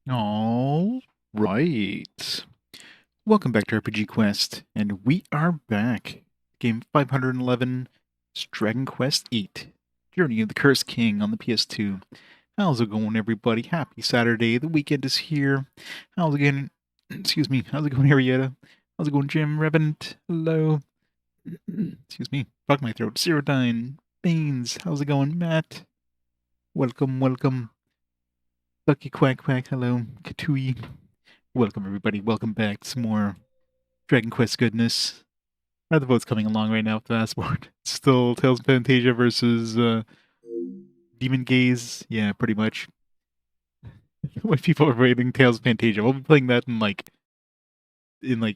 All right. Welcome back to RPG Quest, and we are back. Game 511, it's Dragon Quest VIII, Journey of the Cursed King on the PS2. How's it going, everybody? Happy Saturday. The weekend is here. How's it going? Excuse me. How's it going, Arietta? How's it going, Jim? Revenant? Hello. Excuse me. Fuck my throat. Cyrodiine. Beans. How's it going, Matt? Welcome, welcome. Lucky Quack Quack. Hello. Katui. Welcome, everybody. Welcome back to some more Dragon Quest goodness. How are the votes coming along right now with the fastboard? Still Tales of Fantasia versus Demon Gaze? Yeah, pretty much. When people are rating Tales of Fantasia, we'll be playing that in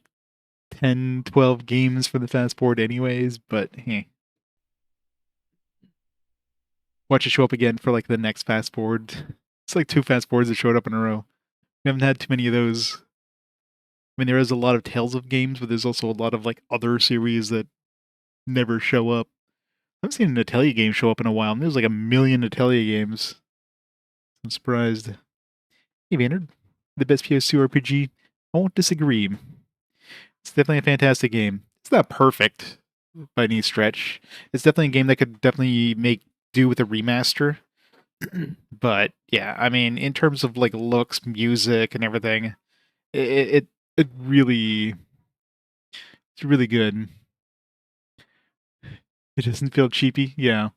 10, 12 games for the fastboard anyways, but hey. Watch it show up again for like the next fastboard. It's like 2 fastboards that showed up in a row. We haven't had too many of those. I mean, there is a lot of Tales of games, but there's also a lot of like other series that never show up. I haven't seen an Atelier game show up in a while, and there's like a million Atelier games. I'm surprised. Hey, Vaynard, the best PS2 RPG? I won't disagree. It's definitely a fantastic game. It's not perfect by any stretch. It's definitely a game that could definitely make do with a remaster. But yeah, I mean, in terms of like looks, music, and everything, it really it's really good. It doesn't feel cheapy. Yeah,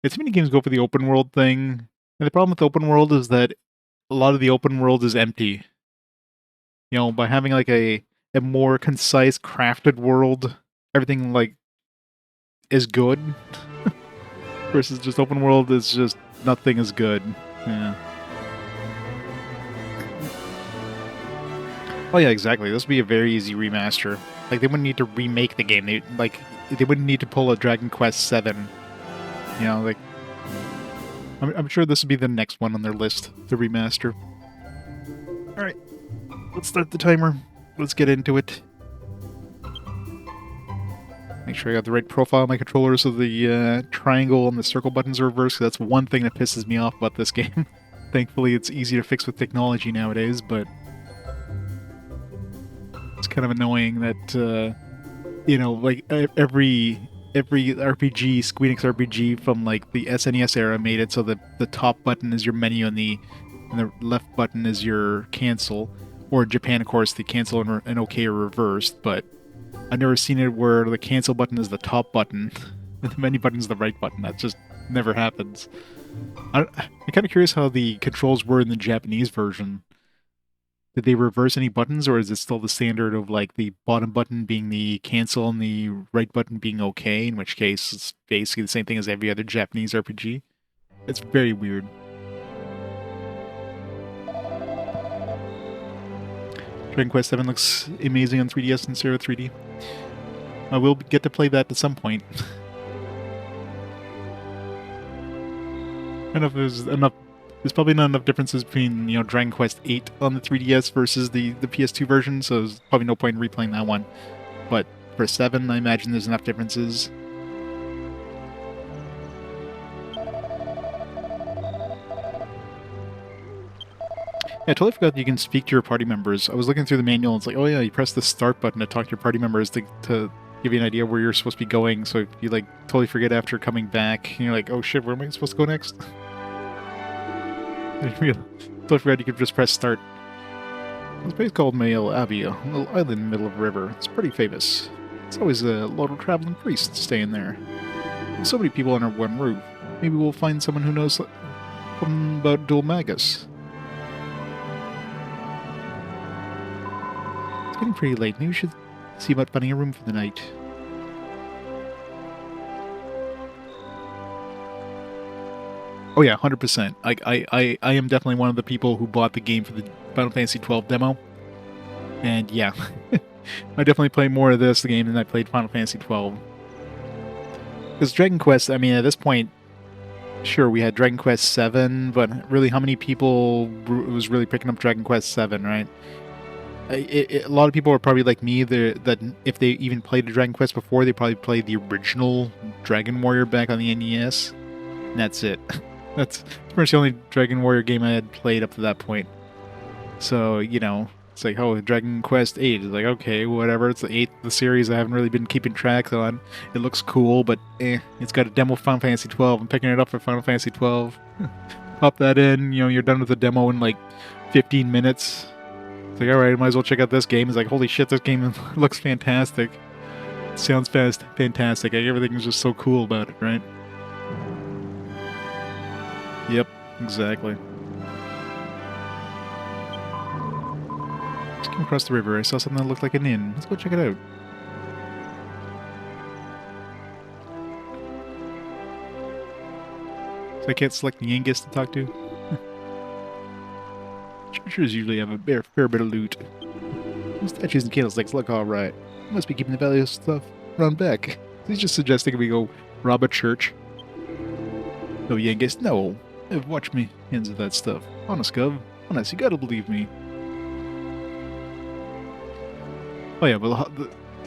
it's many games go for the open world thing, and the problem with open world is that a lot of the open world is empty. You know, by having like a more concise, crafted world, everything like is good. Versus just open world is just nothing is good. Yeah. Oh yeah, exactly. This would be a very easy remaster. Like they wouldn't need to remake the game. They wouldn't need to pull a Dragon Quest VII. You know, like I'm sure this would be the next one on their list, the remaster. All right, let's start the timer. Let's get into it. Make sure I got the right profile on my controller so the triangle and the circle buttons are reversed. That's one thing that pisses me off about this game. Thankfully, it's easy to fix with technology nowadays, but it's kind of annoying that like every RPG, Squeenix RPG from like the SNES era made it so that the top button is your menu and the left button is your cancel. Or in Japan, of course, the cancel and OK are reversed, but I've never seen it where the cancel button is the top button and the menu button is the right button. That just never happens. I'm kind of curious how the controls were in the Japanese version. Did they reverse any buttons, or is it still the standard of like the bottom button being the cancel and the right button being OK? In which case, it's basically the same thing as every other Japanese RPG. It's very weird. Dragon Quest VII looks amazing on 3DS and Zero 3D. I will get to play that at some point. I don't know if there's enough. There's probably not enough differences between Dragon Quest VIII on the 3DS versus the PS2 version, so there's probably no point in replaying that one. But for 7, I imagine there's enough differences. Yeah, I totally forgot that you can speak to your party members. I was looking through the manual, and it's like, oh yeah, you press the start button to talk to your party members to give you an idea where you're supposed to be going. So if you like totally forget after coming back, and you're like, oh shit, where am I supposed to go next? I totally forgot you could just press start. This place called Mael Abbey, a little island in the middle of a river. It's pretty famous. It's always a lot of traveling priests staying there. There's so many people under one roof. Maybe we'll find someone who knows something about Dhoulmagus. It's getting pretty late. Maybe we should see about finding a room for the night. Oh yeah, 100%. I am definitely one of the people who bought the game for the Final Fantasy 12 demo. And yeah, I definitely play more of this game than I played Final Fantasy 12. Because Dragon Quest, I mean, at this point, sure, we had Dragon Quest 7, but really, how many people was really picking up Dragon Quest 7, right? A lot of people are probably like me, that if they even played a Dragon Quest before, they probably played the original Dragon Warrior back on the NES. And that's it. That's pretty much the only Dragon Warrior game I had played up to that point. So, you know, it's like, oh, Dragon Quest VIII. It's like, okay, whatever. It's the 8th of the series I haven't really been keeping track on. It looks cool, but it's got a demo for Final Fantasy 12. I'm picking it up for Final Fantasy 12. Pop that in, you know, you're done with the demo in like 15 minutes. It's like, alright, might as well check out this game. It's like, holy shit, this game looks fantastic. Sounds fantastic. Like, everything is just so cool about it, right? Yep, exactly. Just came across the river. I saw something that looked like an inn. Let's go check it out. So I can't select Yangus to talk to. Churches usually have a fair bit of loot. The statues and candlesticks look alright. Must be keeping the valuable stuff around back. He's just suggesting we go rob a church. No, Yangus, no. Watch me hands of that stuff. Honest, Gov. Honest, you gotta believe me. Oh yeah, well,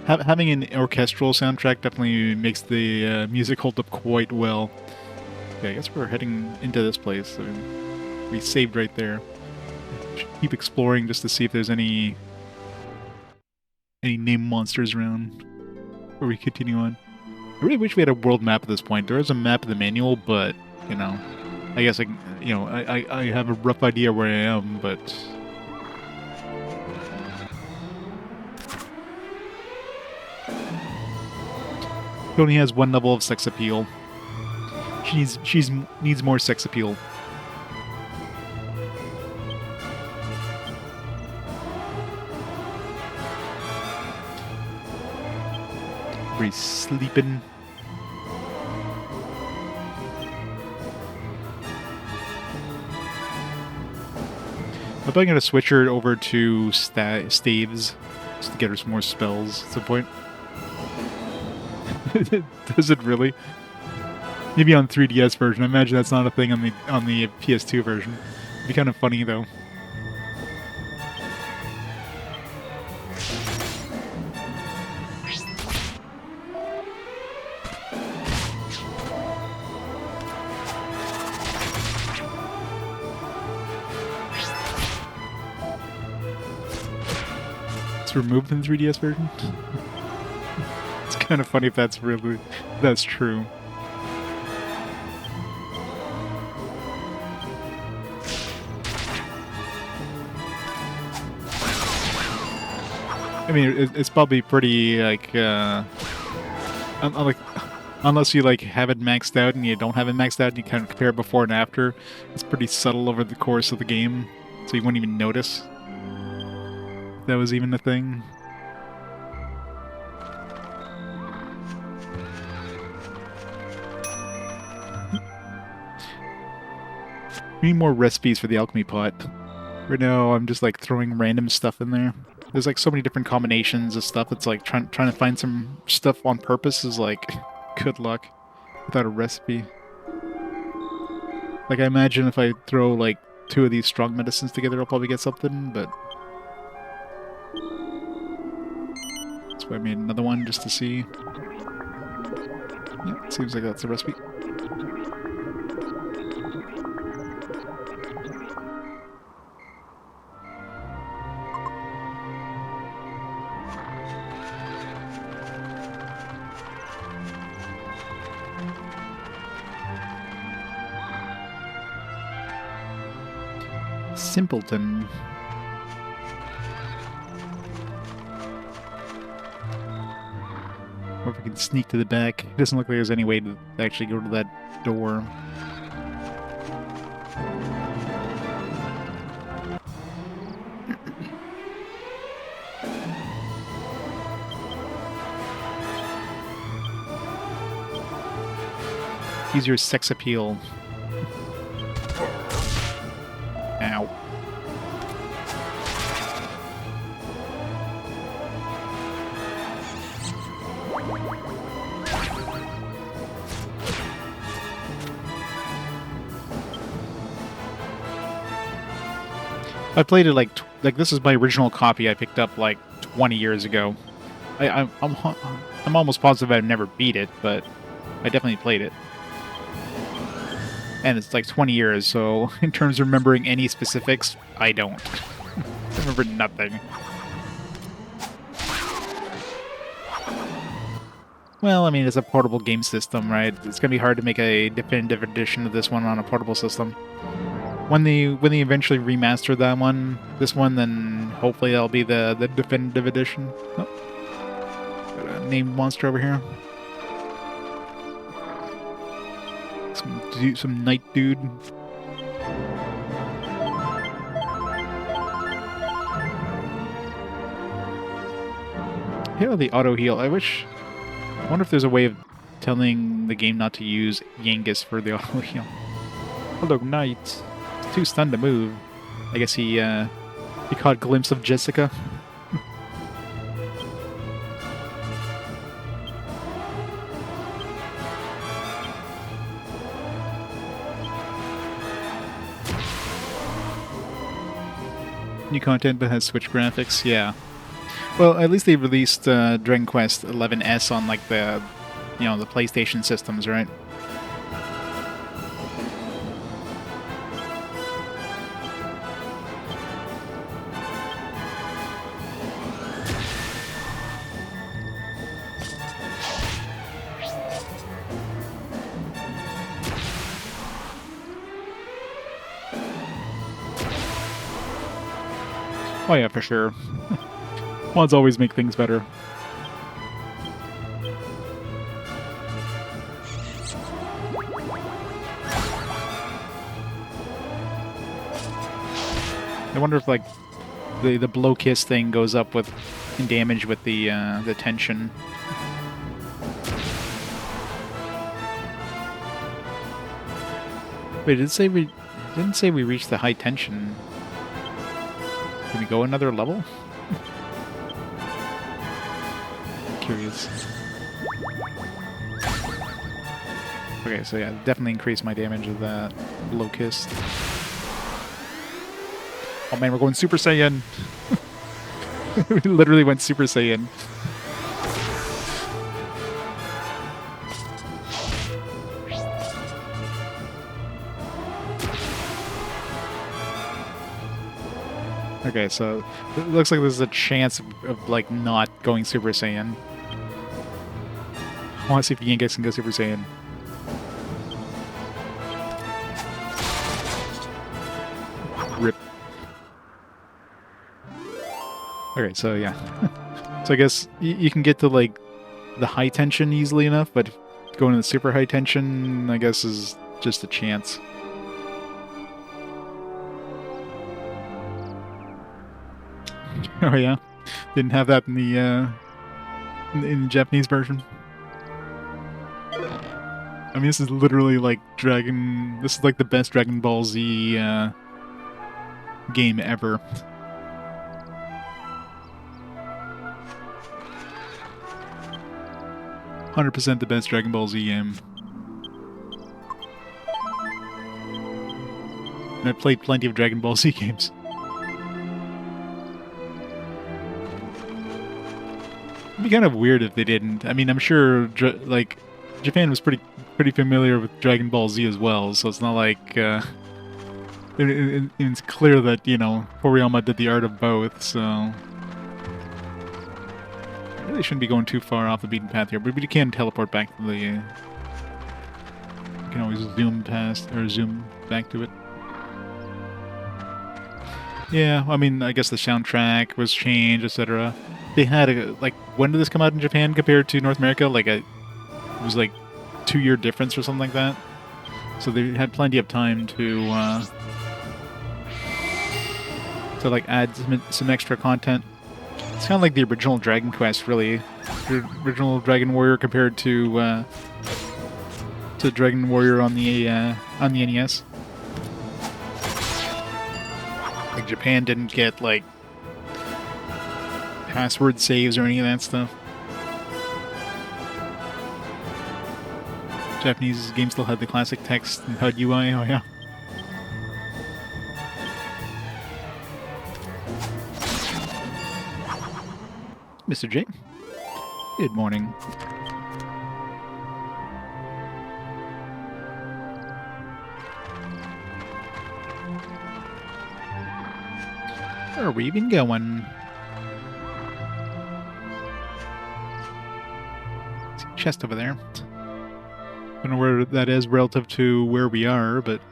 having an orchestral soundtrack definitely makes the music hold up quite well. Okay, I guess we're heading into this place. So we saved right there. Should keep exploring just to see if there's any name monsters around before we continue on. I really wish we had a world map at this point. There is a map in the manual, but you know, I guess I have a rough idea where I am, but she only has one level of sex appeal. She needs more sex appeal. He's sleeping. I'm probably gonna switch her over to staves just to get her some more spells at some point. Does it really? Maybe on 3DS version. I imagine that's not a thing on the PS2 version. It'd be kind of funny though. It's removed in the 3DS version. It's kind of funny if that's true. I mean, it's probably pretty like unless you like have it maxed out and you don't have it maxed out, and you kind of compare before and after. It's pretty subtle over the course of the game, so you wouldn't even notice that was even a thing. We need more recipes for the alchemy pot. Right now, I'm just like throwing random stuff in there. There's like so many different combinations of stuff. It's like trying to find some stuff on purpose is like good luck without a recipe. Like I imagine if I throw like 2 of these strong medicines together, I'll probably get something, but that's why I made another one just to see. Yeah, seems like that's the recipe. Simpleton. Or if we can sneak to the back. It doesn't look like there's any way to actually go to that door. Use your sex appeal. Ow. I played it like this is my original copy I picked up like 20 years ago. I'm almost positive I've never beat it, but I definitely played it. And it's like 20 years, so in terms of remembering any specifics, I don't. remember nothing. Well, I mean, it's a portable game system, right? It's gonna be hard to make a definitive edition of this one on a portable system. When they eventually remaster this one, then hopefully that'll be the definitive edition. Oh, got a named monster over here. Some knight dude. Yeah, the auto heal. I wonder if there's a way of telling the game not to use Yangus for the auto heal. Hello, knight. Too stunned to move. I guess he caught a glimpse of Jessica. New content but has Switch graphics, yeah. Well, at least they released Dragon Quest XI's on like the PlayStation systems, right? Oh yeah, for sure. Mods always make things better. I wonder if like the blow kiss thing goes up with in damage with the tension. Wait, didn't say we reached the high tension. Can we go another level? Curious. Okay, so yeah, definitely increased my damage of that blow kiss. Oh man, we're going Super Saiyan! We literally went Super Saiyan. Okay, so it looks like there's a chance of like not going Super Saiyan. I want to see if Yangus can go Super Saiyan. Rip. Okay, so yeah. So I guess you can get to like the high tension easily enough, but going to the super high tension, I guess, is just a chance. Oh yeah, didn't have that in the in the Japanese version. I mean, this is literally like This is like the best Dragon Ball Z game ever. "100% the best Dragon Ball Z game." And I've played plenty of Dragon Ball Z games. It'd be kind of weird if they didn't. I mean, I'm sure like Japan was pretty familiar with Dragon Ball Z as well, so it's not like it's clear that, you know, Toriyama did the art of both, so I really shouldn't be going too far off the beaten path here, but we can teleport back to the you can always zoom past or zoom back to it. Yeah, I mean, I guess the soundtrack was changed, etc. They had like, when did this come out in Japan compared to North America? Like it was like 2-year difference or something like that. So they had plenty of time to like add some extra content. It's kind of like the original Dragon Quest, really. The original Dragon Warrior compared to Dragon Warrior on the NES. Like Japan didn't get like password saves or any of that stuff. Japanese games still had the classic text and HUD UI, oh yeah. Mr. J. Good morning. Where are we even going? There's a chest over there. Don't know where that is relative to where we are, but...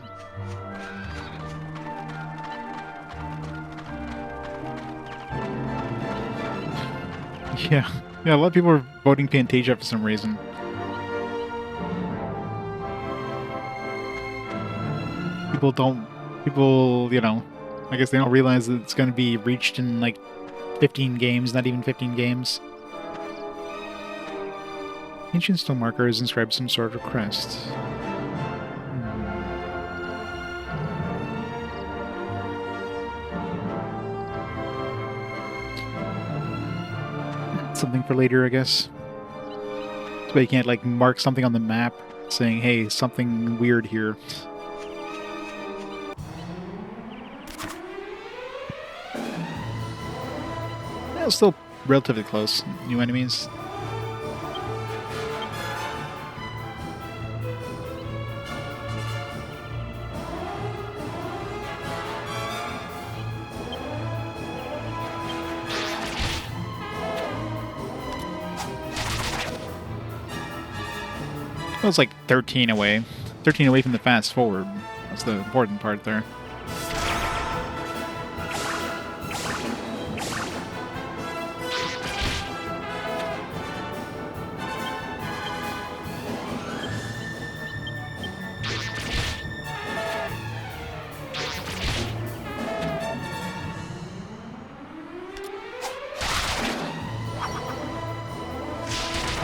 Yeah, a lot of people are voting Fantasia for some reason. People, you know, I guess they don't realize that it's going to be reached in like 15 games, not even 15 games. Ancient stone markers inscribe some sort of crest. Something for later, I guess. So you can't like mark something on the map saying, hey, something weird here. Well, still relatively close. New enemies. Well, it's like 13 away. 13 away from the fast forward. That's the important part there.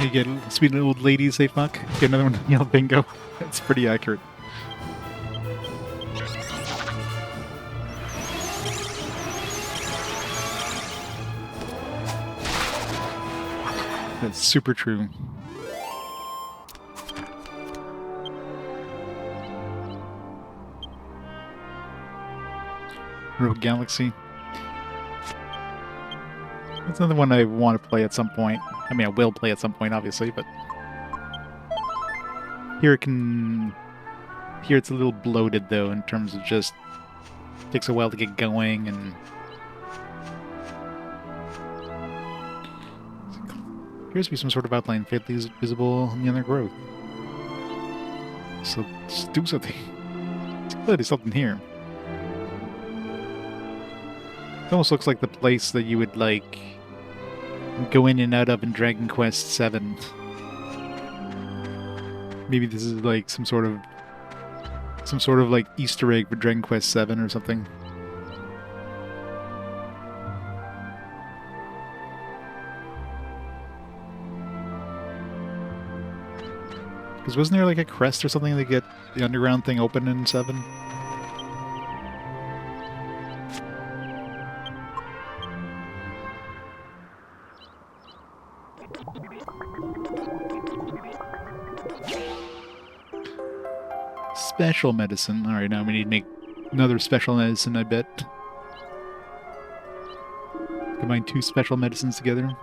You get sweet old ladies say fuck. Get another one yell bingo. That's pretty accurate. That's super true. Rogue Galaxy. That's another one I want to play at some point. I mean, I will play at some point, obviously, but... Here it's a little bloated, though, in terms of just... Takes a while to get going, and... Appears to be some sort of outline faintly visible in the undergrowth. So, let's do something. It's clearly something here. It almost looks like the place that you would, like... go in and out of in Dragon Quest VII. Maybe this is like some sort of like Easter egg for Dragon Quest VII or something. Because wasn't there like a crest or something to get the underground thing open in 7? Special medicine. Alright, now we need to make another special medicine, I bet. Combine 2 special medicines together.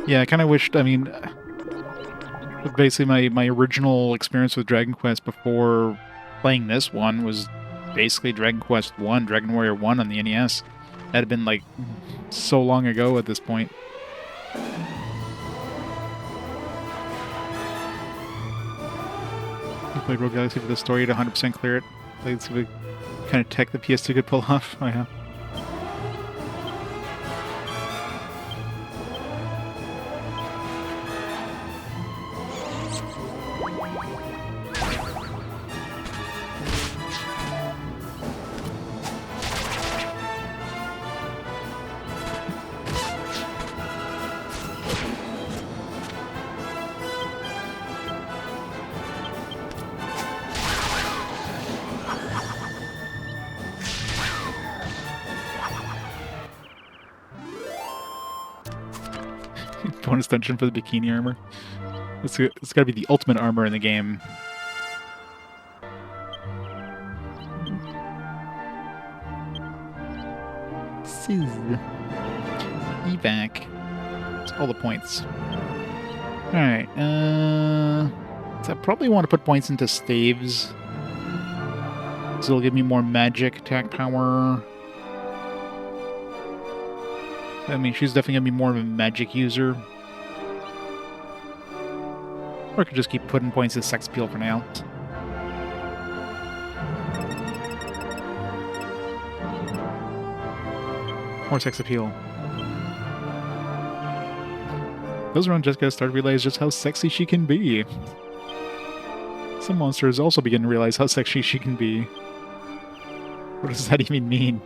Yeah, I kind of wished, I mean, basically my original experience with Dragon Quest before playing this one was basically Dragon Quest 1, Dragon Warrior 1 on the NES. That had been, like, so long ago at this point. I played Rogue Galaxy for the story to 100% clear it. Like, see what kind of tech the PS2 could pull off. Oh, yeah. Bonus dungeon for the bikini armor. It's got to be the ultimate armor in the game. places. Evac. That's all the points. Alright, so I probably want to put points into staves. So it'll give me more magic attack power. I mean, she's definitely going to be more of a magic user. Or I could just keep putting points to sex appeal for now. More sex appeal. Those around Jessica start to realize just how sexy she can be. Some monsters also begin to realize how sexy she can be. What does that even mean?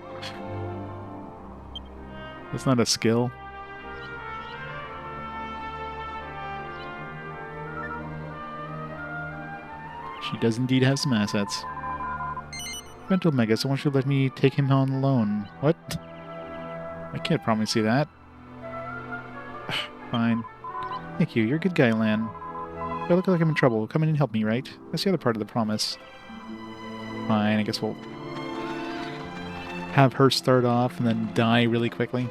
That's not a skill. She does indeed have some assets. Dhoulmagus, I want you to let me take him on alone. What? I can't promise you that. Fine. Thank you, you're a good guy, Lan. I look like I'm in trouble. Come in and help me, right? That's the other part of the promise. Fine, I guess we'll have her start off and then die really quickly.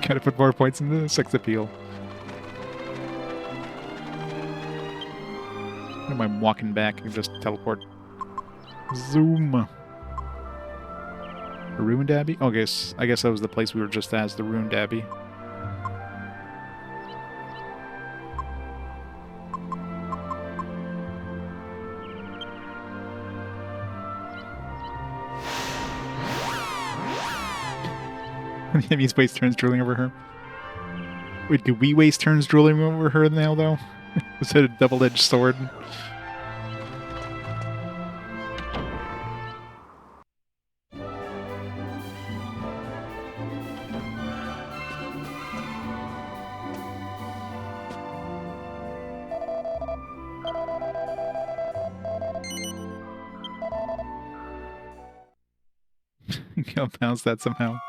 Gotta put more points in the sex appeal. When I'm walking back, I can just teleport. Zoom. A ruined abbey? Oh, I guess that was the place we were just at, the ruined abbey. That means waste turns drooling over her. Wait, do we waste turns drooling over her now, though? Was it a double-edged sword? I'll bounce that somehow.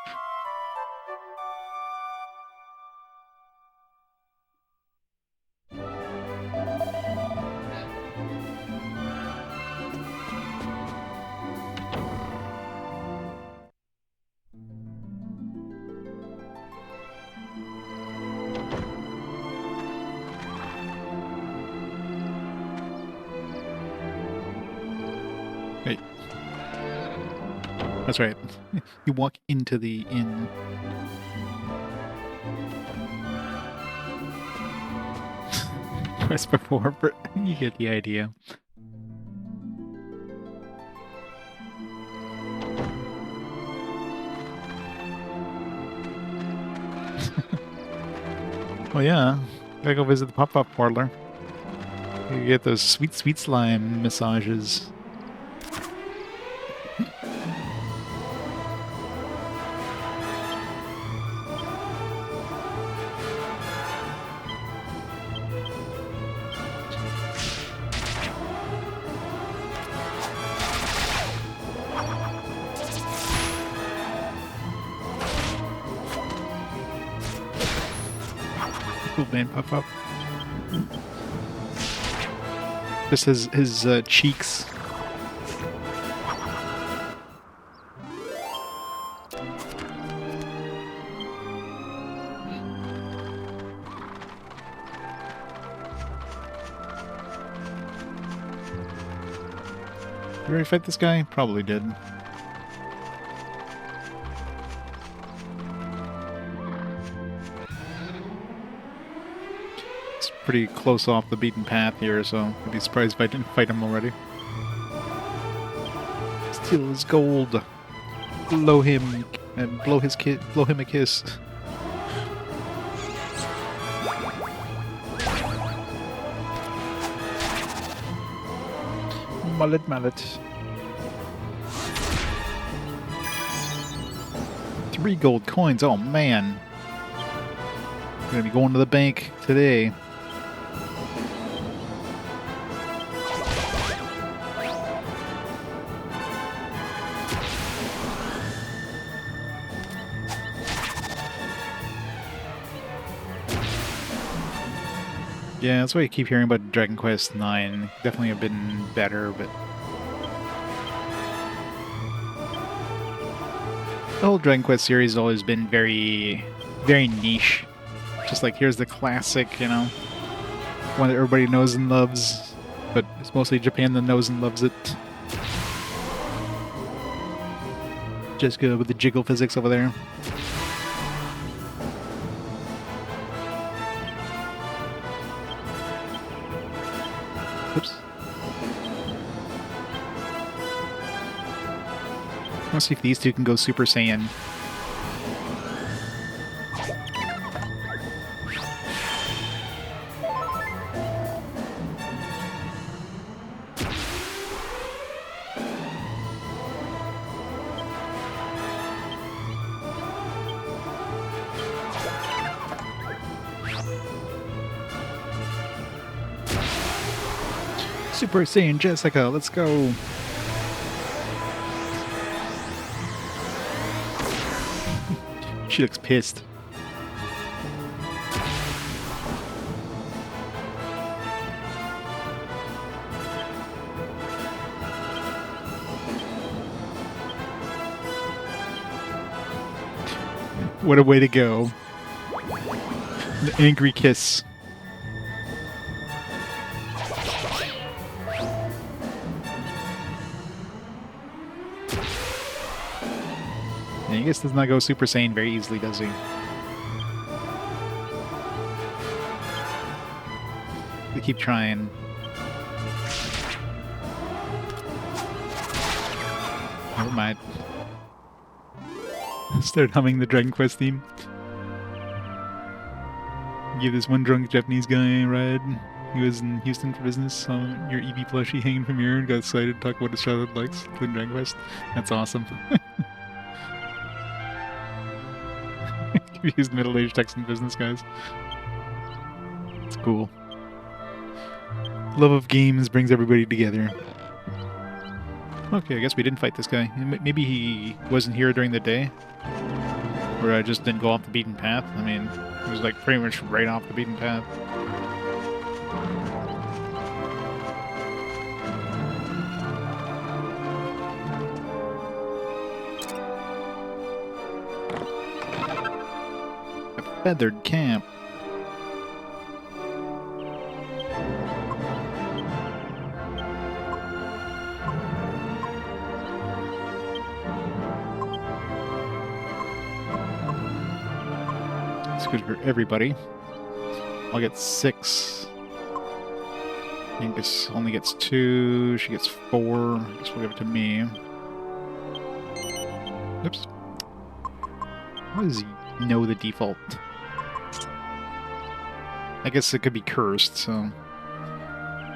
Wait. That's right. You walk into the inn. Press before, but you get the idea. Oh yeah, gotta go visit the pop-up parlor. You get those sweet, sweet slime massages. Man, pop up. Just his cheeks. Did we already fight this guy? Probably did. Pretty close off the beaten path here, so I'd be surprised if I didn't fight him already. Steal his gold. Blow him and blow him a kiss. Mallet. 3 gold coins, oh man. I'm gonna be going to the bank today. Yeah, that's why I keep hearing about Dragon Quest IX. Definitely have been better, but The whole Dragon Quest series has always been very, very niche. Just like, here's the classic, you know, one that everybody knows and loves, but it's mostly Japan that knows and loves it. Just good with the jiggle physics over there. Oops. I want to see if these two can go Super Saiyan. Super Saiyan Jessica, let's go. She looks pissed. What a way to go. An angry kiss. Yangus does not go Super Saiyan very easily, does he? We keep trying. Never mind. Start humming the Dragon Quest theme. Give this one drunk Japanese guy a ride. He was in Houston for business. Saw your EV plushie hanging from your ear and got excited to talk about his childhood likes, including Dragon Quest. That's awesome. Confused middle-aged Texan business guys. It's cool. Love of games brings everybody together. Okay, I guess we didn't fight this guy. Maybe he wasn't here during the day. Or I just didn't go off the beaten path. I mean, it was like pretty much right off the beaten path. A feathered camp. It's good for everybody. I'll get 6. Yangus only gets 2. She gets 4. I guess we'll give it to me. Oops. How does he know the default? I guess it could be cursed, so...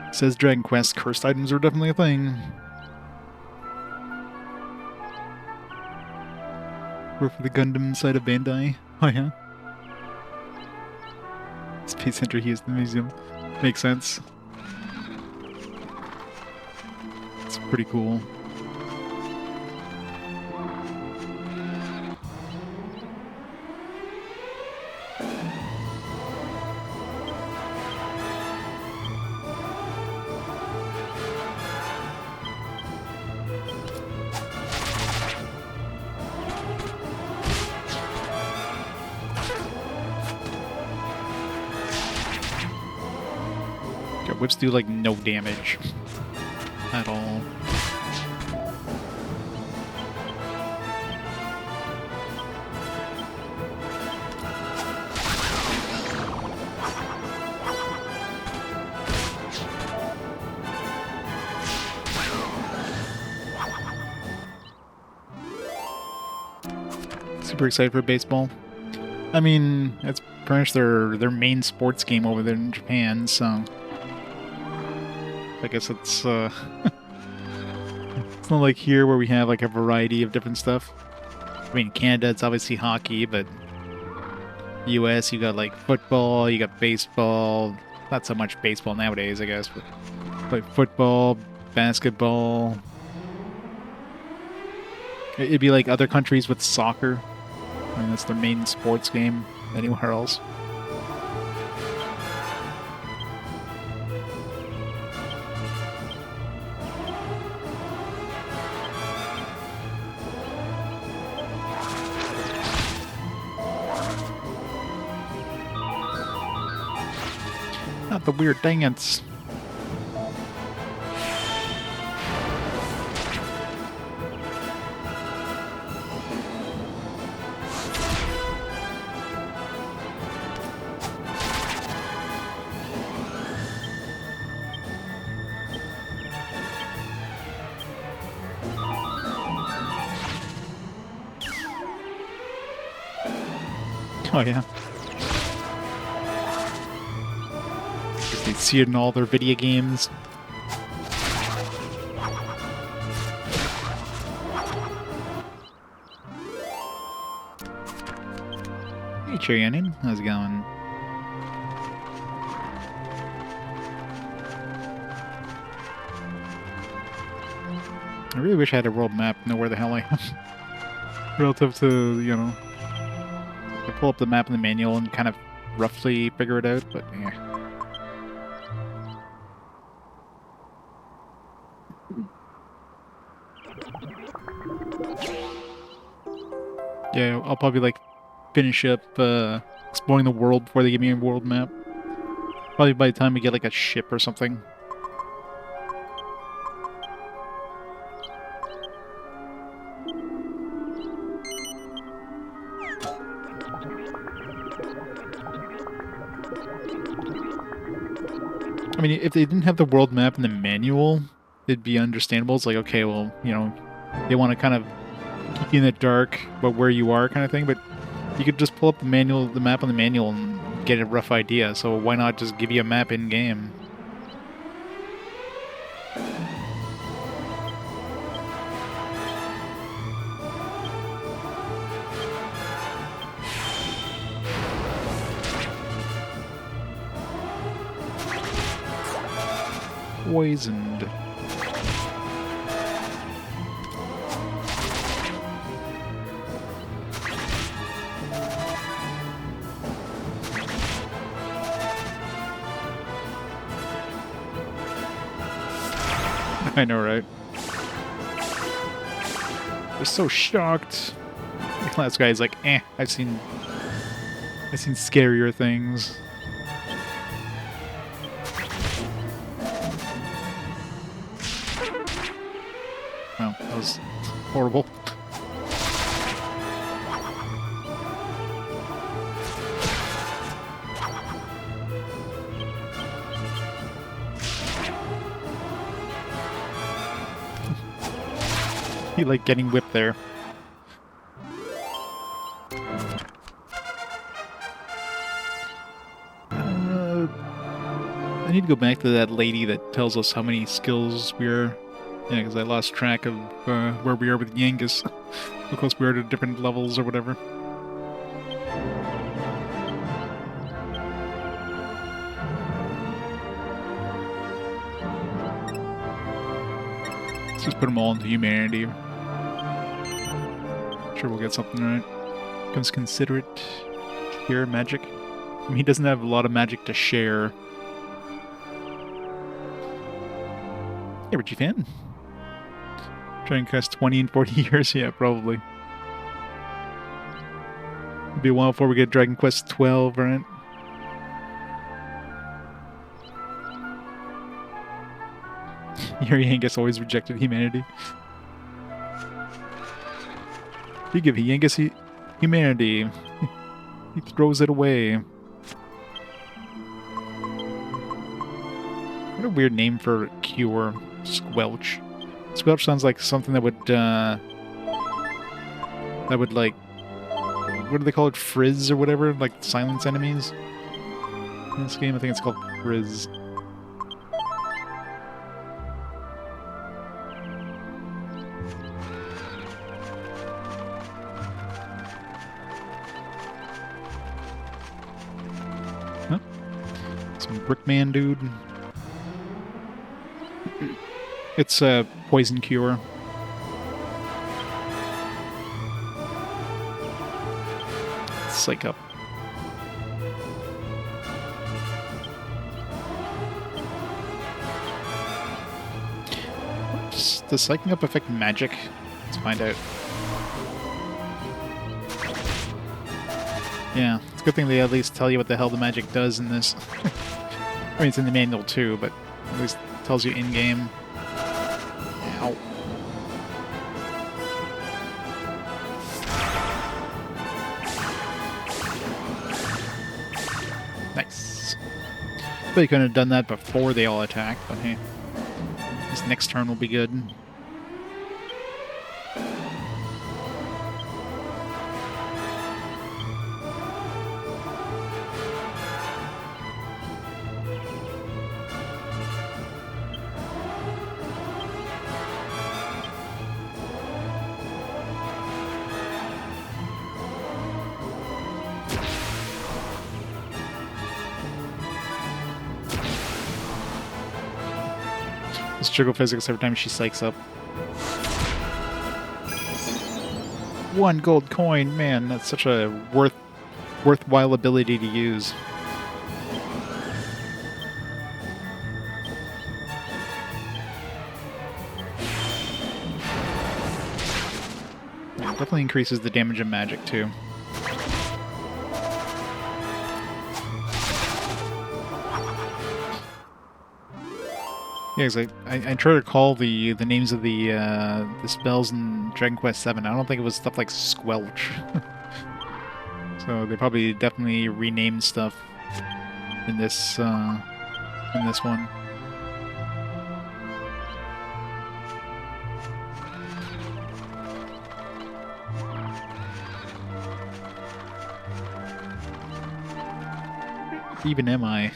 It says Dragon Quest, cursed items are definitely a thing. Work for the Gundam side of Bandai. Oh yeah. Space Center Houston Museum. Makes sense. It's pretty cool. Whips do like no damage at all. Super excited for baseball. I mean, it's pretty much their main sports game over there in Japan, so I guess it's it's not like here where we have like a variety of different stuff. I mean, Canada, it's obviously hockey, but US, you got like football, you got baseball. Not so much baseball nowadays, I guess, but like football, basketball. It'd be like other countries with soccer. I mean, that's their main sports game anywhere else. Not the weird dance. Oh yeah. They see it in all their video games. Hey Cherry Onion, how's it going? I really wish I had a world map to know where the hell I am. Relative to, you know, I pull up the map in the manual and kind of roughly figure it out, but yeah. Yeah, I'll probably like finish up exploring the world before they give me a world map. Probably by the time we get like a ship or something. I mean, if they didn't have the world map in the manual, it'd be understandable. It's like, okay, well, you know, they want to kind of keep you in the dark about where you are kind of thing, but you could just pull up the manual, the map on the manual and get a rough idea, so why not just give you a map in-game? Poisoned. I know, right? They're so shocked. Last guy's like, eh, I've seen scarier things. Well, that was horrible. He like getting whipped there. I need to go back to that lady that tells us how many skills we're... Yeah, because I lost track of where we are with Yangus. How close we are to different levels or whatever. Let's just put them all into humanity. Sure we'll get something right. Becomes considerate. Share magic. I mean, he doesn't have a lot of magic to share. Hey, Richie fan. Try and cast 20 in 40 years? Yeah, probably. It'll be a while before we get Dragon Quest 12, right? Yuri Yangus always rejected humanity. You give Yangus humanity. He throws it away. What a weird name for cure. Squelch. Squelch sounds like something that would like, what do they call it? Frizz or whatever? Like silence enemies? In this game, I think it's called Frizz. Huh? Some Brickman dude. It's a poison cure. Psych up. Does psyching up affect magic? Let's find out. Yeah, it's a good thing they at least tell you what the hell the magic does in this. I mean, it's in the manual too, but at least it tells you in-game. Ow. Nice. But you couldn't have done that before they all attack, but hey. This next turn will be good. Jiggle physics every time she psychs up. 1 gold coin, man, that's such a worthwhile ability to use. Yeah, definitely increases the damage of magic too. Yeah, cause I try to recall the names of the spells in Dragon Quest VII. I don't think it was stuff like Squelch. So they probably definitely renamed stuff in this one. Even am I?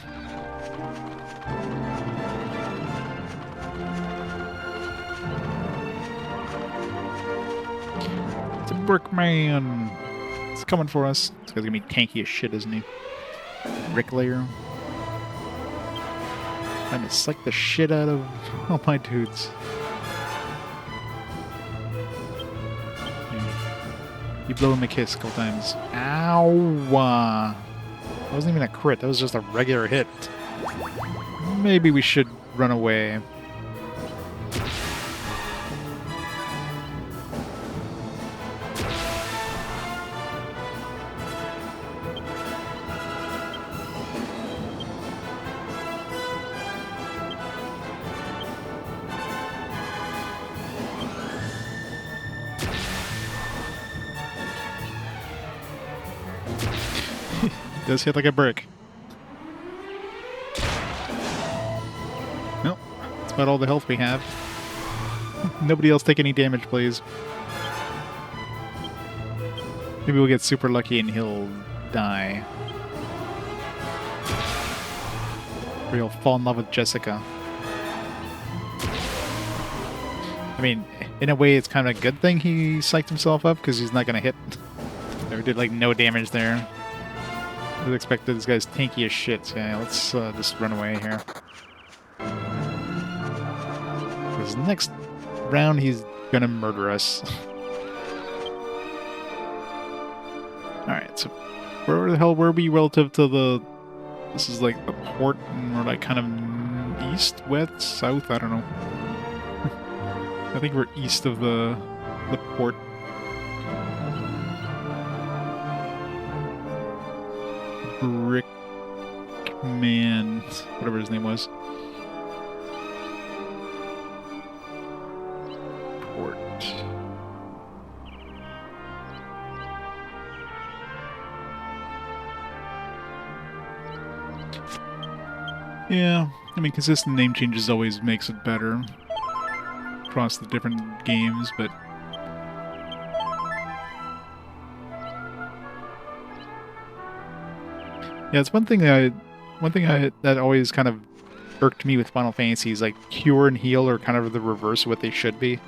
Brickman! It's coming for us. This guy's gonna be tanky as shit, isn't he? Bricklayer. Trying to psych the shit out of all my dudes. You blow him a kiss a couple times. Ow! That wasn't even a crit, that was just a regular hit. Maybe we should run away. Does hit like a brick. Nope. That's about all the health we have. Nobody else take any damage, please. Maybe we'll get super lucky and he'll die. Or he'll fall in love with Jessica. I mean, in a way it's kind of a good thing he psyched himself up, because he's not going to hit. Or did like no damage there. I was expecting this guy's tanky as shit, so yeah, let's just run away here. Because next round he's gonna murder us. Alright, so where the hell were we relative to the... This is like the port, and we're like kind of east, west, south, I don't know. I think we're east of the port. Brickman, whatever his name was. Port. Yeah, I mean, consistent name changes always makes it better across the different games, but yeah, it's one thing that always kind of irked me with Final Fantasy is like cure and heal are kind of the reverse of what they should be.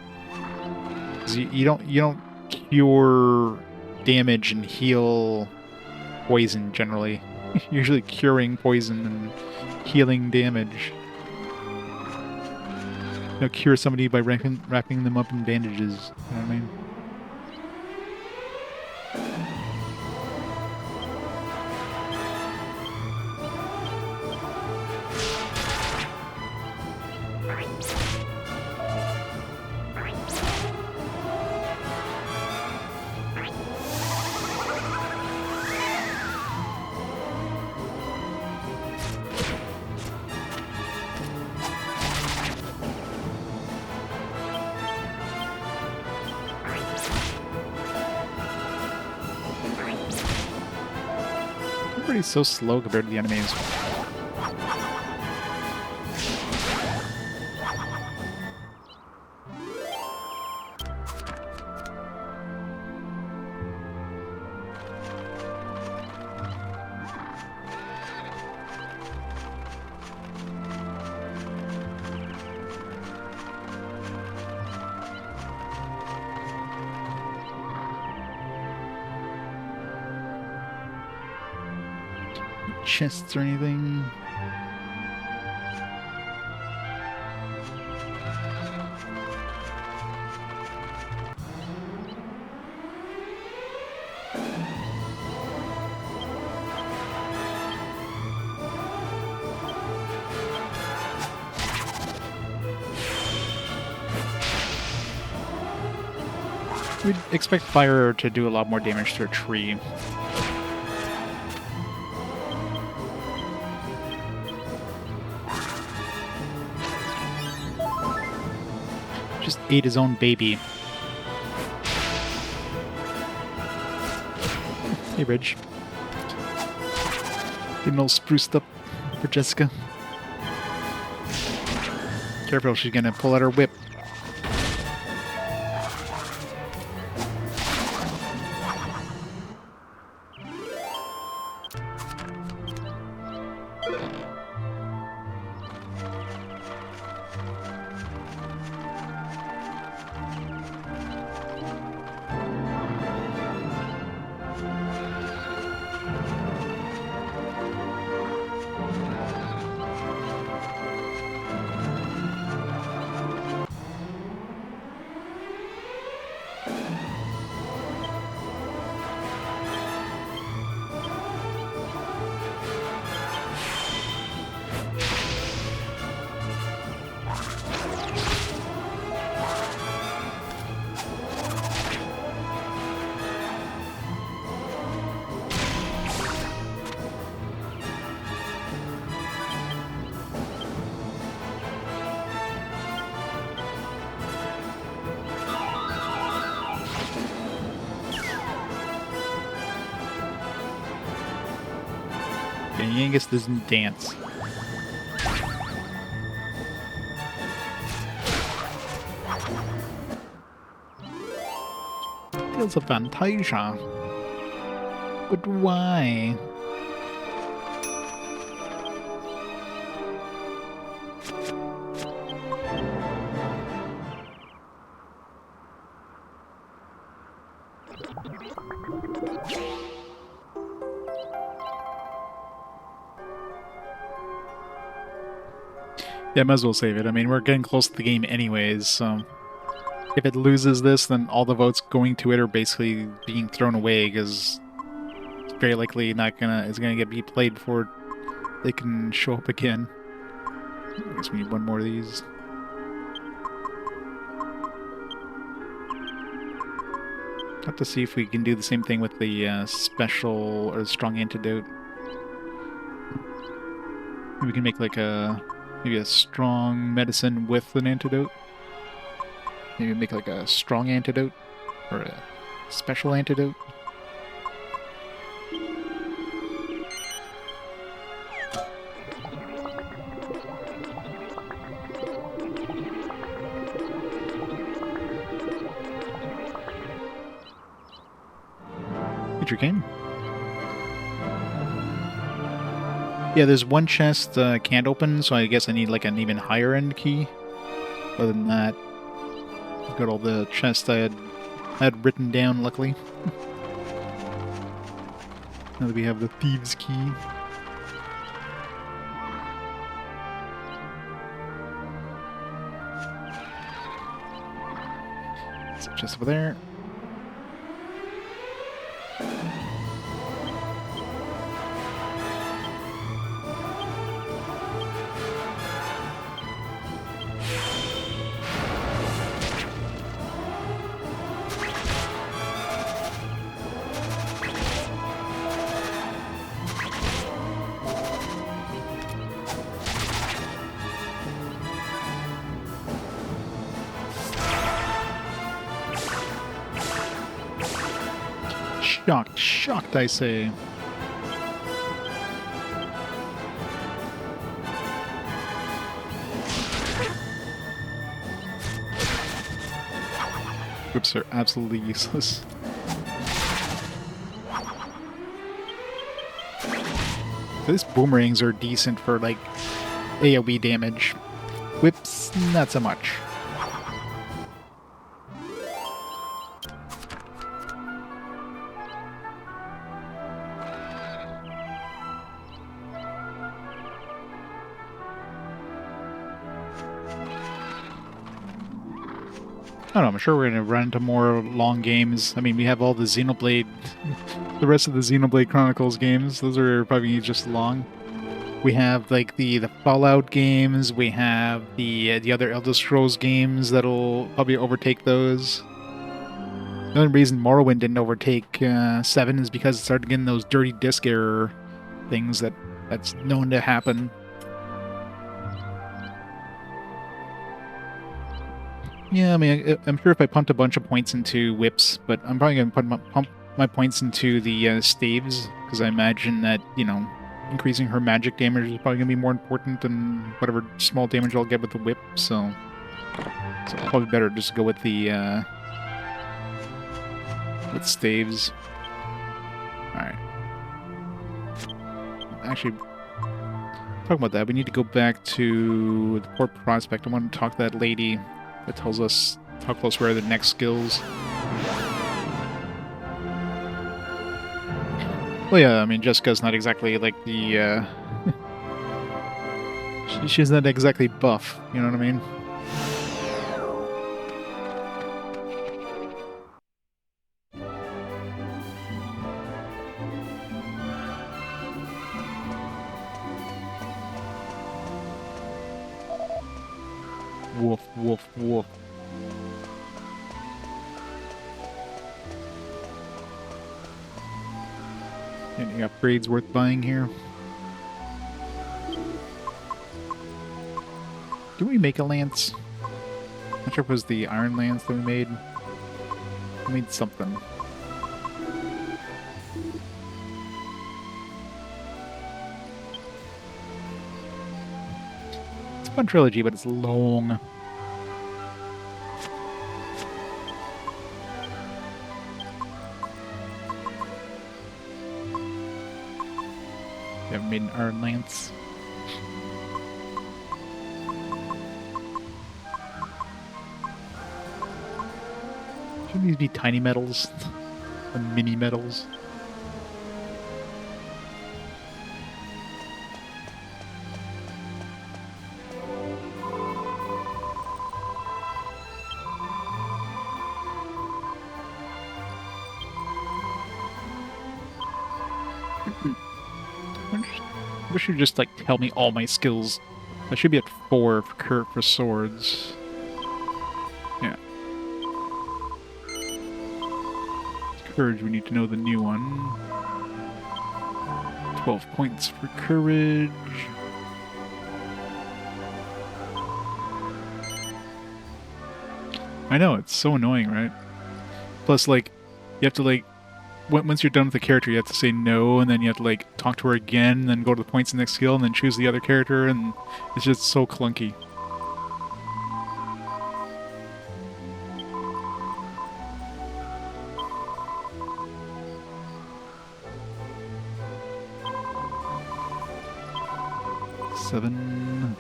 'Cause you don't cure damage and heal poison generally. You're usually curing poison and healing damage. You know, cure somebody by wrapping them up in bandages. You know what I mean? Everybody's so slow compared to the enemies. Chests or anything? We'd expect fire to do a lot more damage to a tree. Just ate his own baby. Hey, Ridge. Getting all spruced up for Jessica. Careful, she's gonna pull out her whip. And Yangus doesn't dance. Feels a Fantasia. But why? Yeah, might as well save it. I mean, we're getting close to the game anyways, so if it loses this, then all the votes going to it are basically being thrown away, because it's very likely it's gonna get replayed before they can show up again. I guess we need one more of these. Have to see if we can do the same thing with the special or the strong antidote. Maybe we can make like maybe a strong medicine with an antidote. Maybe make like a strong antidote or a special antidote. Future game. Yeah, there's one chest can't open, so I guess I need like an even higher end key. Other than that, I've got all the chests I had written down, luckily. Now that we have the thieves' key. So chest over there. Shocked, I say. Whips are absolutely useless. These boomerangs are decent for, like, AoE damage. Whips, not so much. I don't know, I'm sure we're going to run into more long games. I mean, we have all the Xenoblade, the rest of the Xenoblade Chronicles games. Those are probably just long. We have, like, the Fallout games. We have the other Elder Scrolls games that'll probably overtake those. The only reason Morrowind didn't overtake 7 is because it started getting those dirty disk error things that's known to happen. Yeah, I mean, I'm sure if I pumped a bunch of points into whips, but I'm probably going to pump my points into the staves, because I imagine that, you know, increasing her magic damage is probably going to be more important than whatever small damage I'll get with the whip, so probably better just go with the, with staves. Alright. Actually, talking about that, we need to go back to the Port Prospect. I want to talk to that lady that tells us how close we are to the next skills. Well, yeah, I mean, Jessica's not exactly like the, she's not exactly buff, you know what I mean? Woof, woof, woof. Any upgrades worth buying here? Did we make a lance? Not sure if it was the iron lance that we made. We made something. It's a fun trilogy, but it's long. We haven't made an iron lance. Shouldn't these be tiny medals? The mini medals? I wish you'd just, like, tell me all my skills. I should be at 4 for swords. Yeah. Courage, we need to know the new one. 12 points for courage. I know, it's so annoying, right? Plus, like, you have to, like, once you're done with the character, you have to say no, and then you have to, like, talk to her again, and then go to the points in the next skill, and then choose the other character, and it's just so clunky. Seven.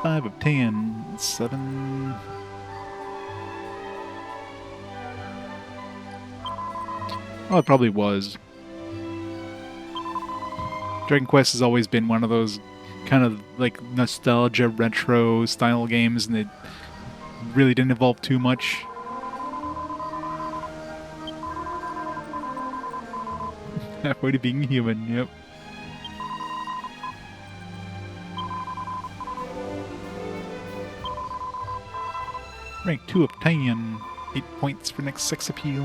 Five of 10. 7. Oh, it probably was. Dragon Quest has always been one of those kind of like nostalgia retro style games, and it really didn't evolve too much. Halfway to being human, yep. Rank 2 of 10. 8 points for next sex appeal.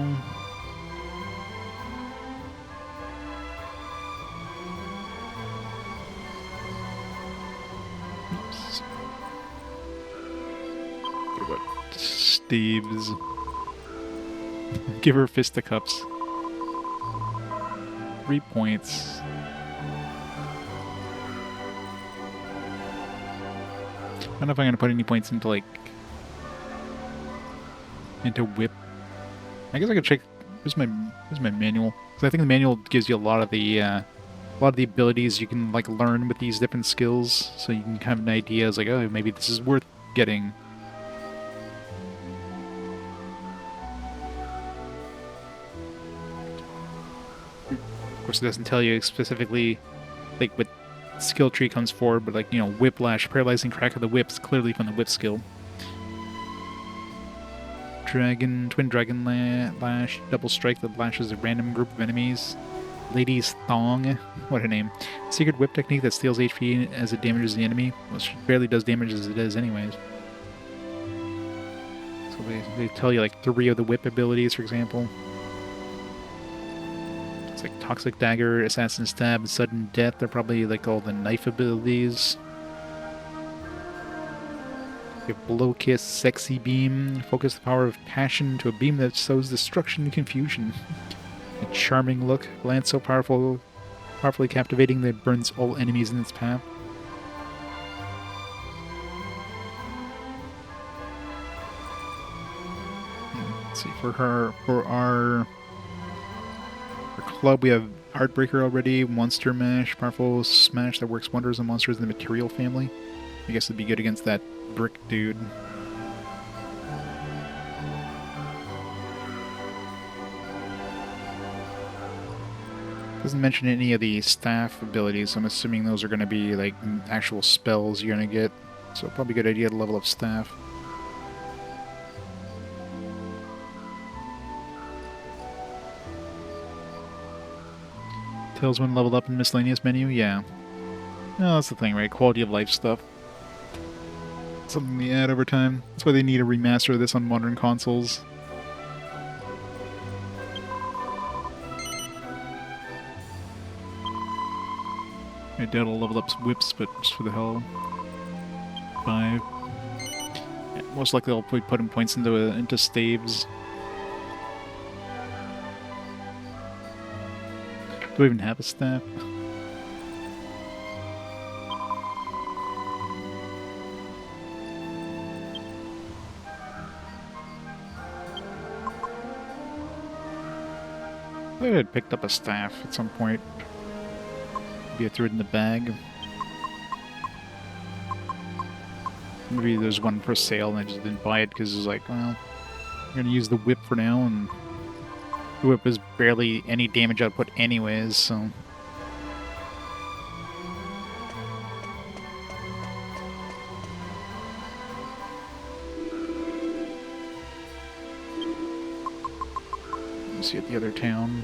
Oops. What about Steve's? Give her fisticuffs. 3 points. don't know if I'm gonna put any points into like into whip. I guess I could check. Where's my manual? Because I think the manual gives you a lot of the abilities you can like learn with these different skills, so you can have an idea. It's like, oh, maybe this is worth getting. Of course, it doesn't tell you specifically like what skill tree comes forward, but like, you know, whiplash, paralyzing crack of the whip is clearly from the whip skill. Twin dragon lash, double strike that lashes a random group of enemies. Lady's thong, what a name. Secret whip technique that steals HP as it damages the enemy, which barely does damage as it does anyways. So they tell you like 3 of the whip abilities, for example. It's like toxic dagger, assassin stab, and sudden death. They're probably like all the knife abilities. You have blow kiss, sexy beam, focus the power of passion to a beam that sows destruction and confusion. A charming look, glance so powerfully captivating that it burns all enemies in its path. Let's see, for our club we have Heartbreaker already, Monster Mash, powerful smash that works wonders on monsters in the material family. I guess it'd be good against that brick dude. Doesn't mention any of the staff abilities. I'm assuming those are going to be like actual spells you're going to get. So probably a good idea to level up staff. Tells when leveled up in miscellaneous menu? Yeah. No, that's the thing, right? Quality of life stuff. Something they add over time. That's why they need a remaster of this on modern consoles. I doubt I'll level up whips, but just for the hell. 5. Yeah, most likely I'll probably put in points into staves. Do I even have a staff? I thought I had picked up a staff at some point. Maybe I threw it in the bag. Maybe there's one for sale and I just didn't buy it because it was like, well, I'm going to use the whip for now, and the whip is barely any damage output anyways, so... Let's see at the other town.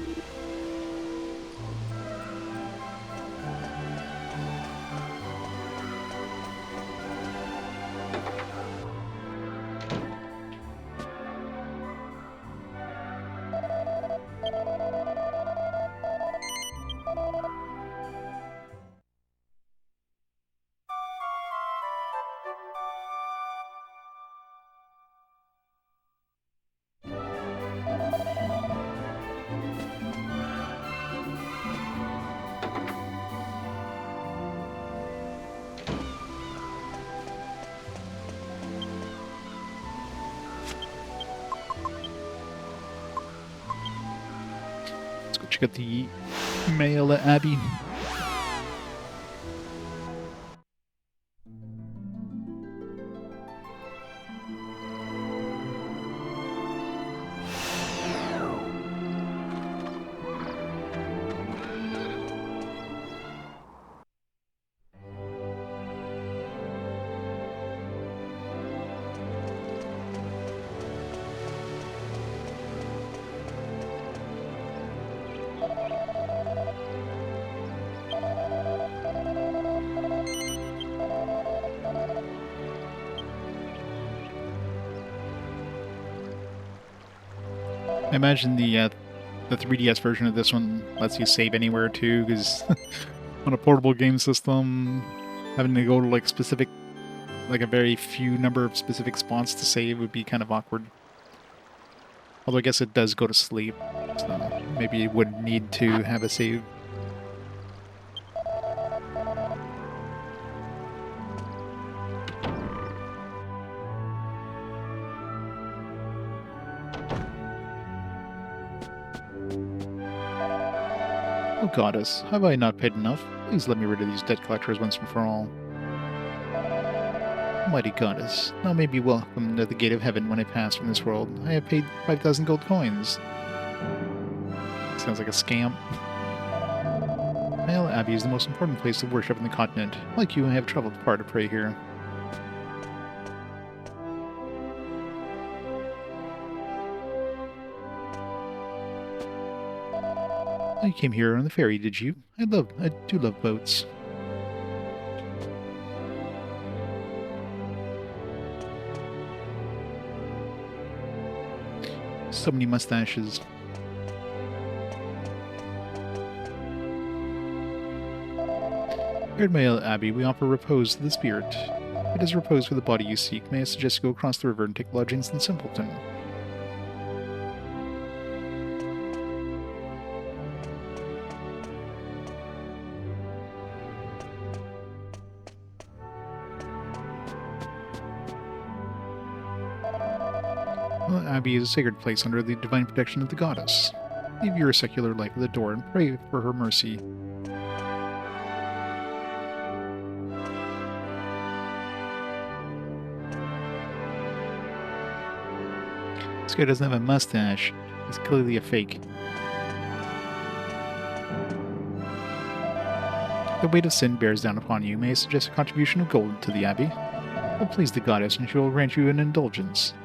Check out the mail at Abby. I imagine the 3DS version of this one lets you save anywhere too, because on a portable game system, having to go to like a very few number of specific spots to save would be kind of awkward. Although I guess it does go to sleep, so maybe you wouldn't need to have a save. Oh goddess, have I not paid enough? Please let me rid of these debt collectors once and for all. Almighty goddess, now may be welcome to the gate of heaven when I pass from this world. I have paid 5,000 gold coins. Sounds like a scam. Male Abbey is the most important place of worship on the continent. Like you, I have traveled far to pray here. You came here on the ferry, did you? I do love boats. So many mustaches. Here at Male Abbey, we offer repose to the spirit. If it is repose for the body you seek, may I suggest you go across the river and take lodgings in Simpleton. Well, Abbey is a sacred place under the divine protection of the goddess. Leave your secular life at the door and pray for her mercy. This guy doesn't have a mustache. He's clearly a fake. The weight of sin bears down upon you. May I suggest a contribution of gold to the Abbey? Will please the goddess, and she will grant you an indulgence.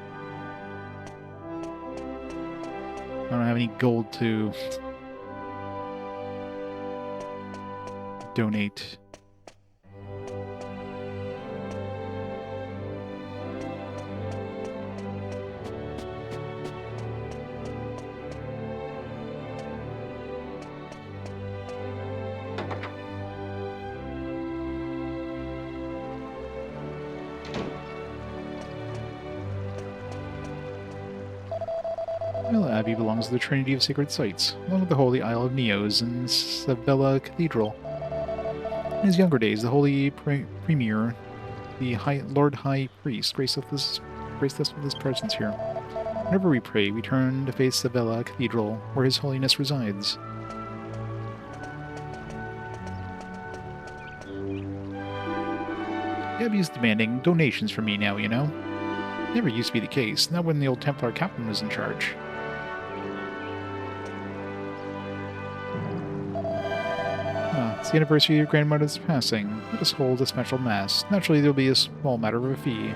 I don't have any gold to donate. Well, Abbey belongs to the Trinity of Sacred Sites, along with the Holy Isle of Neos and Sabella Cathedral. In his younger days, the Holy Premier, the Lord High Priest, graced us with his presence here. Whenever we pray, we turn to face Sabella Cathedral, where His Holiness resides. The Abbey is demanding donations from me now, you know. Never used to be the case, not when the old Templar captain was in charge. It's the anniversary of your grandmother's passing. Let us hold a special mass. Naturally, there will be a small matter of a fee.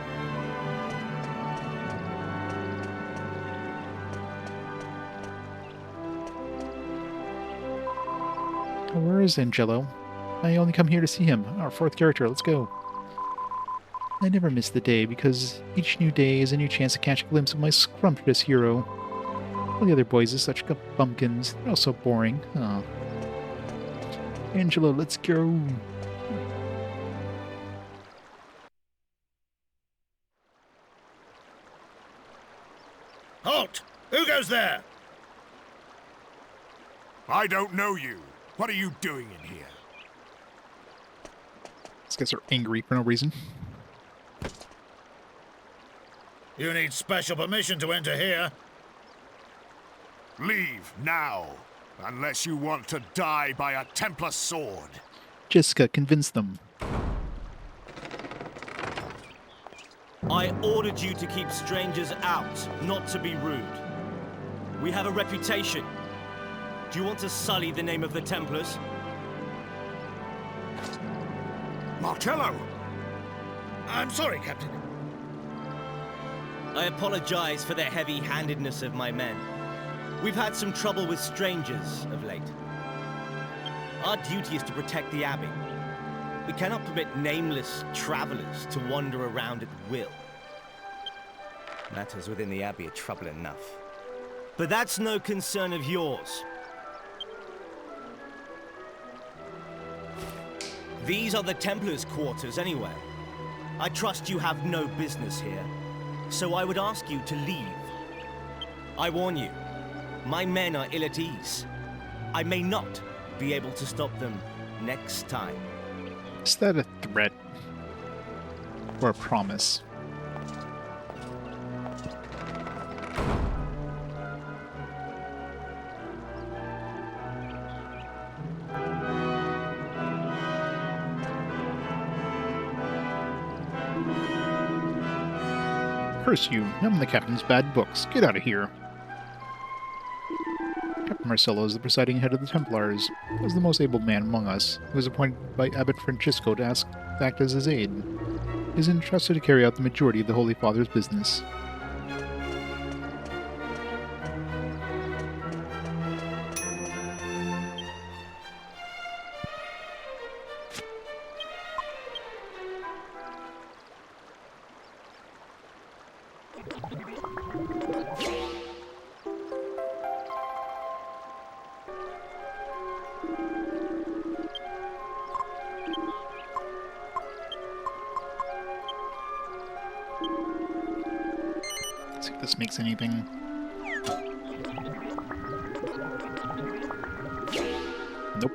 Where is Angelo? I only come here to see him. Our fourth character. Let's go. I never miss the day, because each new day is a new chance to catch a glimpse of my scrumptious hero. All the other boys are such bumpkins. They're all so boring. Oh. Angelo, let's go. Halt! Who goes there? I don't know you. What are you doing in here? These guys are angry for no reason. You need special permission to enter here. Leave now, unless you want to die by a Templar sword. Jessica, convince them. I ordered you to keep strangers out, not to be rude. We have a reputation. Do you want to sully the name of the Templars? Marcello! I'm sorry, Captain. I apologize for the heavy-handedness of my men. We've had some trouble with strangers of late. Our duty is to protect the Abbey. We cannot permit nameless travelers to wander around at will. Matters within the Abbey are trouble enough. But that's no concern of yours. These are the Templars' quarters anyway. I trust you have no business here, so I would ask you to leave. I warn you, my men are ill at ease. I may not be able to stop them next time. Is that a threat? Or a promise? Curse you! I'm the captain's bad books. Get out of here! Captain Marcello is the presiding head of the Templars. He was the most able man among us. He was appointed by Abbot Francisco to act as his aide. He is entrusted to carry out the majority of the Holy Father's business. Let's see if this makes anything. Nope.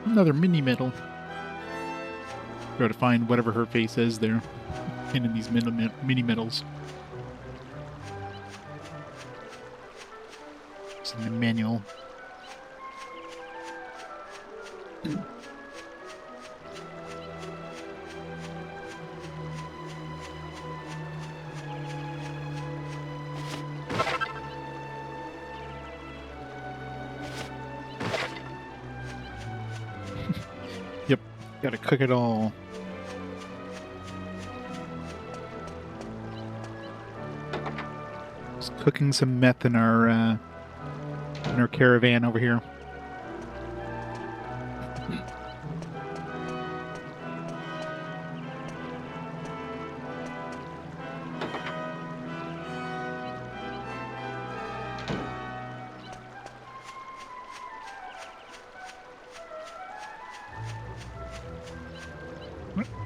Another mini medal. Try to find whatever her face is there, in these mini medals. It's in the manual. Yep, gotta cook it all. Just cooking some meth in our caravan over here.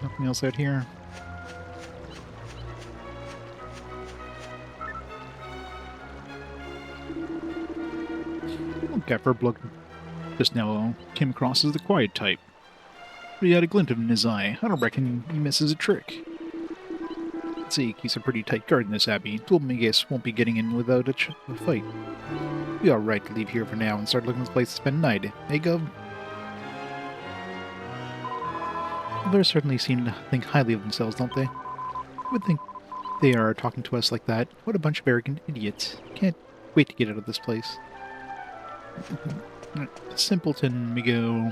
Nothing else out here. Gaffer just now came across as the quiet type, but he had a glint in his eye. I don't reckon he misses a trick. Let's see, he keeps a pretty tight guard in this abbey. Dhoulmagus won't be getting in without a fight. Be alright to leave here for now and start looking for a place to spend the night, eh, Gov? Others certainly seem to think highly of themselves, don't they? I would think they are talking to us like that. What a bunch of arrogant idiots. Can't wait to get out of this place. Simpleton, we go.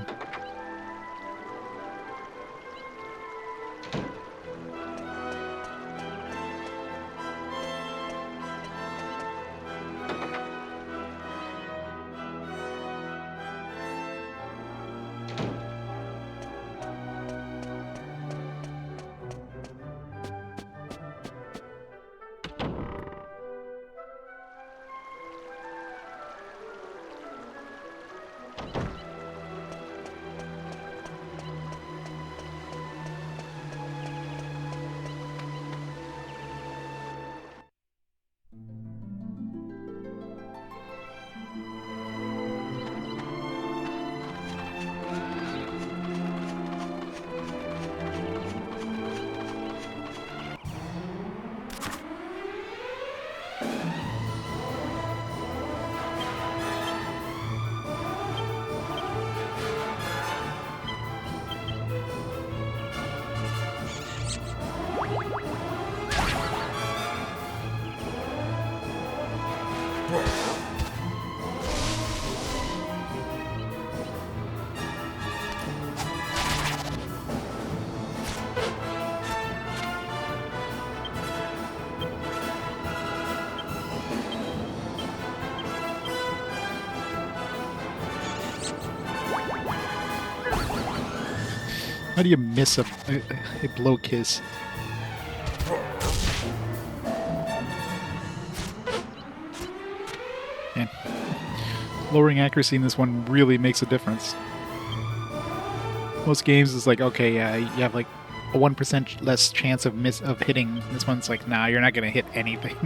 How do you miss a blow kiss? Man, lowering accuracy in this one really makes a difference. Most games is like, okay, yeah, you have like a 1% less chance of hitting. This one's like, nah, you're not gonna hit anything.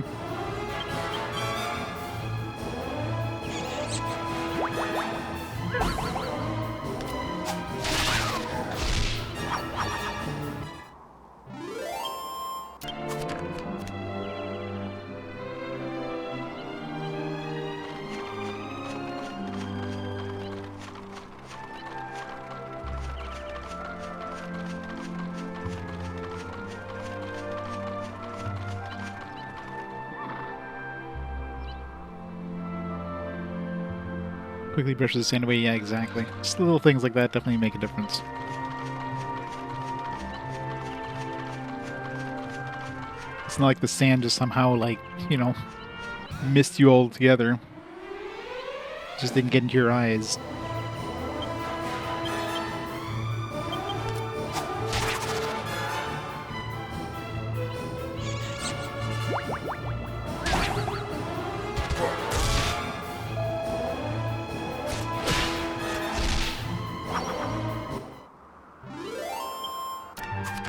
Quickly brushes the sand away, yeah, exactly. Just little things like that definitely make a difference. It's not like the sand just somehow, like, you know, missed you altogether. Just didn't get into your eyes.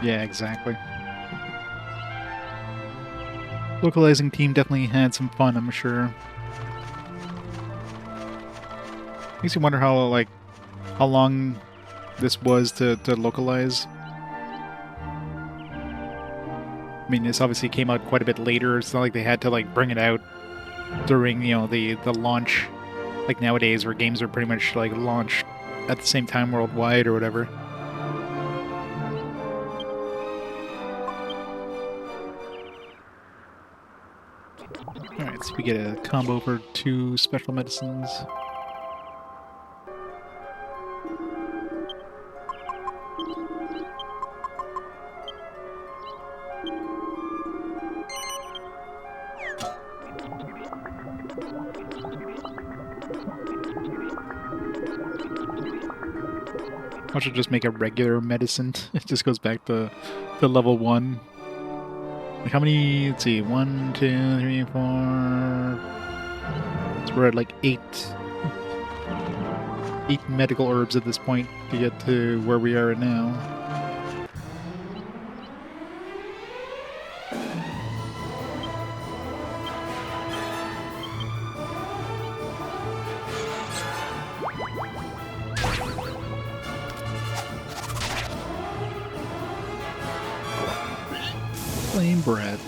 Yeah, exactly. Localizing team definitely had some fun, I'm sure. Makes you wonder how long this was to localize. I mean, this obviously came out quite a bit later. It's not like they had to like bring it out during, you know, the launch, like nowadays, where games are pretty much like launched at the same time worldwide or whatever. Alright, so we get a combo for 2 special medicines. I should just make a regular medicine. It just goes back to level 1. Like how many? Let's see. 1, 2, 3, 4. So we're at like 8 medical herbs at this point to get to where we are now. Flame breath.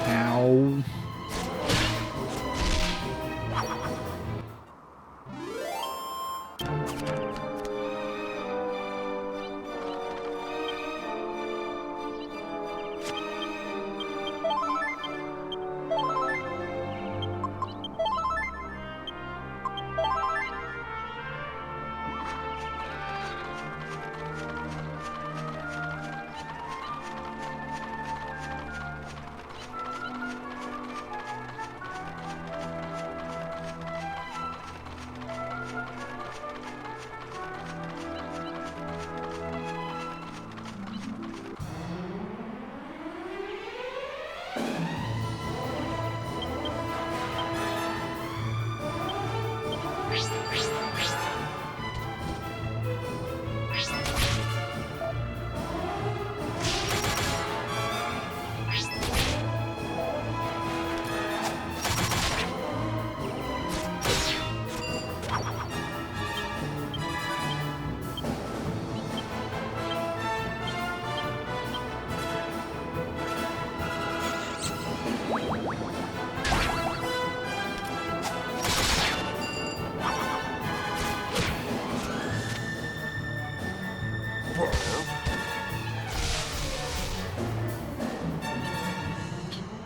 Ow.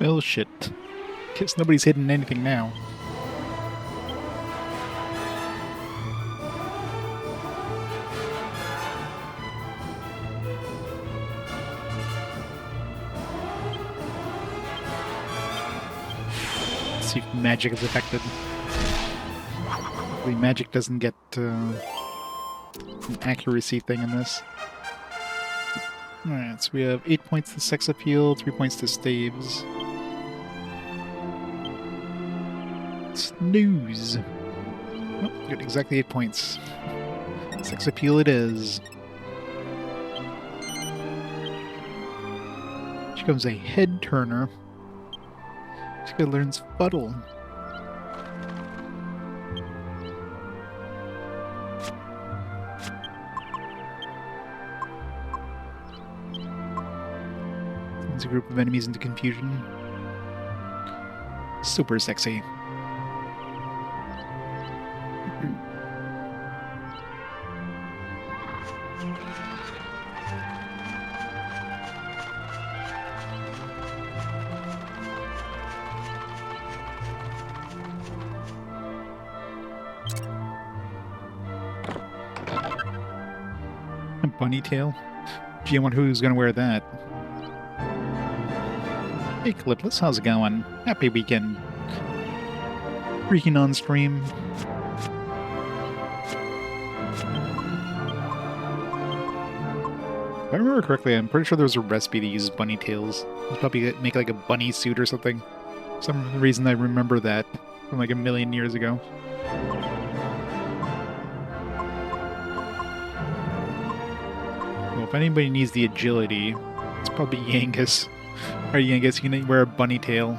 Well, shit. Guess nobody's hidden anything now. Let's see if magic is affected. Hopefully magic doesn't get an accuracy thing in this. Alright, so we have 8 points to sex appeal, 3 points to staves. Snooze! Oh, got exactly 8 points. Sex appeal it is. She becomes a head turner. She learns fuddle. Sends a group of enemies into confusion. Super sexy. Bunny tail? Gee, I wonder who's gonna wear that. Hey Clipless, how's it going? Happy weekend. Freaking on stream. If I remember correctly, I'm pretty sure there was a recipe to use bunny tails. You probably make like a bunny suit or something. For some reason I remember that from like a million years ago. If anybody needs the agility, it's probably Yangus. Alright, Yangus, you can wear a bunny tail.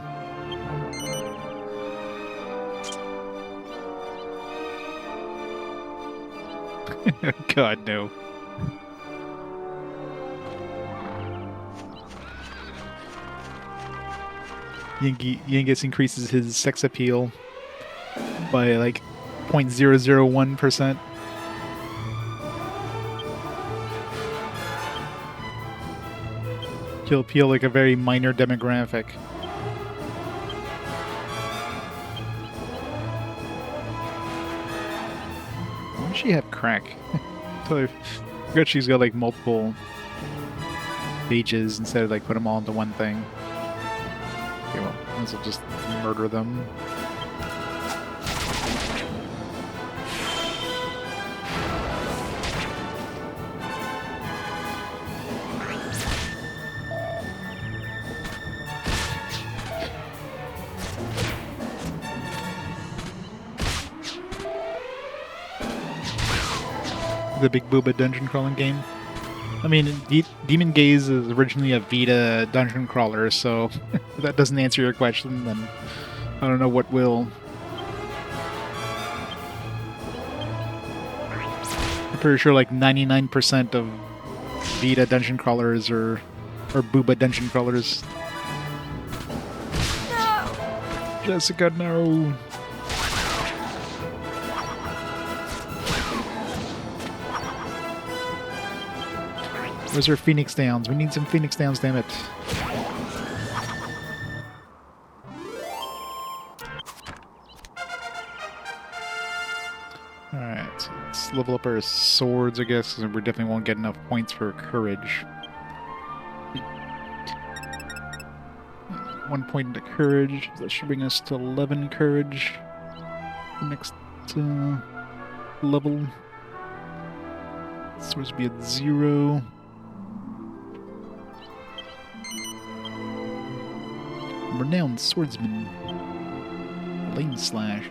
God, no. Yangus increases his sex appeal by like 0.001%. He'll appeal like a very minor demographic. Why does she have crack? I forgot she's got like multiple pages instead of like put them all into one thing. Okay, well, this will just murder them. The Big Booba dungeon crawling game. I mean, Demon Gaze is originally a Vita dungeon crawler, so if that doesn't answer your question, then I don't know what will. I'm pretty sure like 99% of Vita dungeon crawlers or Booba dungeon crawlers. No! Jessica, no! Where's our Phoenix Downs? We need some Phoenix Downs, damn it. Alright, so let's level up our swords, I guess, because we definitely won't get enough points for courage. 1 point into courage. That should bring us to 11 courage. Next level. Swords will be at 0. Renowned swordsman. Lane slash.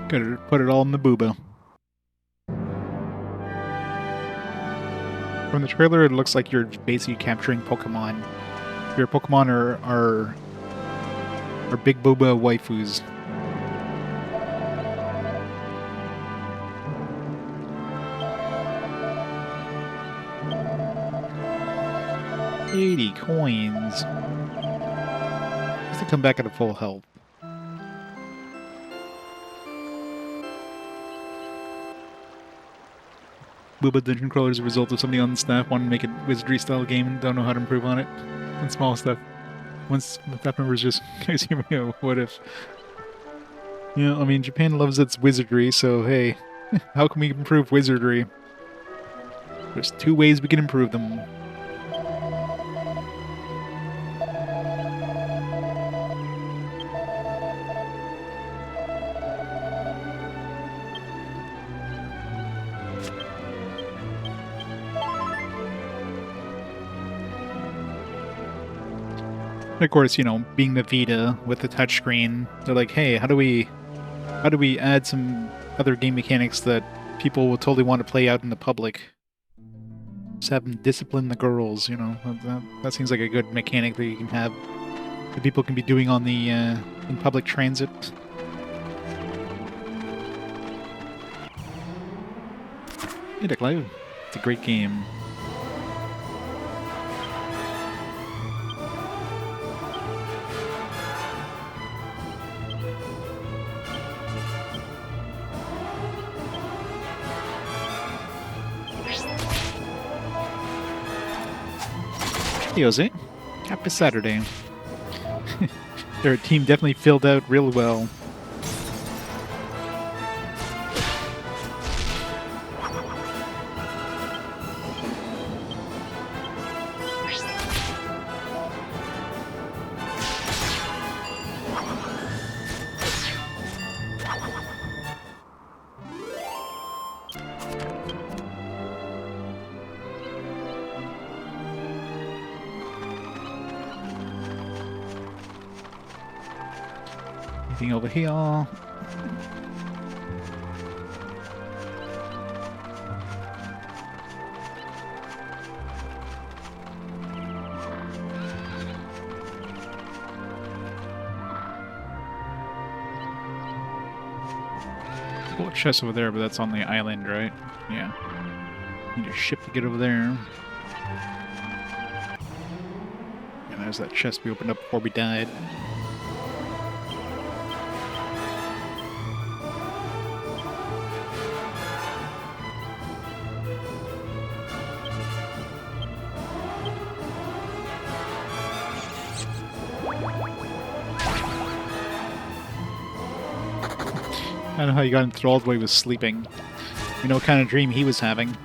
Gotta put it all in the booba. From the trailer, it looks like you're basically capturing Pokemon. Your Pokemon are Big Booba waifus. $80 coins. Just to come back at a full health. Booba Dungeon Crawler is a result of somebody on the staff wanting to make a wizardry style game and don't know how to improve on it. And small stuff. Once the staff members just, guys, hear me out, what if? Yeah, I mean, Japan loves its wizardry, so hey, how can we improve wizardry? There's two ways we can improve them. Of course, you know, being the Vita with the touchscreen, they're like, hey, how do we add some other game mechanics that people will totally want to play out in the public? Just have them discipline the girls, you know. That seems like a good mechanic that you can have, that people can be doing on the in public transit. Hey, Declan. It's a great game. Hey, Jose. Happy Saturday. Their team definitely filled out real well. Anything over here? Well, chest over there, but that's on the island, right? Yeah. Need a ship to get over there. And there's that chest we opened up before we died. I don't know how you got enthralled while he was sleeping. You know what kind of dream he was having.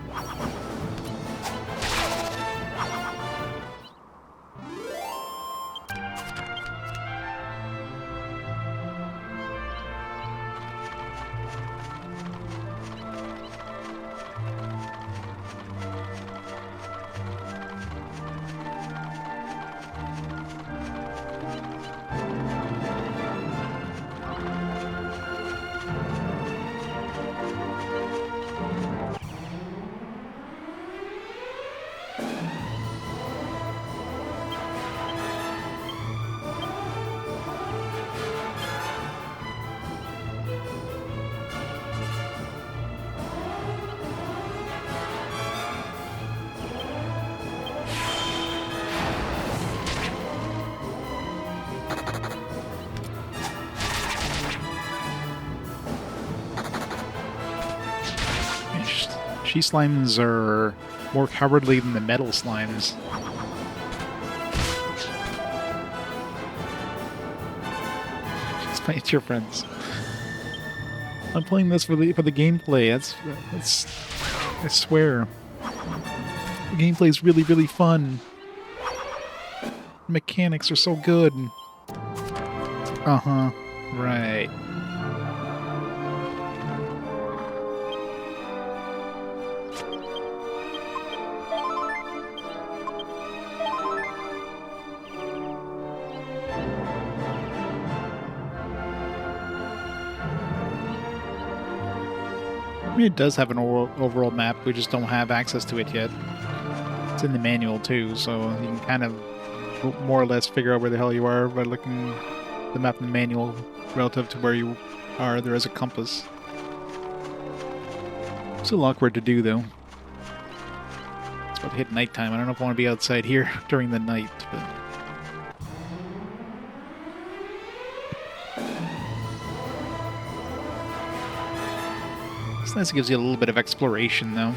She slimes are more cowardly than the metal slimes. Just fight your friends. I'm playing this for the gameplay. That's I swear. The gameplay is really, really fun. The mechanics are so good. Uh-huh. Right. It does have an overall map, we just don't have access to it yet. It's in the manual too, so you can kind of more or less figure out where the hell you are by looking at the map in the manual relative to where you are. There is a compass. It's a little awkward to do though. It's about to hit nighttime. I don't know if I want to be outside here during the night, but... It's nice, it gives you a little bit of exploration, though.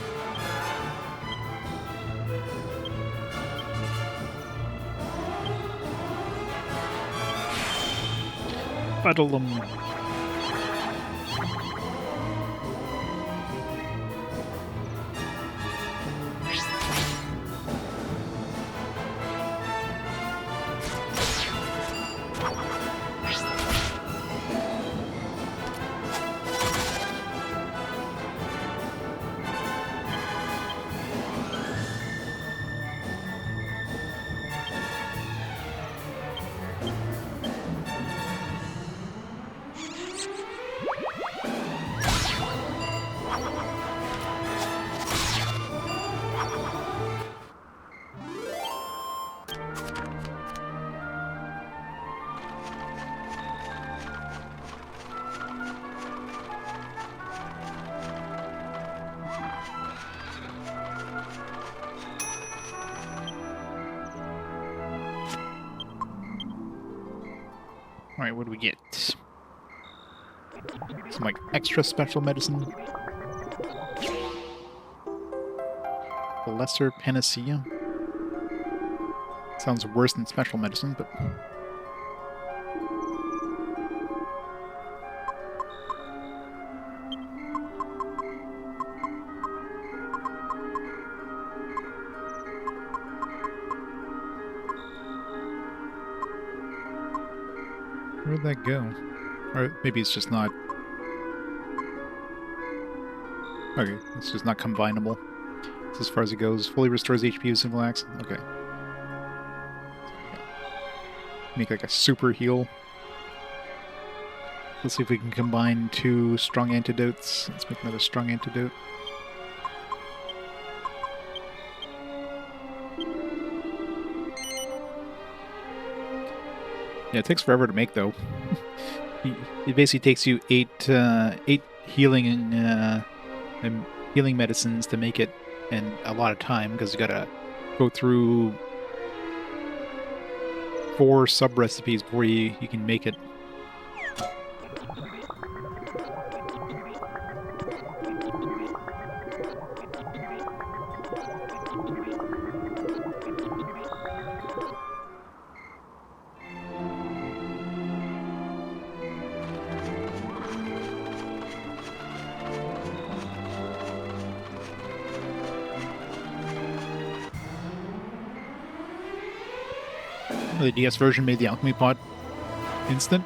Battle them. Alright, what do we get? Some, like, extra special medicine. The lesser panacea. Sounds worse than special medicine, but... Where'd that go? Or maybe it's just not... Okay, it's just not combinable. It's as far as it goes. Fully restores HP with single axe. Okay. Make like a super heal. Let's see if we can combine 2 strong antidotes. Let's make another strong antidote. Yeah, it takes forever to make, though. It basically takes you 8 healing healing medicines to make it, and a lot of time because you gotta go through 4 sub recipes before you can make it. The DS version made the alchemy pot instant.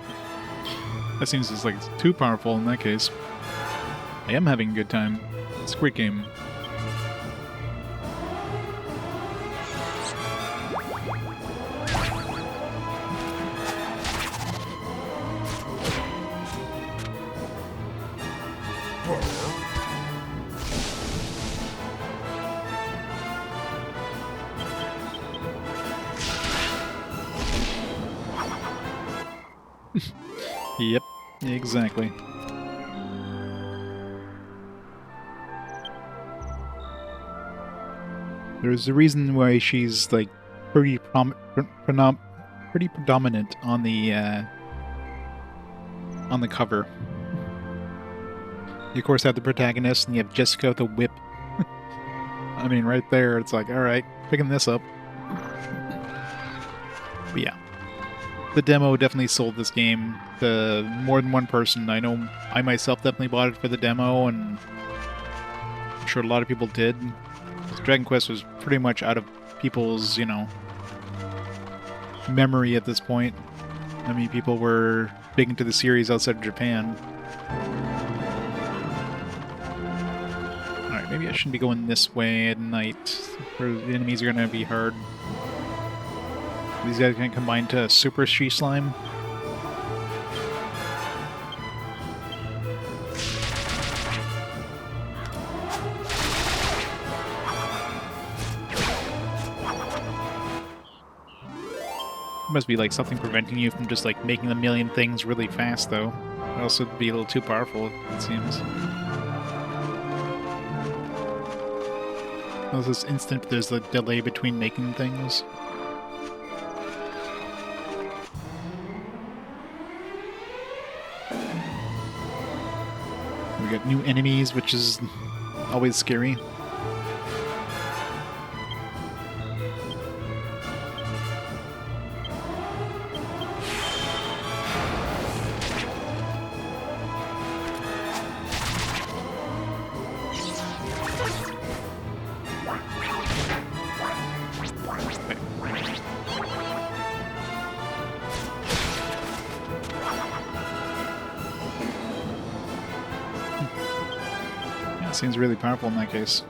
That seems just like it's too powerful in that case. I am having a good time. It's a great game. Yep, exactly. There's a reason why she's like pretty predominant on the cover. You of course have the protagonist, and you have Jessica with a whip. I mean, right there, it's like, all right, picking this up. But yeah. The demo definitely sold this game to more than one person. I know I myself definitely bought it for the demo, and I'm sure a lot of people did. Dragon Quest was pretty much out of people's, memory at this point. I mean, people were big into the series outside of Japan. Alright, maybe I shouldn't be going this way at night, where the enemies are going to be hard. These guys can combine to Super She Slime. Must be like something preventing you from just like making a million things really fast, though. It also would be a little too powerful, it seems. Also, it's instant. There's a delay between making things. We got new enemies, which is always scary. Seems really powerful in that case.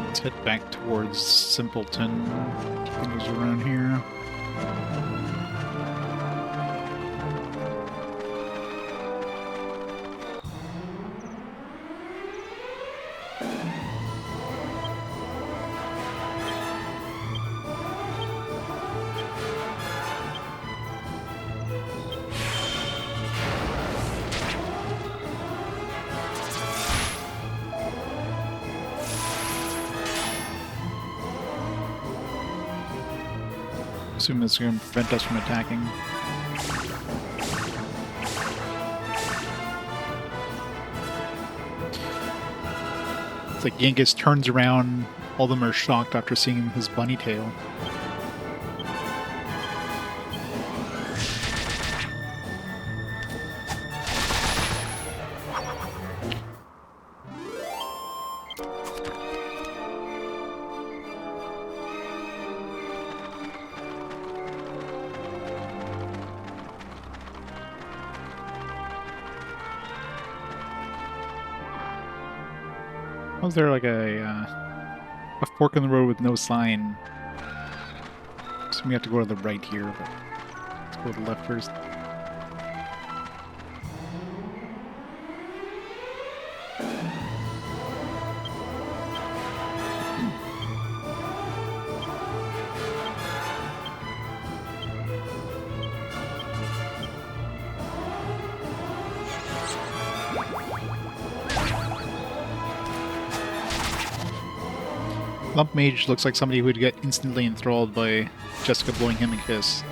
Let's head back towards Simpleton. Things around here. assume this is going to prevent us from attacking. It's like Yangus turns around, all of them are shocked after seeing his bunny tail. Was there like a fork in the road with no sign? So we have to go to the right here, but let's go to the left first. Lump Mage looks like somebody who would get instantly enthralled by Jessica blowing him a kiss.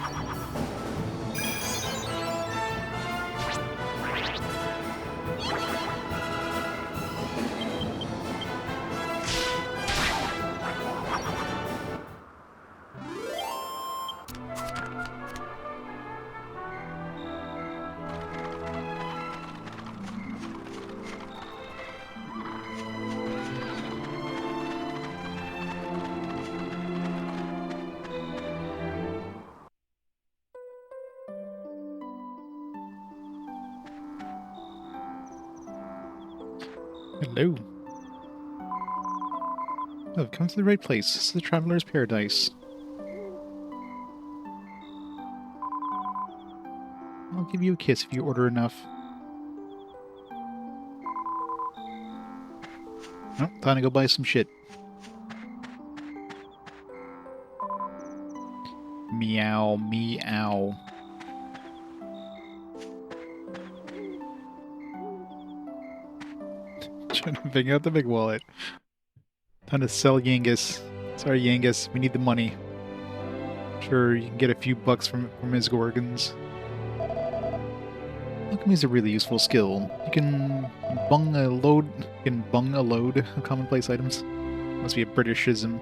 Hello. Oh, I've come to the right place. This is the Traveler's Paradise. I'll give you a kiss if you order enough. Oh, time to go buy some shit. Meow, meow. Trying to figure out the big wallet. Time to sell Yangus. Sorry, Yangus, we need the money. Sure, you can get a few bucks from his gorgons. Alchemy's a really useful skill. You can bung a load of commonplace items. Must be a Britishism.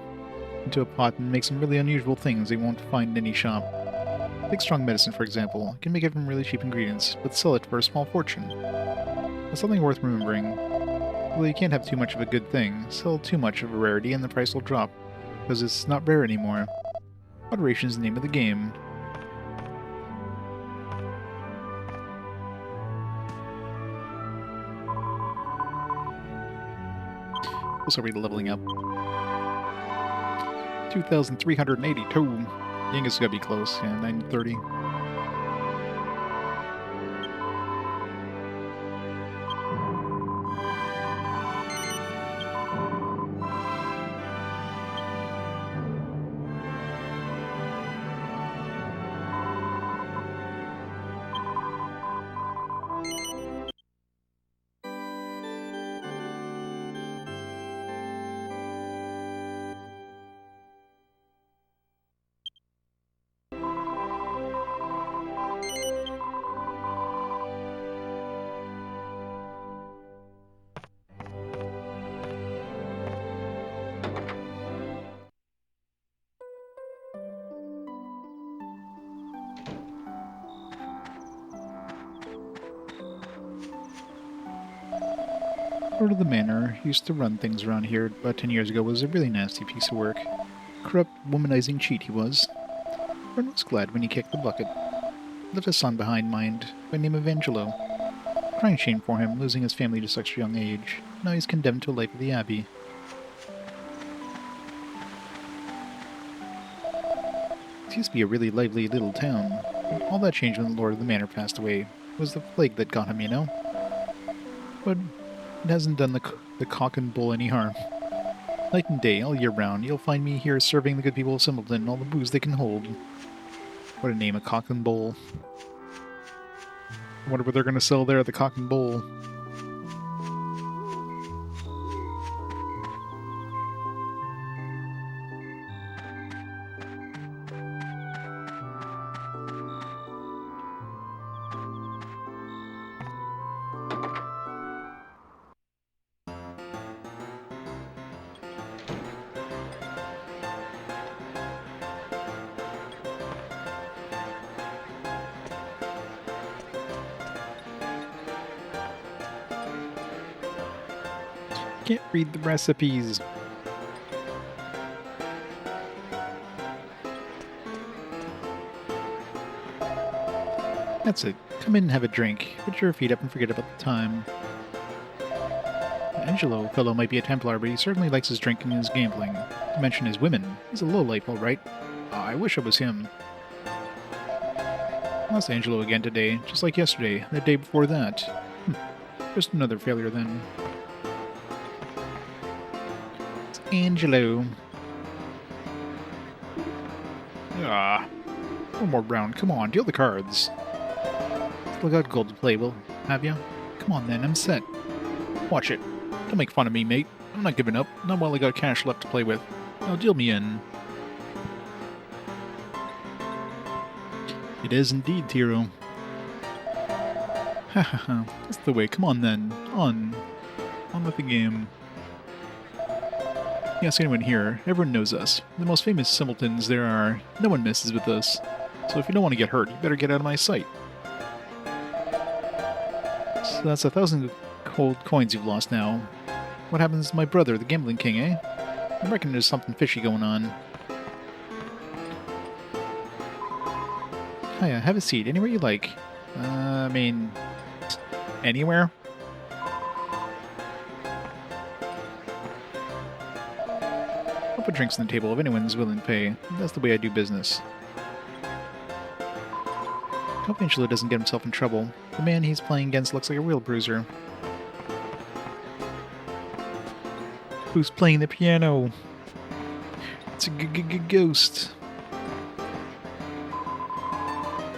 Into a pot and make some really unusual things they won't find in any shop. Take strong medicine, for example. You can make it from really cheap ingredients, but sell it for a small fortune. That's something worth remembering. Well, you can't have too much of a good thing. Sell too much of a rarity and the price will drop, because it's not rare anymore. Moderation is the name of the game. Also read leveling up. 2,382. Yangus gotta be close. Yeah, 930. Lord of the Manor used to run things around here about 10 years ago. Was a really nasty piece of work. Corrupt, womanizing cheat he was. Everyone was glad when he kicked the bucket. Left a son behind, mind, by name of Angelo. Crying shame for him, losing his family to such a young age. Now he's condemned to a life at the Abbey. It used to be a really lively little town. All that changed when the Lord of the Manor passed away. It was the plague that got him, you know. But it hasn't done the cock and bull any harm. Night and day, all year round, you'll find me here serving the good people of Simpleton all the booze they can hold. What a name, a cock and bull. I wonder what they're going to sell there at the cock and bull. Can't read the recipes. That's it. Come in and have a drink. Put your feet up and forget about the time. Angelo fellow might be a Templar, but he certainly likes his drinking and his gambling. To mention his women. He's a lowlife, all right. I wish it was him. Lost Angelo again today, just like yesterday, the day before that. Just another failure then. It's Angelo. Ah. One more round. Come on, deal the cards. Look out gold to play, will have ya? Come on then, I'm set. Watch it. Don't make fun of me, mate. I'm not giving up. Not while I got cash left to play with. Now deal me in. It is indeed, Tiro. Ha ha ha. That's the way. Come on then. On. On with the game. Yes, anyone here. Everyone knows us. The most famous simpletons there are. No one messes with us. So if you don't want to get hurt, you better get out of my sight. So that's 1,000 gold coins you've lost now. What happens to my brother, the gambling king, eh? I reckon there's something fishy going on. Hiya, have a seat. Anywhere you like. I mean... anywhere? I'll put drinks on the table if anyone's willing to pay. That's the way I do business. Hope Angelo doesn't get himself in trouble. The man he's playing against looks like a real bruiser. Who's playing the piano? It's a ghost.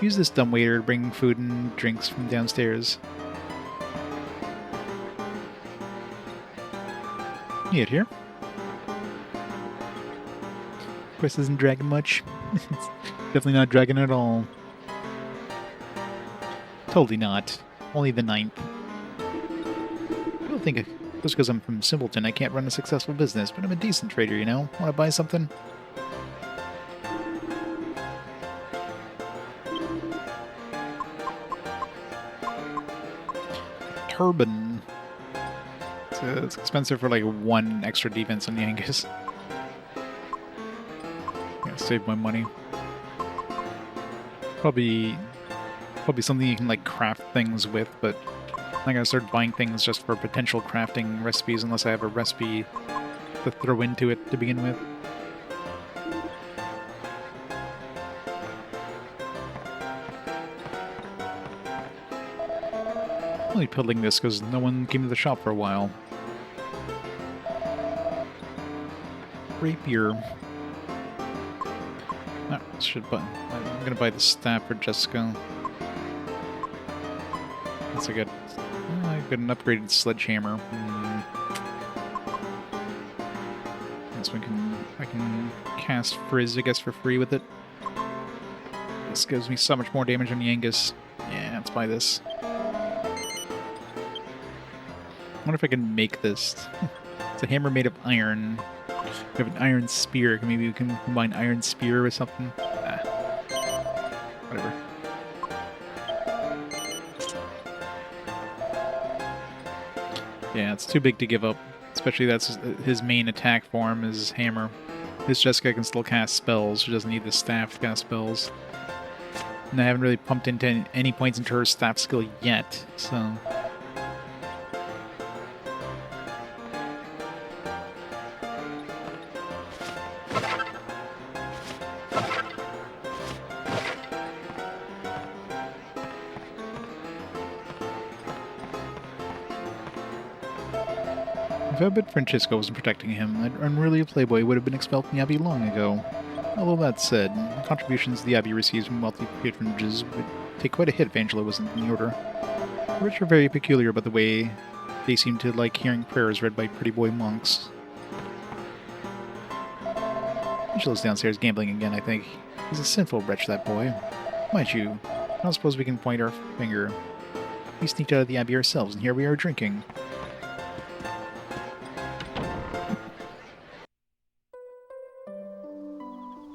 Use this dumbwaiter to bring food and drinks from downstairs. You here? Quest isn't dragging much. It's definitely not dragging at all. Totally not. Only the 9th. I don't think just because I'm from Simpleton I can't run a successful business, but I'm a decent trader, you know? Want to buy something? Turban. It's expensive for like 1 extra defense on Yangus. Gotta save my money. Probably something you can like craft things with, but I'm not gonna start buying things just for potential crafting recipes unless I have a recipe to throw into it to begin with. I'm only peddling this because no one came to the shop for a while. Rapier. Oh, I'm gonna buy the staff for Jessica. Once I got an upgraded sledgehammer. So I can cast Frizz, I guess, for free with it. This gives me so much more damage on Yangus. Yeah, let's buy this. I wonder if I can make this. It's a hammer made of iron. We have an iron spear. Maybe we can combine iron spear with something. Whatever. Yeah, it's too big to give up. Especially that's his main attack form is hammer. This Jessica can still cast spells. She doesn't need the staff to cast spells. And I haven't really pumped into any points into her staff skill yet, so... If I bet Francesco wasn't protecting him, that unruly playboy would have been expelled from the Abbey long ago. Although that said, the contributions the Abbey receives from wealthy patronages would take quite a hit if Angela wasn't in the order. The rich are very peculiar about the way they seem to like hearing prayers read by pretty boy monks. Angela's downstairs gambling again, I think. He's a sinful wretch, that boy. Mind you, I don't suppose we can point our finger. We sneaked out of the Abbey ourselves, and here we are drinking.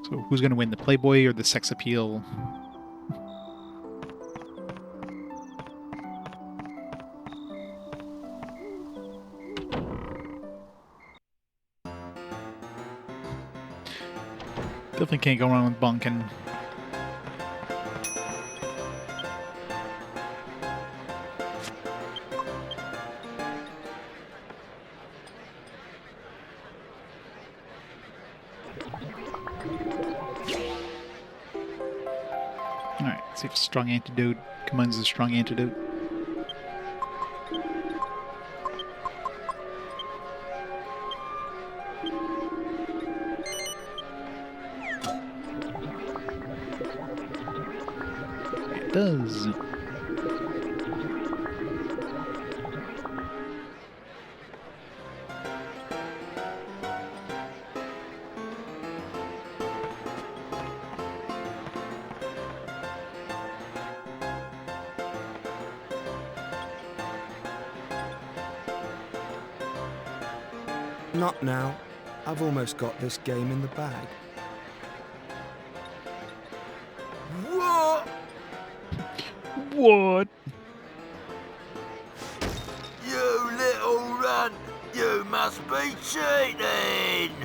So who's going to win, the Playboy or the sex appeal? Definitely can't go wrong with bunking. Alright, see if strong antidote command a strong antidote. It does. Not now. I've almost got this game in the bag. What? What? You little runt! You must be cheating!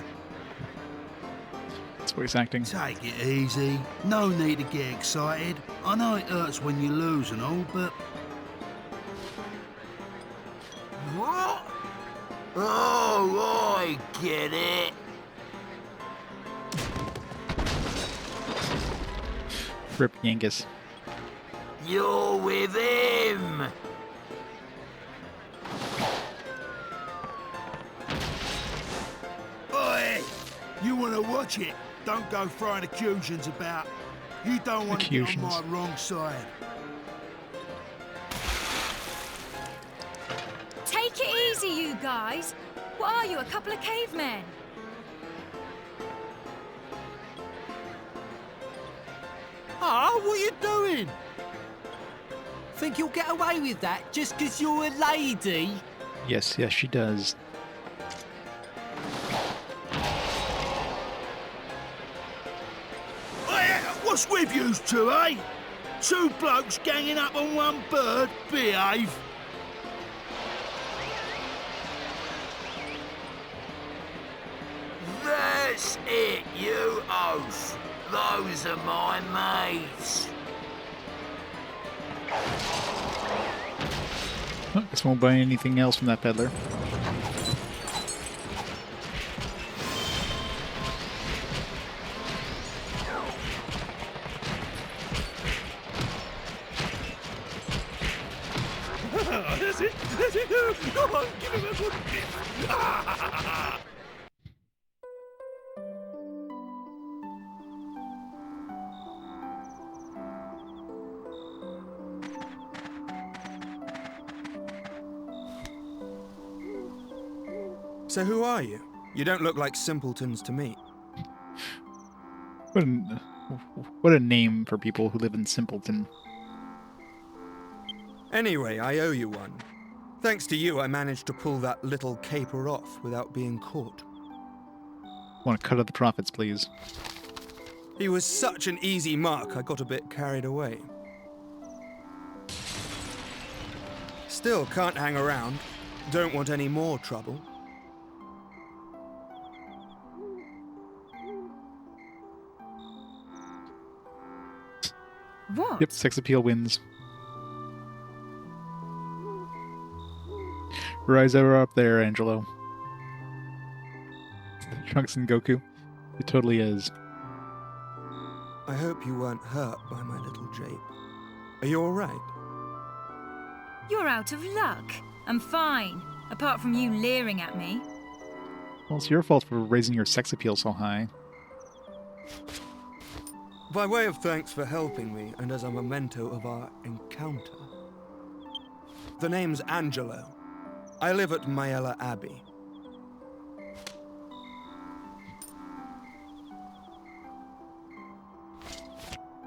It's voice acting. Take it easy. No need to get excited. I know it hurts when you lose and all, but What? Oh, I get it. Rip Yangus. You're with him. oi! You want to watch it? Don't go throwing accusations about. You don't want to get on Accusations. my wrong side. Take it easy, you guys. What are you, a couple of cavemen? Ah, what are you doing? Think you'll get away with that just 'cause you're a lady? Yes, yes, she does. What's with you two, eh? Two blokes ganging up on one bird? Behave. That's it, you oaf. Those are my mates. Oh, guess won't buy anything else from that peddler. That's it. That's it. Come on, give him a good bit. So who are you? You don't look like simpletons to me. What a name for people who live in Simpleton. Anyway, I owe you one. Thanks to you, I managed to pull that little caper off without being caught. Want to cut of the profits, please. He was such an easy mark, I got a bit carried away. Still, can't hang around. Don't want any more trouble. What? Yep, sex appeal wins. Rise over up there, Angelo. Trunks and Goku. It totally is. I hope you weren't hurt by my little jape. Are you alright? You're out of luck. I'm fine, apart from you leering at me. Well, it's your fault for raising your sex appeal so high. By way of thanks for helping me, and as a memento of our encounter. The name's Angelo. I live at Mayella Abbey.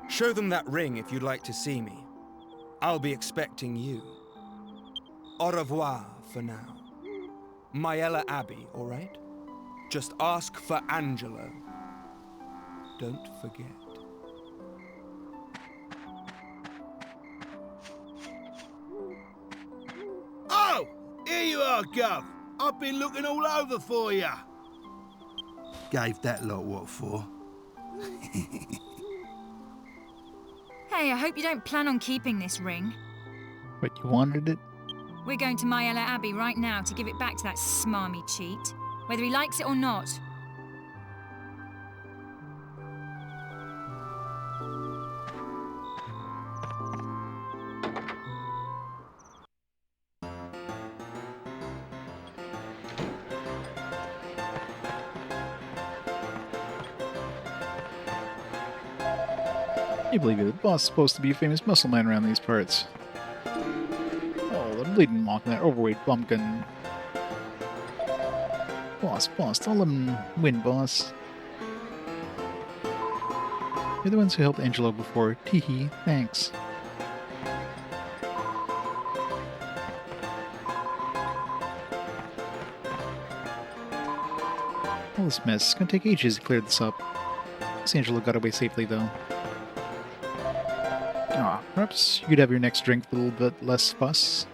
Show them that ring if you'd like to see me. I'll be expecting you. Au revoir for now. Mayella Abbey, all right? Just ask for Angelo. Don't forget. Oh, here you are, Gov. I've been looking all over for you. Gave that lot what for? Hey, I hope you don't plan on keeping this ring. But you wanted it? We're going to Myella Abbey right now to give it back to that smarmy cheat, whether he likes it or not. You believe it, the boss is supposed to be a famous muscle man around these parts. Oh, the bleeding mock that overweight bumpkin. Boss, don't let him win, boss. You're the ones who helped Angelo before. Teehee, thanks. All this mess, it's gonna take ages to clear this up. This Angelo got away safely, though. Ah, perhaps you could have your next drink with a little bit less fuss.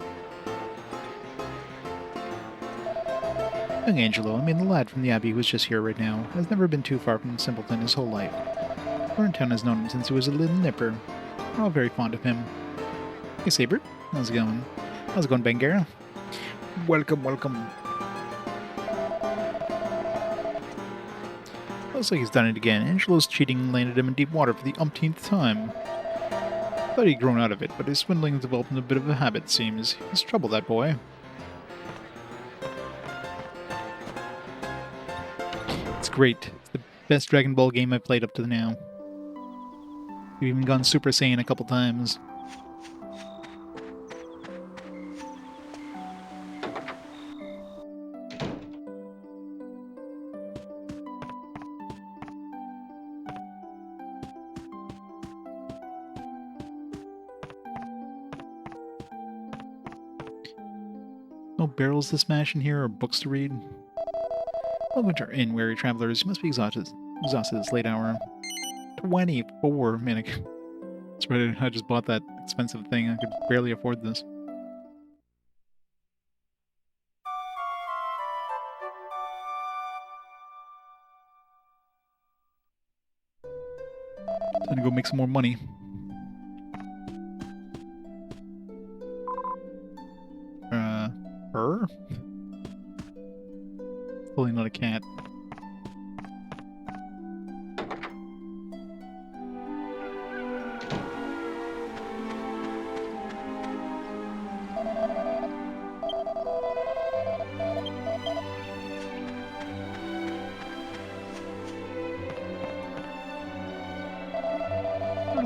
Young Angelo, the lad from the Abbey who was just here right now, has never been too far from Simpleton his whole life. Thorntown has known him since he was a little nipper. We're all very fond of him. Hey, Saber. How's it going? How's it going, Bangara? Welcome, welcome. Looks like he's done it again. Angelo's cheating landed him in deep water for the umpteenth time. Thought he'd grown out of it, but his swindling has developed into a bit of a habit, it seems. He's trouble, that boy. It's great. It's the best Dragon Ball game I've played up to now. We've even gone Super Saiyan a couple times. No barrels to smash in here or books to read. Welcome to our inn, weary travelers. You must be exhausted this late hour. 24. Man, I just bought that expensive thing. I could barely afford this. Time to go make some more money. Her? Totally not a cat.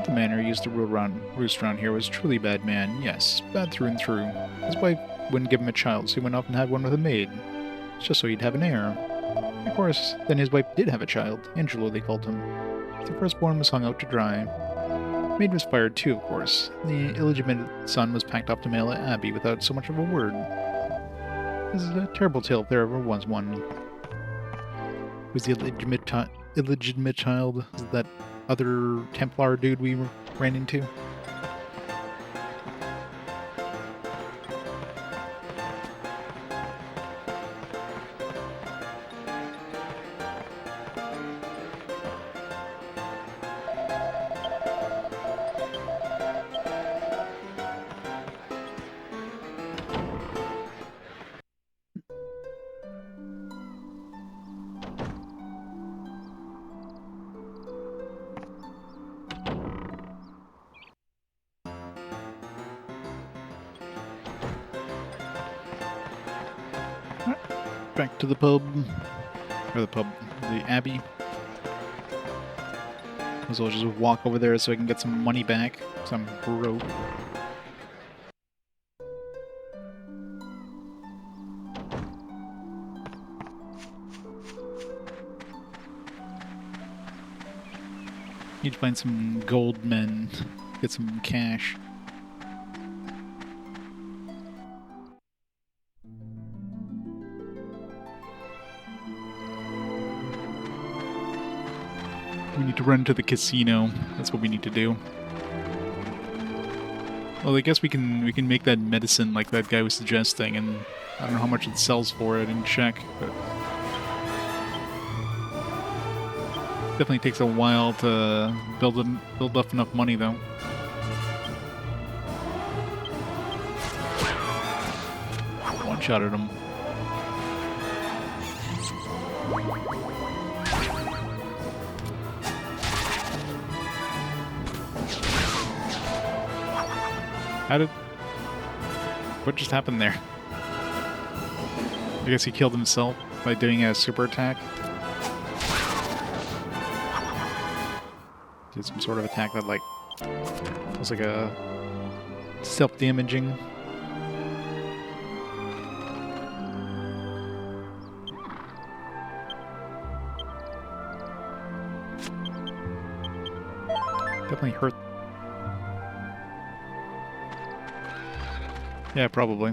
The man who used to roost around here was a truly bad man. Yes, bad through and through. His wife wouldn't give him a child, so he went off and had one with a maid. Just so he'd have an heir. Of course, then his wife did have a child. Angelo, they called him. The firstborn was hung out to dry. The maid was fired too, of course. The illegitimate son was packed off to Myella Abbey without so much of a word. This is a terrible tale if there ever was one. Who's the illegitimate child? Is it that other Templar dude we ran into? Back to the pub. Or the Abbey. So I'll just walk over there so I can get some money back, because I'm broke. Need to find some gold men, get some cash. We need to run to the casino. That's what we need to do. Well, I guess we can make that medicine like that guy was suggesting, and I don't know how much it sells for. I didn't check, but Definitely takes a while to build up enough money, though. One shot at him. What just happened there? I guess he killed himself by doing a super attack. Did some sort of attack that, like, was like a self-damaging. Definitely hurt. Yeah, probably.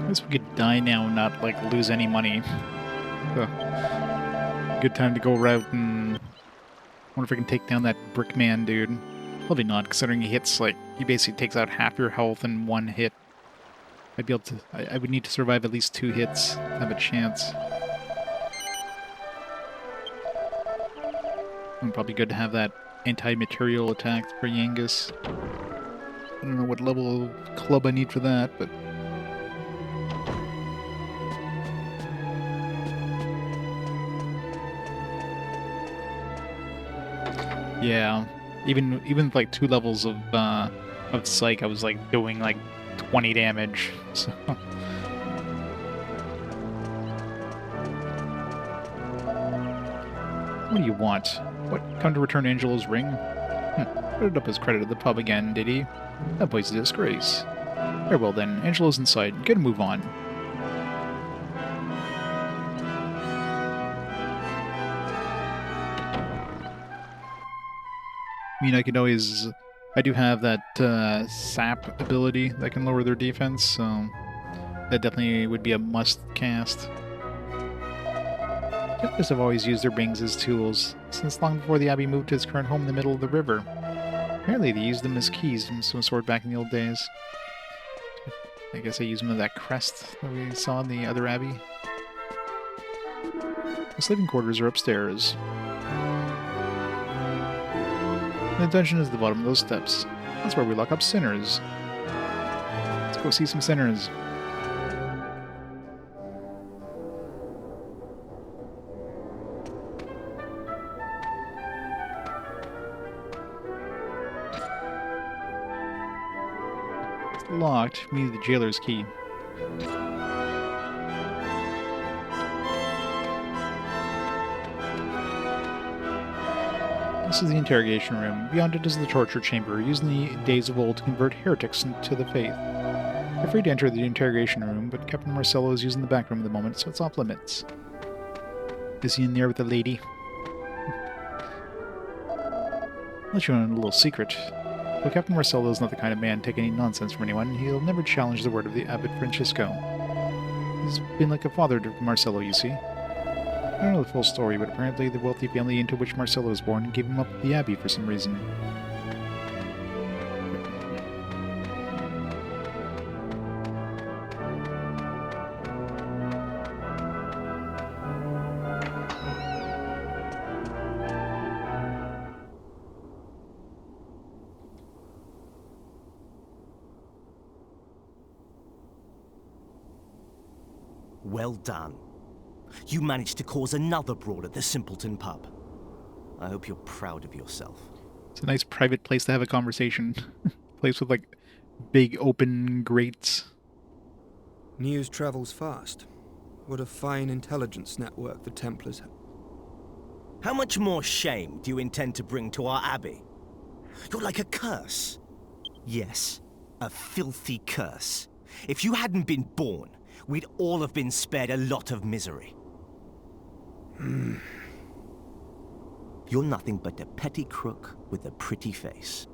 I guess we could die now and not, like, lose any money. Good time to go route and wonder if I can take down that brick man dude. Probably not, considering he hits, like, he basically takes out half your health in one hit. I'd be able to, I would need to survive at least 2 hits to have a chance. And probably good to have that anti-material attack for Yangus. I don't know what level of club I need for that, but... yeah, even with like 2 levels of psych, I was like doing like 20 damage. So what do you want? What? Come to return Angelo's ring? Put it up as credit at the pub again, did he? That place is a disgrace. Very well then, Angelo's inside. Get a move on. I mean, I could always... I do have that sap ability that can lower their defense, so that definitely would be a must cast. Templars have always used their rings as tools, since long before the Abbey moved to its current home in the middle of the river. Apparently they used them as keys from some sort back in the old days. I guess I used them as that crest that we saw in the other Abbey. The sleeping quarters are upstairs. The dungeon is at the bottom of those steps. That's where we lock up sinners. Let's go see some sinners. It's locked. We need the jailer's key. This is the interrogation room. Beyond it is the torture chamber, used in the days of old to convert heretics into the faith. You're free to enter the interrogation room, but Captain Marcello is using the back room at the moment, so it's off limits. Is he in there with the lady? I'll let you in on a little secret. Though Captain Marcello is not the kind of man to take any nonsense from anyone, he'll never challenge the word of the Abbot Francisco. He's been like a father to Marcello, you see. I don't know the full story, but apparently the wealthy family into which Marcello was born gave him up at the Abbey for some reason. Well done. You managed to cause another brawl at the Simpleton pub. I hope you're proud of yourself. It's a nice private place to have a conversation. Place with, like, big open grates. News travels fast. What a fine intelligence network the Templars have. How much more shame do you intend to bring to our abbey? You're like a curse. Yes, a filthy curse. If you hadn't been born, we'd all have been spared a lot of misery. You're nothing but a petty crook with a pretty face.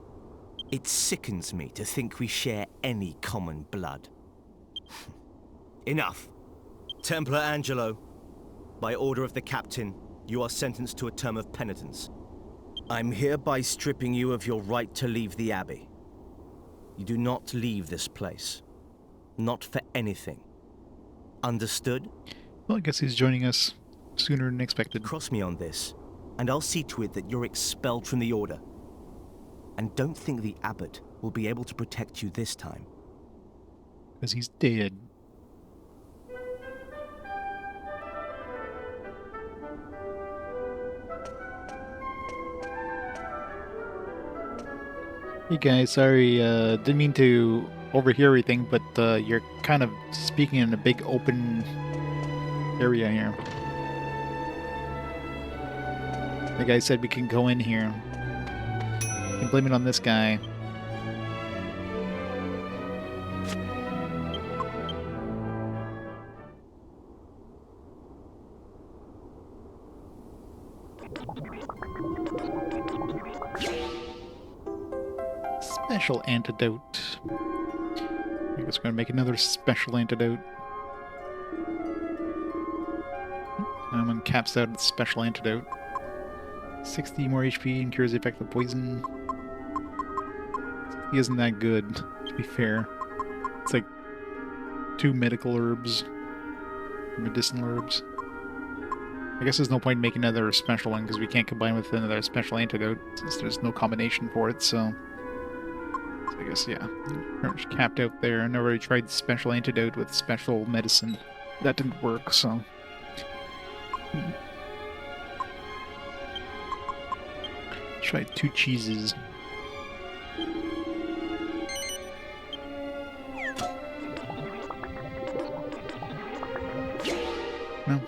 It sickens me to think we share any common blood. Enough. Templar Angelo, by order of the captain, you are sentenced to a term of penitence. I'm hereby stripping you of your right to leave the abbey. You do not leave this place. Not for anything. Understood? Well, I guess he's joining us sooner than expected. Cross me on this, and I'll see to it that you're expelled from the order. And don't think the abbot will be able to protect you this time. Because he's dead. Hey guys, sorry, didn't mean to overhear everything, but you're kind of speaking in a big open area here. The guy said we can go in here. You can blame it on this guy. Special antidote. I guess we're gonna make another special antidote. Someone caps out its special antidote. 60 more HP and cures the effect of poison. 60 isn't that good, to be fair. It's like 2 medical herbs. Medicinal herbs. I guess there's no point in making another special one because we can't combine with another special antidote since there's no combination for it, so I guess, yeah, pretty much capped out there. I already tried special antidote with special medicine. That didn't work, so... Tried 2 cheeses. No.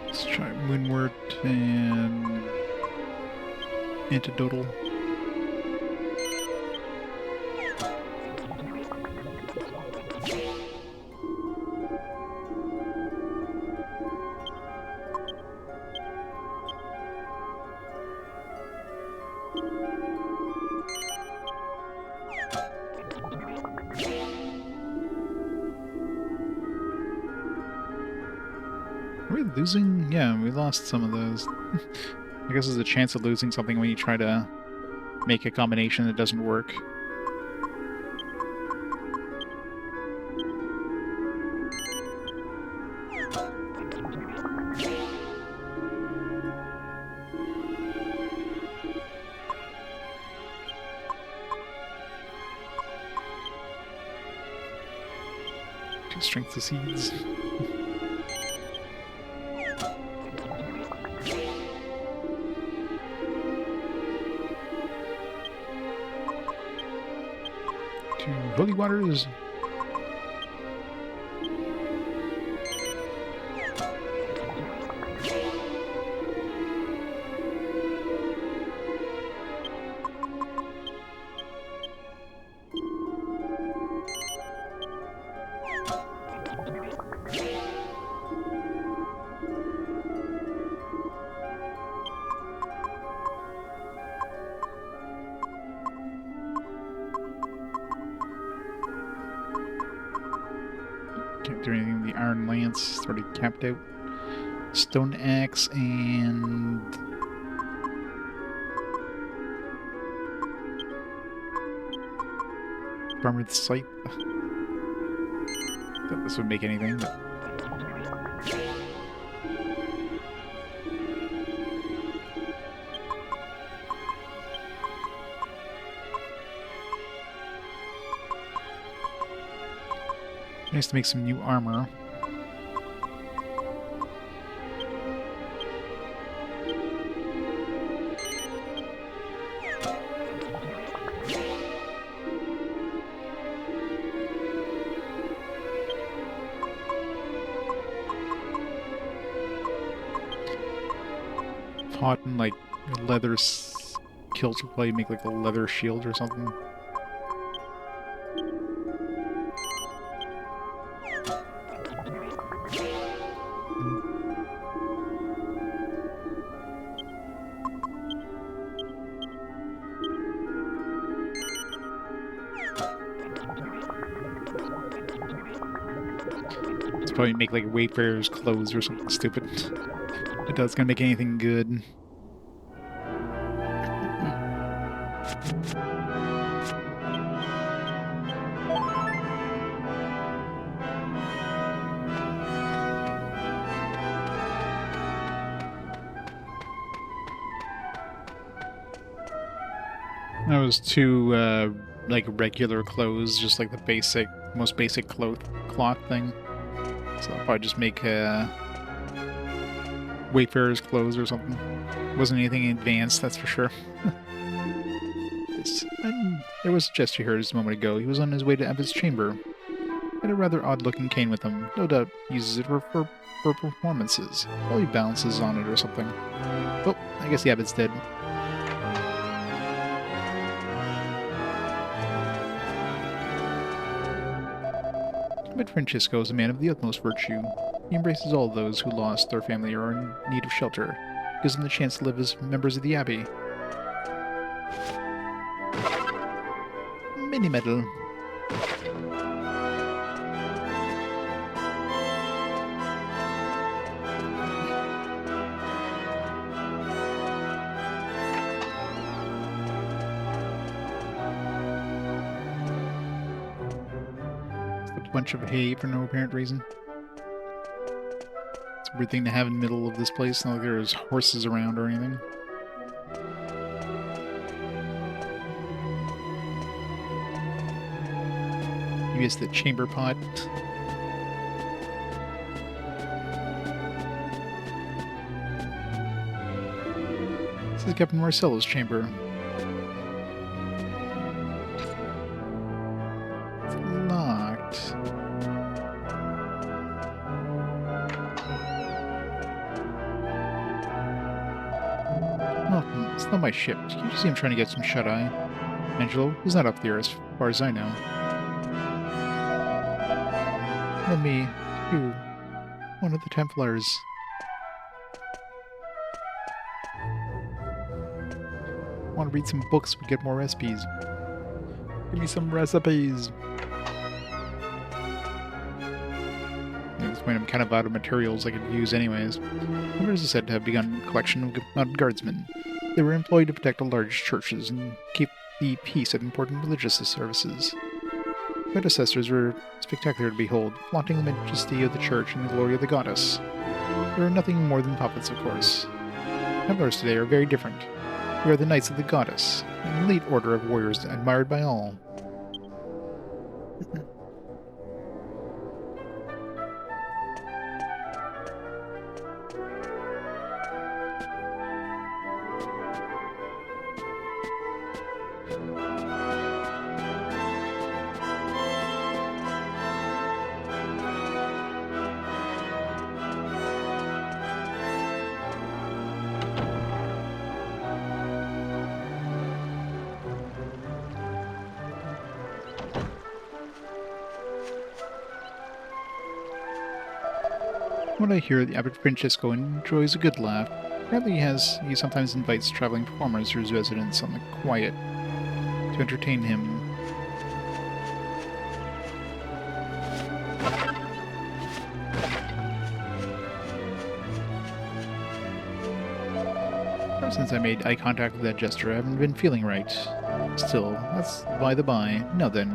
Let's try Moonwort and Antidotal. Are we losing? Yeah, we lost some of those. I guess there's a chance of losing something when you try to make a combination that doesn't work. Two strength of seeds. Holy waters. Can't do anything with the Iron Lance, it's already capped out. Stone Axe and... Armored Scythe. Thought this would make anything, but... Nice to make some new armor. Pot and like leather kilts will probably make like a leather shield or something. Let's probably make like Wayfarer's clothes or something stupid. It does gonna make anything good. That was two like regular clothes, just like the basic, most basic cloth thing. So I'll probably just make Wayfarer's clothes or something. Wasn't anything advanced, that's for sure. And there was a jester here just a moment ago. He was on his way to Abbot's chamber. Had a rather odd-looking cane with him. No doubt uses it for performances. Probably bounces on it or something. Oh, I guess the Abbot's dead. But Francisco is a man of the utmost virtue. He embraces all those who lost their family or are in need of shelter. Gives them the chance to live as members of the Abbey. Mini medal. Bunch of hay for no apparent reason. It's a weird thing to have in the middle of this place, not like there's horses around or anything. You guess the chamber pot. This is Captain Marcello's chamber. It's not my ship. You just see him trying to get some shut-eye. Angelo, he's not up there as far as I know. Let me, you, one of the Templars. Want to read some books, we get more recipes. Give me some recipes. At this point I'm kind of out of materials I could use anyways. Members are said to have begun a collection of mounted guardsmen. They were employed to protect large churches and keep the peace at important religious services. Predecessors were spectacular to behold, flaunting the majesty of the church and the glory of the goddess. They are nothing more than puppets, of course. Templars today are very different. We are the Knights of the Goddess, an elite order of warriors admired by all. What I hear, the Abbot Francisco enjoys a good laugh. Apparently he sometimes invites traveling performers to his residence on the quiet to entertain him. Ever since I made eye contact with that jester, I haven't been feeling right. Still, that's by the by. Now then,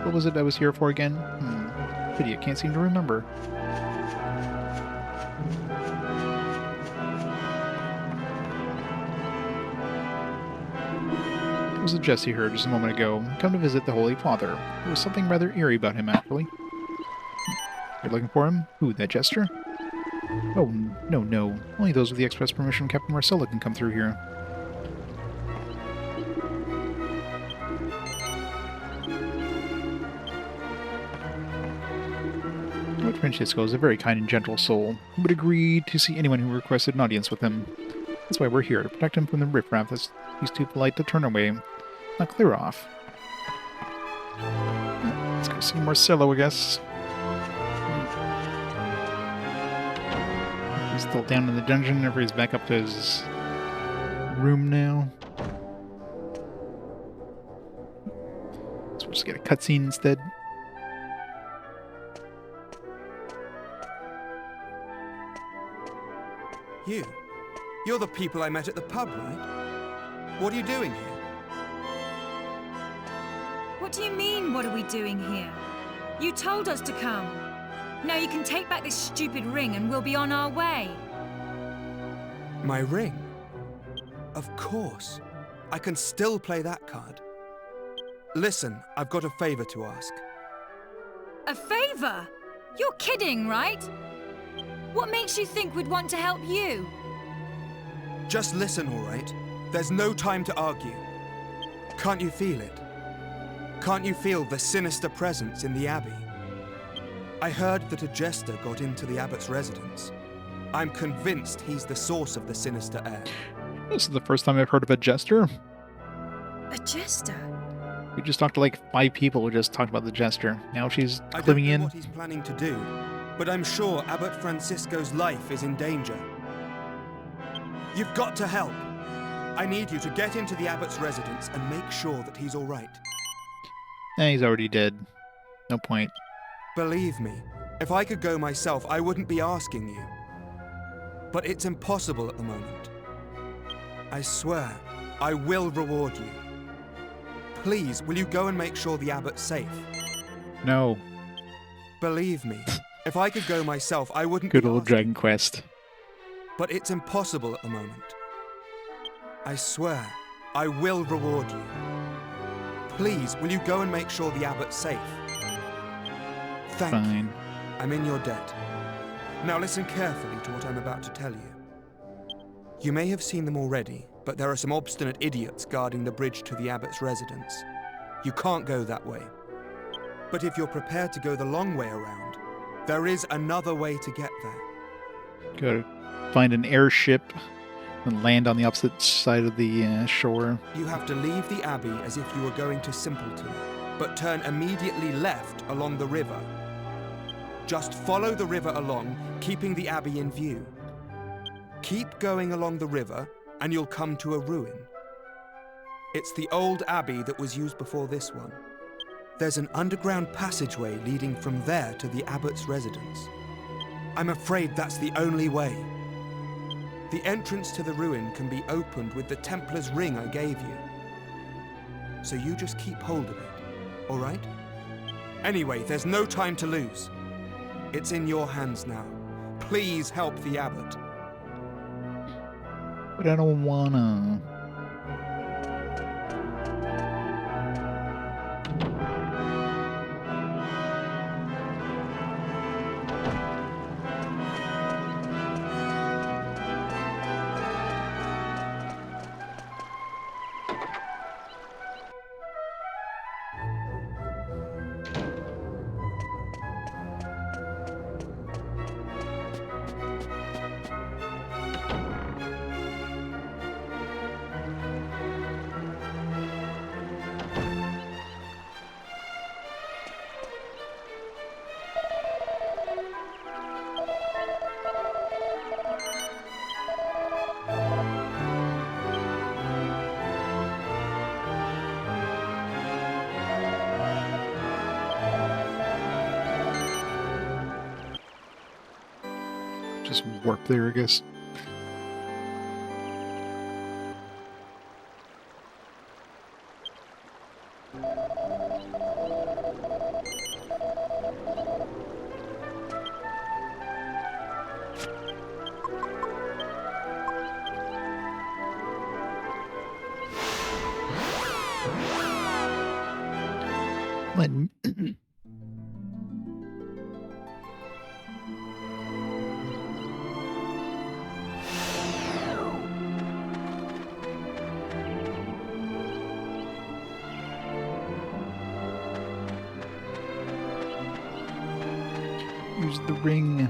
what was it I was here for again? Pity I can't seem to remember. It was a jester here just a moment ago, come to visit the Holy Father. There was something rather eerie about him, actually. You're looking for him? Who, that jester? Oh, no. Only those with the express permission of Captain Marcella can come through here. Lord Francesco is a very kind and gentle soul, who would agree to see anyone who requested an audience with him. That's why we're here, to protect him from the riffraff that's he's too polite to turn away. Now clear off. Let's go see Marcello, I guess. He's still down in the dungeon, everybody's back up to his room now. So we'll just get a cutscene instead. You're the people I met at the pub, right? What are you doing here? What do you mean, what are we doing here? You told us to come. Now you can take back this stupid ring and we'll be on our way. My ring? Of course. I can still play that card. Listen, I've got a favor to ask. A favor? You're kidding, right? What makes you think we'd want to help you? Just listen, all right? There's no time to argue. Can't you feel it? Can't you feel the sinister presence in the Abbey? I heard that a jester got into the abbot's residence. I'm convinced he's the source of the sinister air. This is the first time I've heard of a jester. A jester? We just talked to like 5 people who just talked about the jester. Now she's I don't living know in. what he's planning to do, but I'm sure Abbot Francisco's life is in danger. You've got to help. I need you to get into the abbot's residence and make sure that he's all right. He's already dead. No point. Believe me, if I could go myself, I wouldn't be asking you. But it's impossible at the moment. I swear, I will reward you. Please, will you go and make sure the abbot's safe? No. Believe me, if I could go myself, I wouldn't Good be old asking. Dragon Quest. But it's impossible at the moment. I swear, I will reward you. Please, will you go and make sure the abbot's safe? Thank you. Fine. I'm in your debt. Now listen carefully to what I'm about to tell you. You may have seen them already, but there are some obstinate idiots guarding the bridge to the abbot's residence. You can't go that way. But if you're prepared to go the long way around, there is another way to get there. Go find an airship and land on the opposite side of the shore. You have to leave the abbey as if you were going to Simpleton, but turn immediately left along the river. Just follow the river along, keeping the abbey in view. Keep going along the river, and you'll come to a ruin. It's the old abbey that was used before this one. There's an underground passageway leading from there to the abbot's residence. I'm afraid that's the only way. The entrance to the ruin can be opened with the Templar's ring I gave you. So you just keep hold of it, all right? Anyway, there's no time to lose. It's in your hands now. Please help the abbot. But I don't wanna. Just warp there, I guess. use the ring.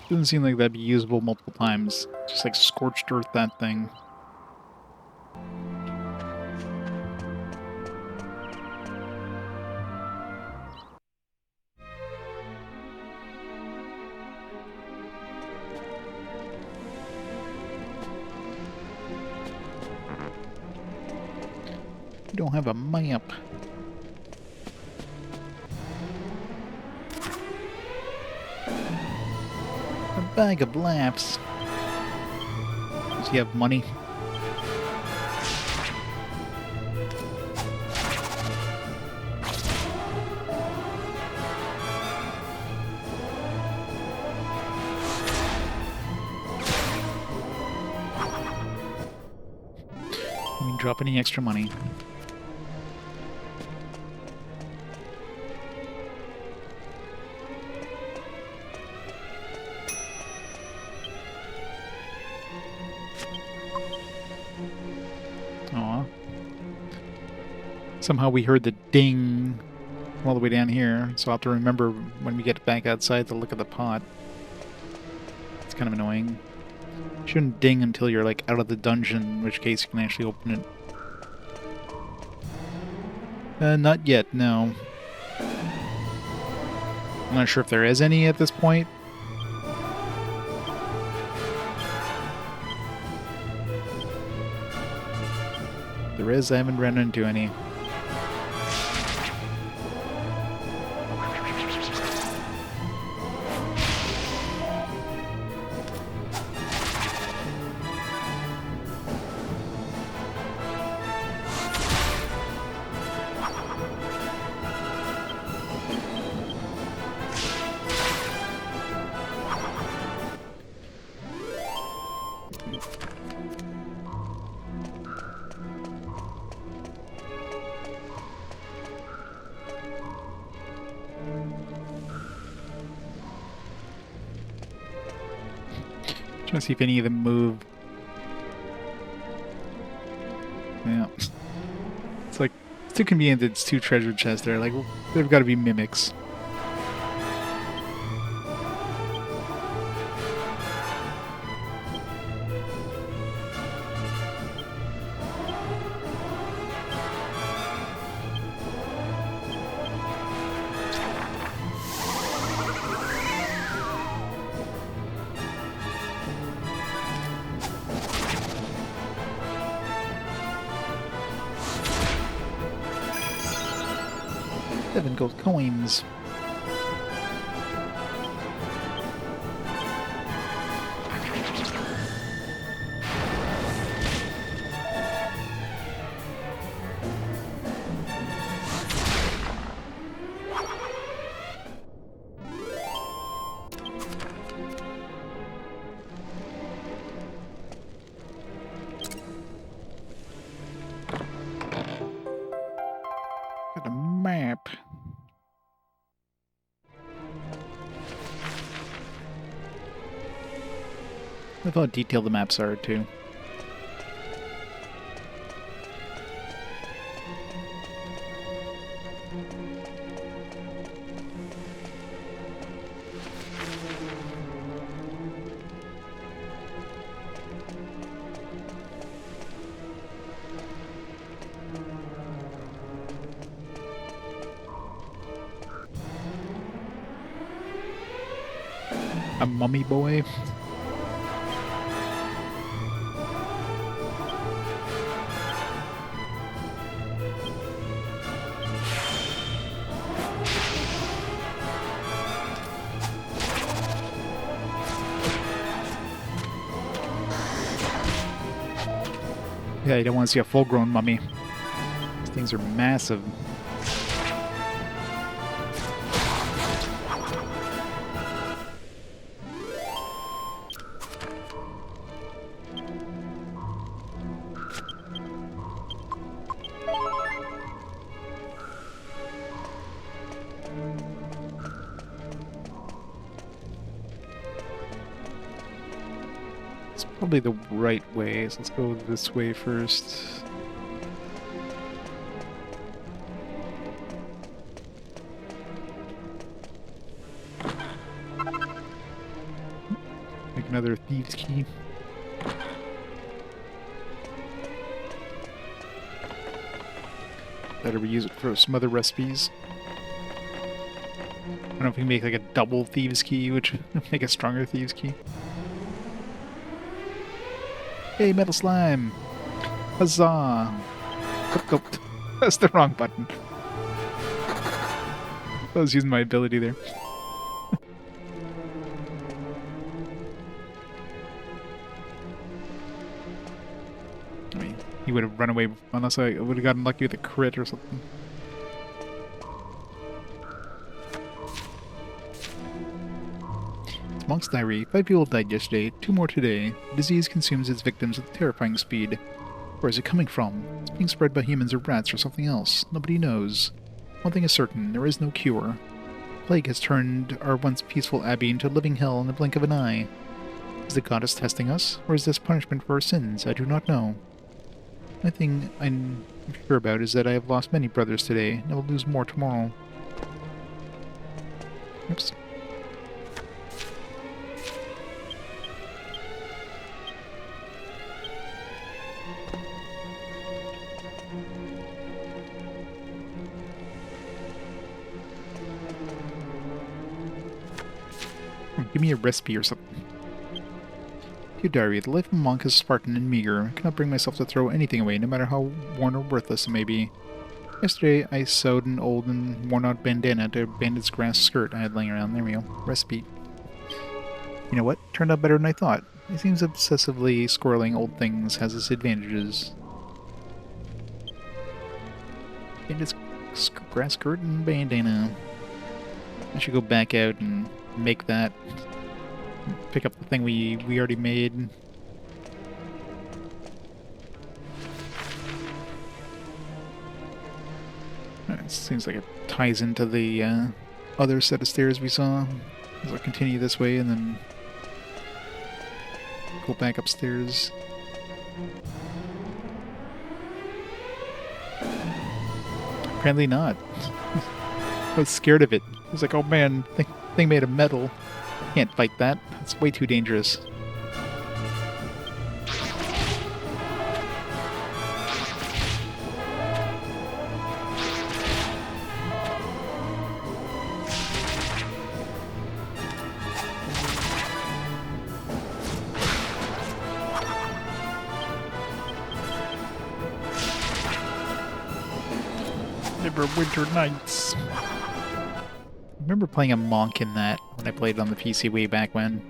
Doesn't seem like that'd be usable multiple times. Just like scorched earth that thing. We don't have a map. A bag of laughs. Does he have money? I mean, drop any extra money. Aw. Somehow we heard the ding all the way down here, so I'll have to remember when we get back outside to look at the pot. It's kind of annoying. Shouldn't ding until you're like out of the dungeon, in which case you can actually open it. Not yet, no. I'm not sure if there is any at this point. There is, I haven't run into any. Trying to see if any of them move. Yeah. It's like, it's too convenient that it's two treasure chests there. Like, they've got to be mimics. Seven gold coins. Got a map. I thought detailed the maps are too. A mummy boy. Yeah, you don't want to see a full-grown mummy. These things are massive. It's probably the right way, so let's go this way first. Make another thieves' key. Better we use it for some other recipes. I don't know if we can make like a double thieves' key, which would make a stronger thieves' key. Hey, metal slime! Huzzah! Oh, that's the wrong button. I was using my ability there. I mean, he would have run away unless I would have gotten lucky with a crit or something. It's Monk's Diary. 5 people died yesterday, 2 more today. The disease consumes its victims with terrifying speed. Where is it coming from? It's being spread by humans or rats or something else. Nobody knows. One thing is certain, there is no cure. Plague has turned our once peaceful abbey into a living hell in the blink of an eye. Is the goddess testing us, or is this punishment for our sins? I do not know. The thing I'm sure about is that I have lost many brothers today, and I will lose more tomorrow. Oops. Give me a recipe or something. Dear Diary, the life of a monk is Spartan and meager. I cannot bring myself to throw anything away, no matter how worn or worthless it may be. Yesterday, I sewed an old and worn-out bandana to a bandit's grass skirt I had laying around. There we go. Recipe. You know what? Turned out better than I thought. It seems obsessively squirreling old things has its advantages. Bandit's grass skirt and bandana. I should go back out and make that. Pick up the thing we already made. It seems like it ties into the other set of stairs we saw. So I'll continue this way and then go back upstairs. Apparently not. I was scared of it. I was like, oh man, thing made of metal. Can't fight that. It's way too dangerous. Neverwinter Nights. I remember playing a monk in that when I played it on the PC way back when.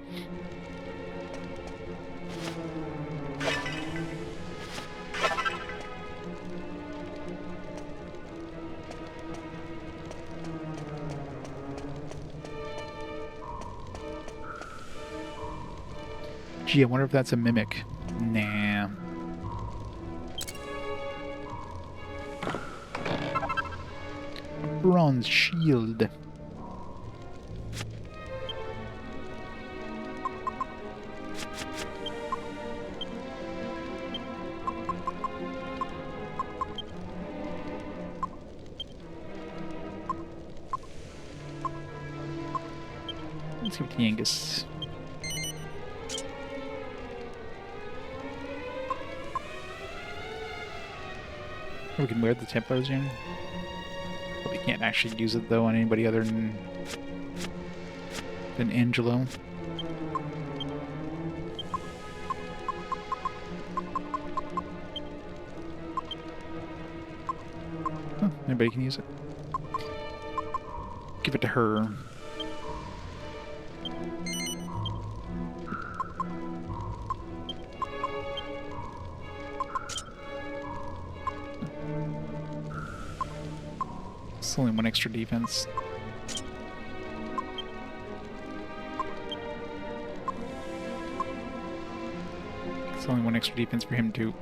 Gee, I wonder if that's a mimic. Nah. Bronze shield. Let's give it to Yangus. We can wear the Templar's ring. Probably can't actually use it though on anybody other than Angelo. Huh, anybody can use it. Give it to her. It's only 1 extra defense. It's only 1 extra defense for him too.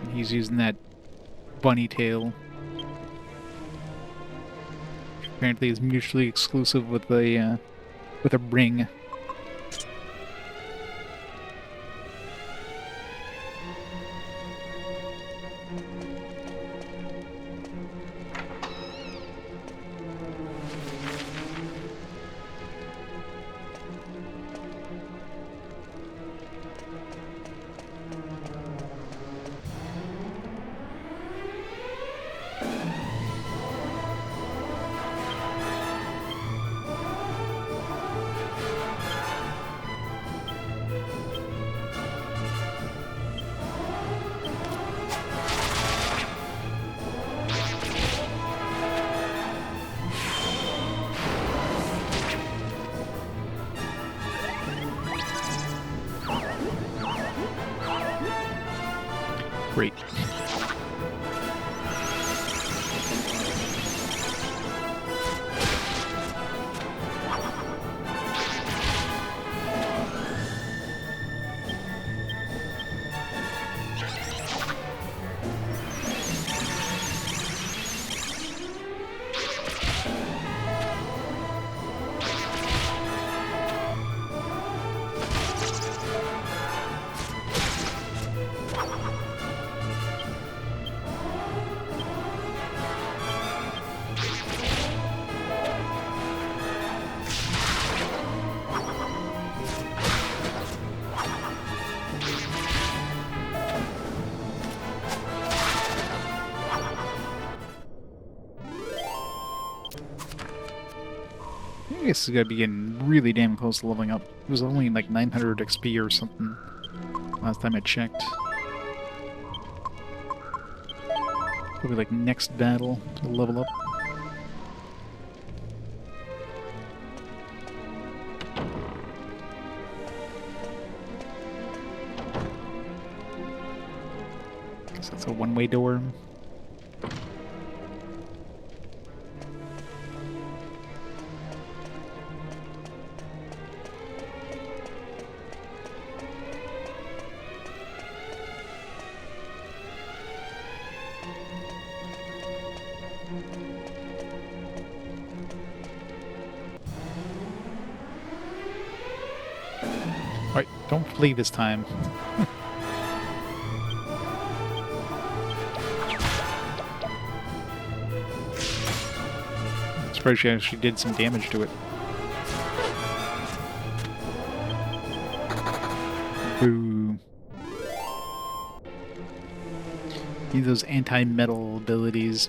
And he's using that bunny tail. Apparently is mutually exclusive with a ring. I guess it's gotta be getting really damn close to leveling up. It was only like 900 XP or something last time I checked. Probably like next battle to level up. Guess that's a one-way door. Alright, don't flee this time. I'm surprised she actually did some damage to it. Boo. Need those anti-metal abilities.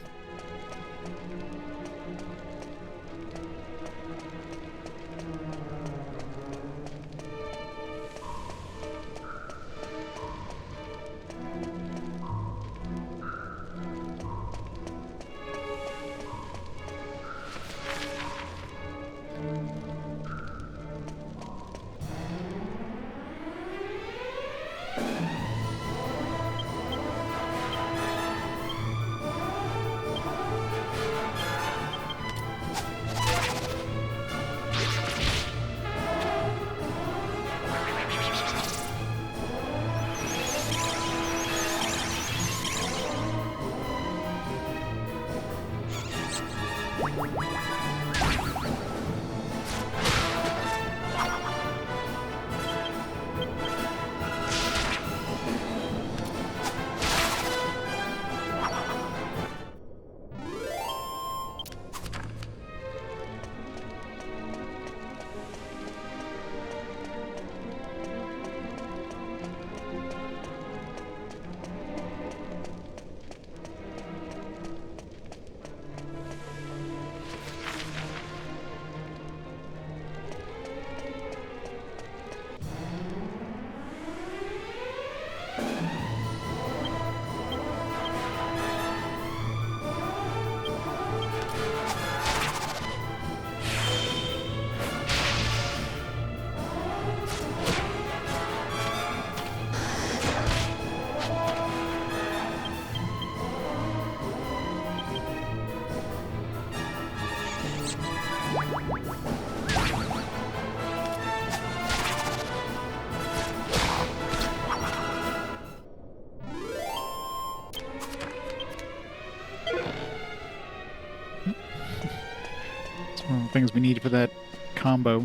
One of the things we need for that combo.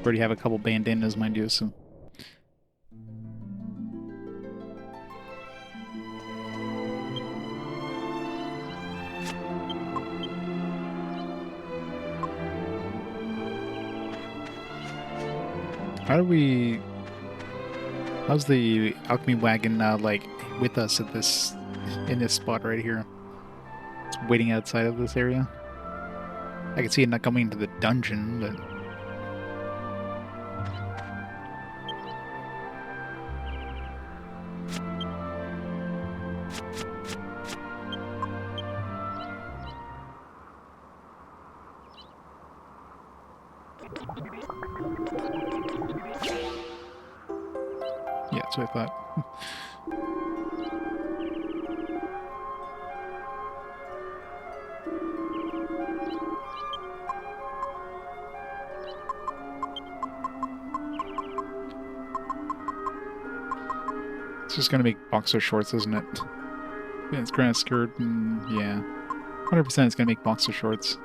Already have a couple bandanas, mind you, so. How's the alchemy wagon now, like, with us at in this spot right here? It's waiting outside of this area. I can see it not coming into the dungeon, but... yeah, that's what I thought. It's just gonna make boxer shorts, isn't it? Yeah, it's gonna skirt and yeah. 100% it's gonna make boxer shorts.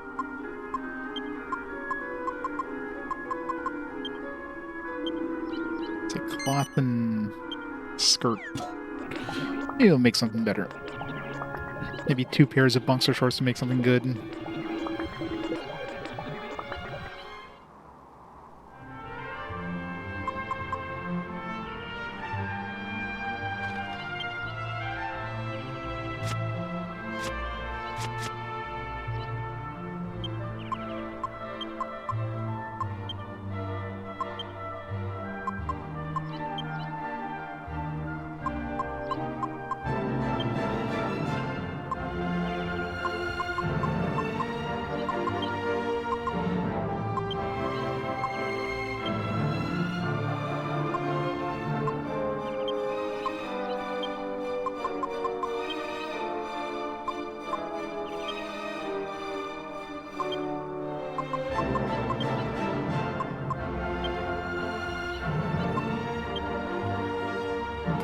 It's a cloth and skirt. Maybe it'll make something better. Maybe 2 pairs of boxer shorts to make something good.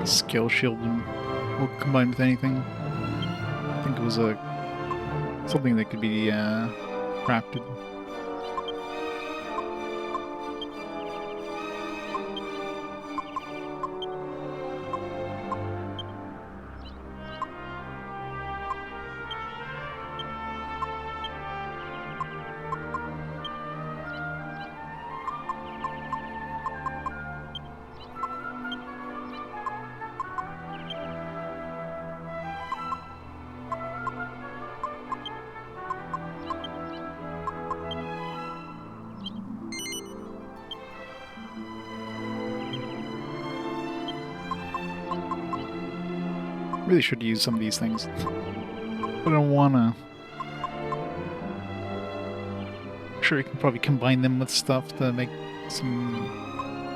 skill shield will combine with anything. I think it was something that could be crafted. Really should use some of these things, but I don't wanna. Sure, I can probably combine them with stuff to make some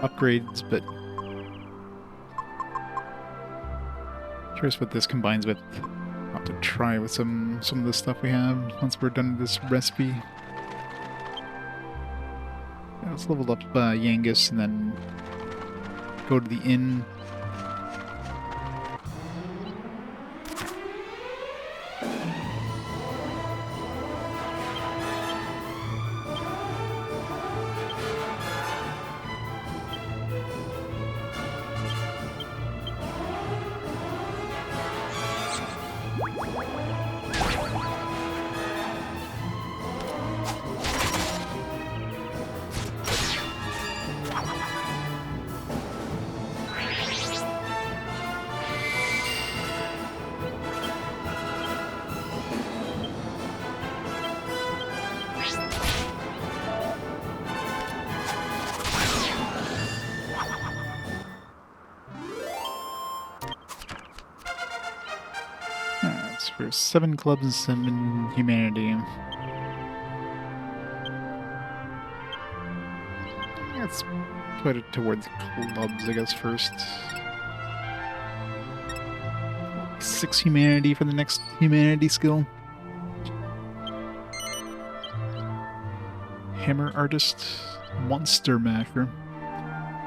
upgrades, but curious what this combines with. I'll have to try with some of the stuff we have once we're done with this recipe. Yeah, let's level up Yangus and then go to the inn. For 7 clubs and 7 humanity. Let's put it towards clubs, I guess, first. 6 humanity for the next humanity skill. Hammer artist, monster masher.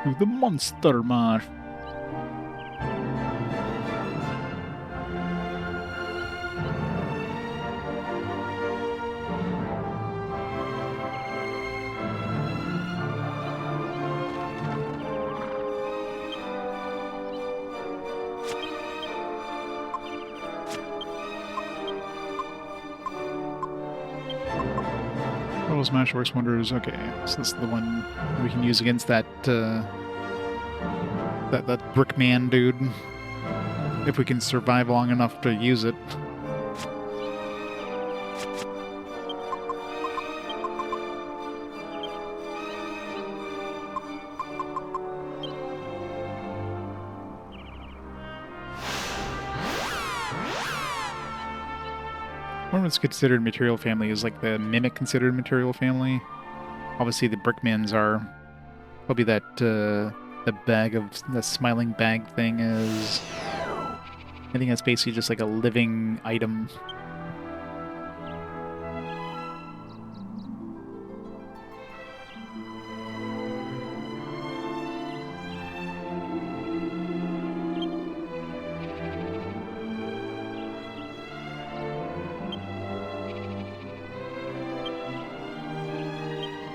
Ooh, the monster mash. Smash Works Wonders. Okay, so this is the one we can use against that that brick man dude, if we can survive long enough to use it. What's considered material family is like the mimic considered material family. Obviously the brickmans are probably that the bag of the smiling bag thing is, I think that's basically just like a living item.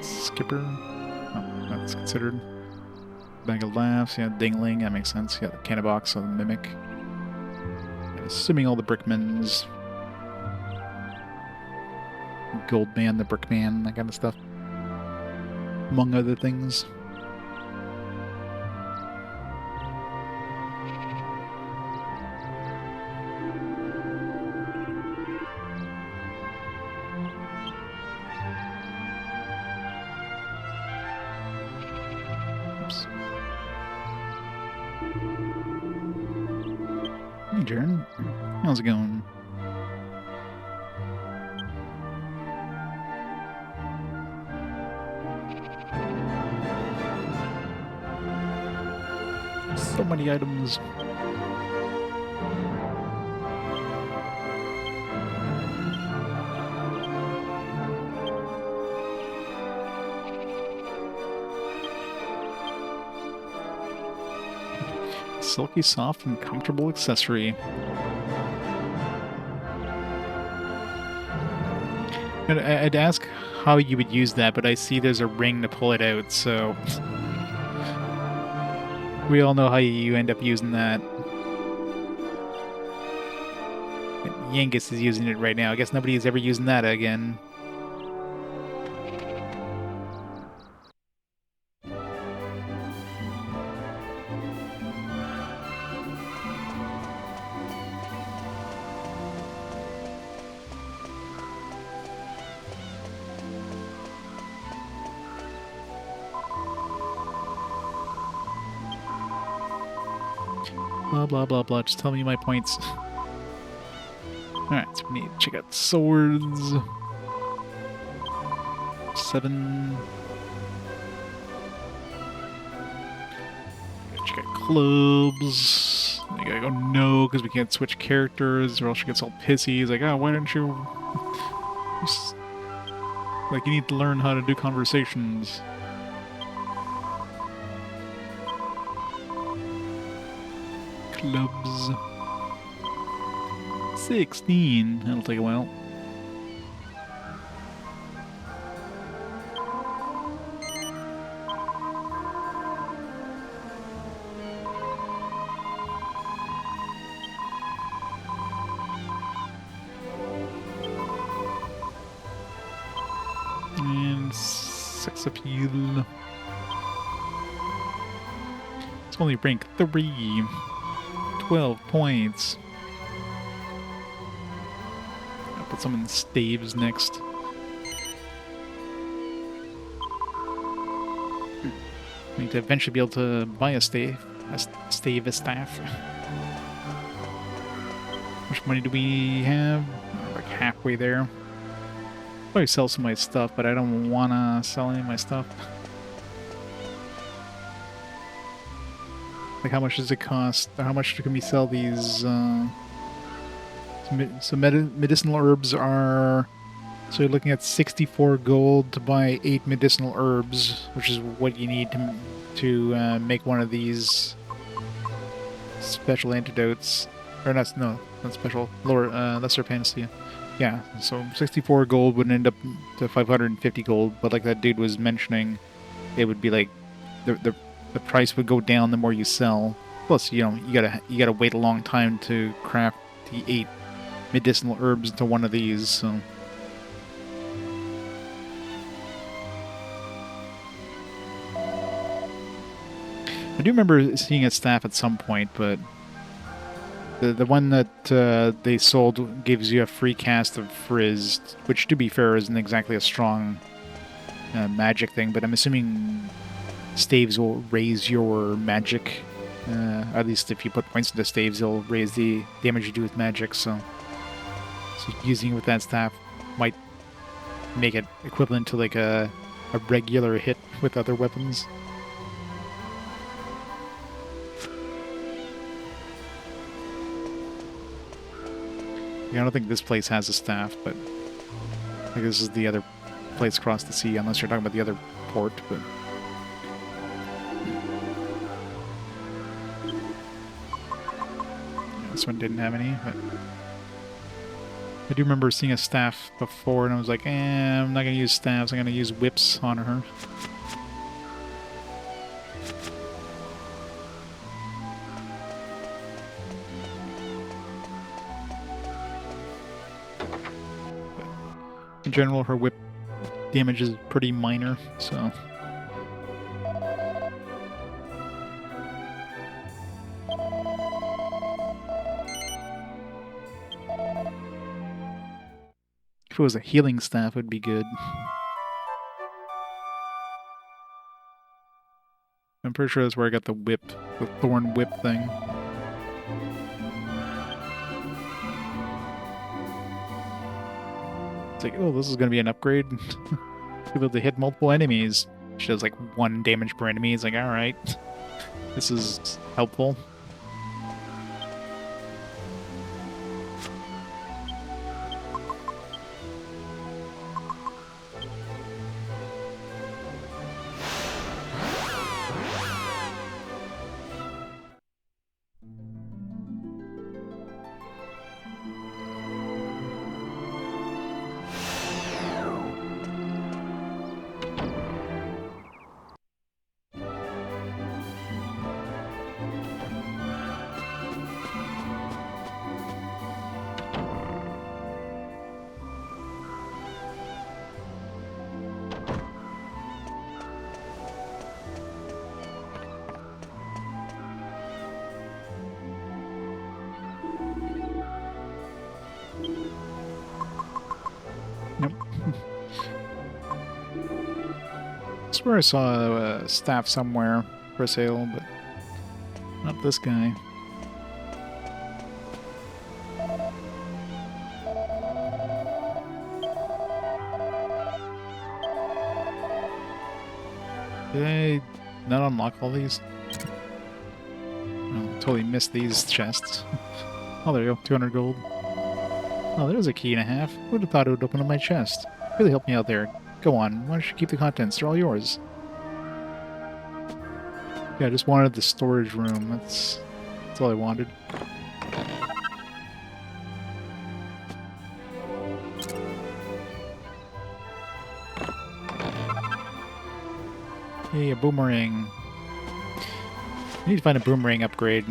Skipper. Oh, that's considered. Bag of laughs, yeah, dingling, that makes sense. Yeah, the cannon box, so the mimic. Yeah, assuming all the brickmans. Goldman, the brickman, that kind of stuff. Among other things. Hey, Jaren. How's it going? So many items. silky soft and comfortable accessory. And I'd ask how you would use that, but I see there's a ring to pull it out, so we all know how you end up using that. Yangus is using it right now. I guess nobody is ever using that again. Blah, blah, blah, blah. Just tell me my points. Alright, so we need to check out swords. 7. Check out clubs. You gotta go no, because we can't switch characters, or else she gets all pissy. He's like, oh, why don't you... Like, you need to learn how to do conversations. Clubs. 16. That'll take a while. And sex appeal. It's only rank 3. 12 points. I'll put some in staves next. I need to eventually be able to buy a staff. A staff. How much money do we have? Like halfway there. Probably sell some of my stuff, but I don't want to sell any of my stuff. Like, how much does it cost? Or how much can we sell these? So medicinal herbs are... So you're looking at 64 gold to buy 8 medicinal herbs, which is what you need to make one of these special antidotes. Or not special. Lesser panacea. Yeah, so 64 gold would end up to 550 gold, but like that dude was mentioning, it would be like... The price would go down the more you sell. Plus, you know, you gotta wait a long time to craft the 8 medicinal herbs into one of these. So, I do remember seeing a staff at some point, but the one that they sold gives you a free cast of frizz, which, to be fair, isn't exactly a strong magic thing. But I'm assuming staves will raise your magic. At least if you put points into staves, they'll raise the damage you do with magic. So using it with that staff might make it equivalent to like a regular hit with other weapons. Yeah, I don't think this place has a staff, but I think this is the other place across the sea, unless you're talking about the other port. But this one didn't have any, but I do remember seeing a staff before, and I was like, I'm not going to use staffs, I'm going to use whips on her. But in general, her whip damage is pretty minor, so... If it was a healing staff, it would be good. I'm pretty sure that's where I got the whip, the thorn whip thing. It's like, oh, this is going to be an upgrade. Able to hit multiple enemies. She does like 1 damage per enemy. It's like, alright. This is helpful. I swear I saw a staff somewhere for sale, but not this guy. Did I not unlock all these? Oh, totally missed these chests. Oh, there you go, 200 gold. Oh, there's a key and a half. Who would have thought it would open up my chest? Really helped me out there. Go on, why don't you keep the contents? They're all yours. Yeah, I just wanted the storage room. That's all I wanted. Hey, a boomerang. I need to find a boomerang upgrade.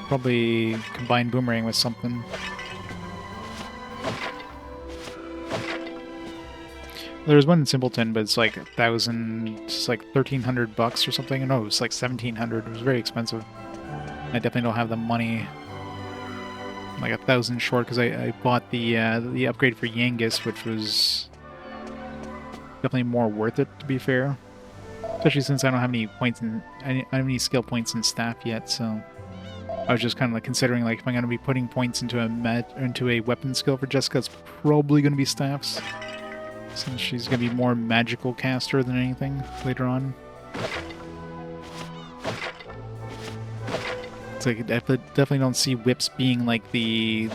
Probably combine boomerang with something. There's one in Simpleton, but it's like 1,000, it's like 1,300 bucks or something. No, it was like 1,700. It was very expensive. I definitely don't have the money. I'm like 1,000 short because I bought the upgrade for Yangus, which was definitely more worth it, to be fair. Especially since I don't have any points in, I don't have any skill points in staff yet, so I was just kind of like considering like if I'm going to be putting points into a weapon skill for Jessica, it's probably going to be staffs, since she's going to be more magical caster than anything later on. It's like I definitely don't see whips being like the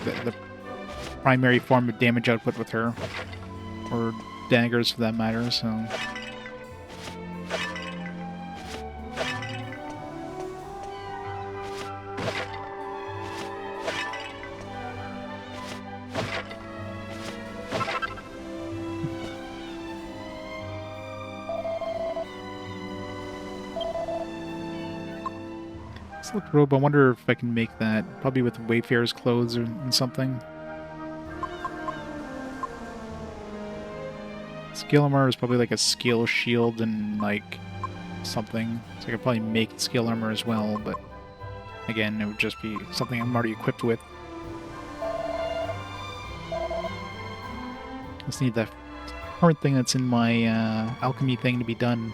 primary form of damage output with her, or daggers for that matter, so... Slick robe, I wonder if I can make that, probably with Wayfarer's clothes or something. Skill armor is probably like a skill shield and like something. So I could probably make skill armor as well, but again, it would just be something I'm already equipped with. Just need that current thing that's in my alchemy thing to be done.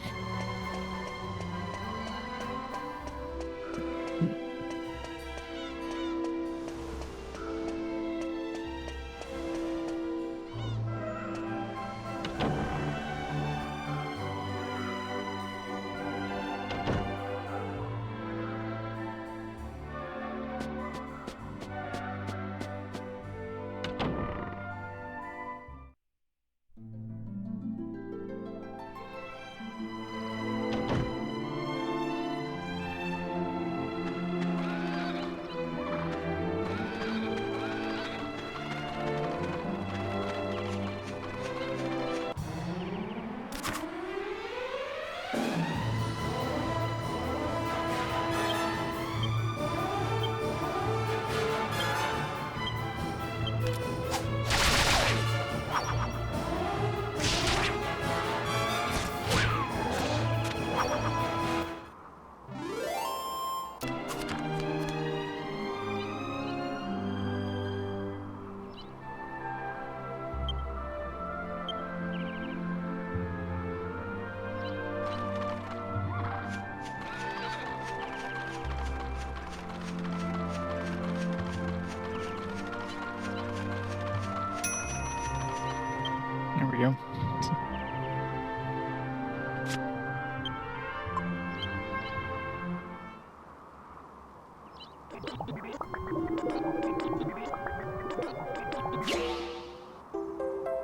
There we go.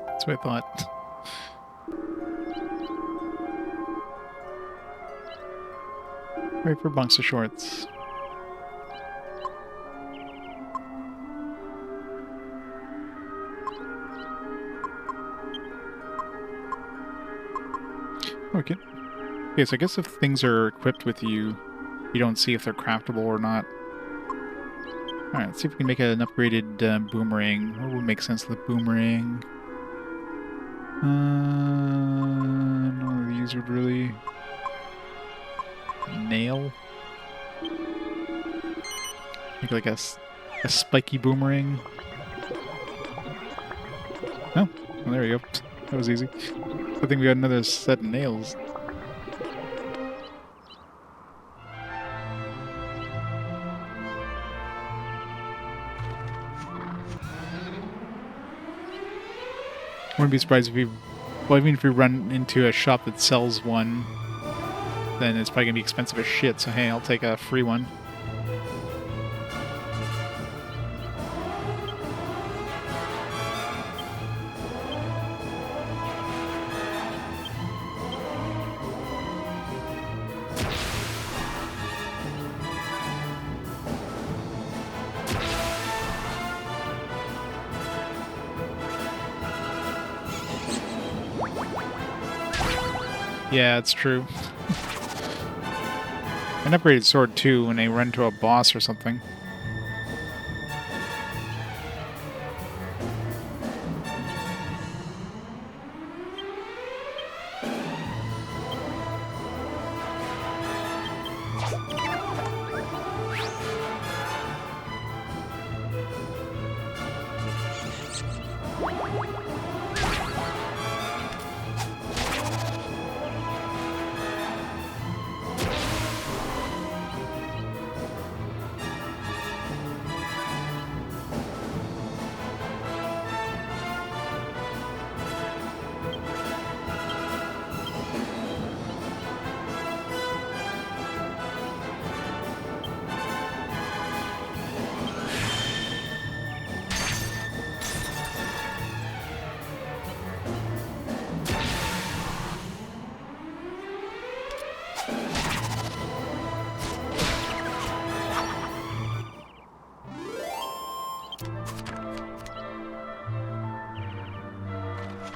That's what I thought. Right for bunks of shorts. Okay. Okay, so I guess if things are equipped with you, you don't see if they're craftable or not. Alright, let's see if we can make an upgraded boomerang. What would make sense with the boomerang? None of these would really... Nail? Make like a spiky boomerang. Oh, well, there we go. That was easy. I think we got another set of nails. Wouldn't be surprised if we... Well, even if we run into a shop that sells one, then it's probably going to be expensive as shit, so hey, I'll take a free one. Yeah, it's true. An upgraded sword too when they run to a boss or something.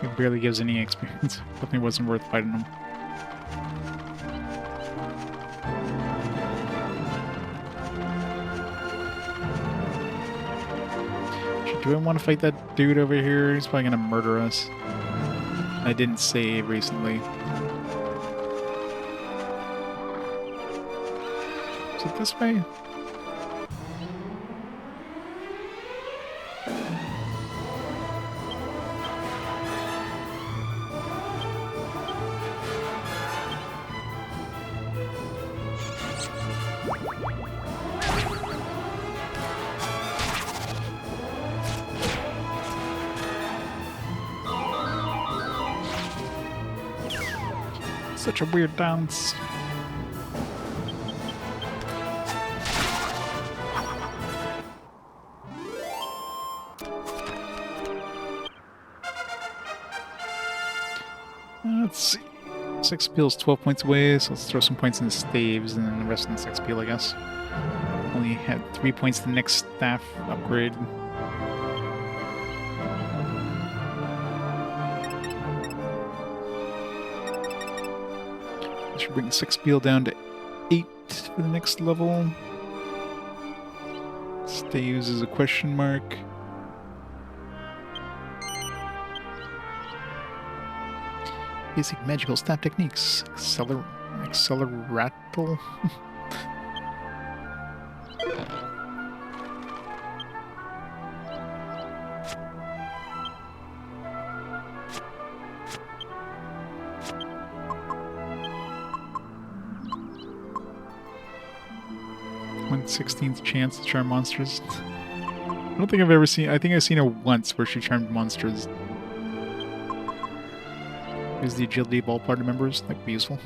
It barely gives any experience. Definitely wasn't worth fighting them. Do I want to fight that dude over here? He's probably gonna murder us. I didn't save recently. Is it this way? Such a weird dance. Let's see. 6 pills, 12 points away, so let's throw some points in the staves and then the rest in the 6 peel, I guess. Only had 3 points to the next staff upgrade. Should bring the 6 peel down to 8 for the next level. Staves is a question mark. Basic magical staff techniques. Acceleratal. One-16th chance to charm monsters. I don't think I've ever seen... I think I've seen her once where she charmed monsters. Is the agility of all party members? That could be useful.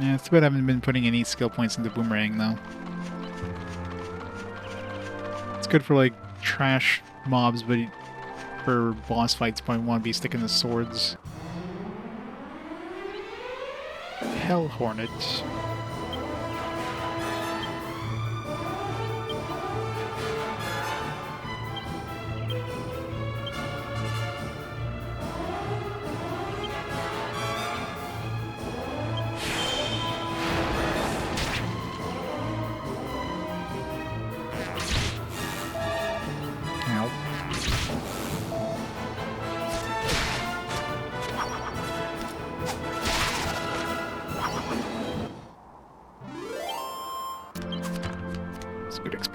Yeah, it's too bad I haven't been putting any skill points into Boomerang, though. It's good for, like, trash mobs, but for boss fights, probably want to be sticking to swords. Hell Hornet.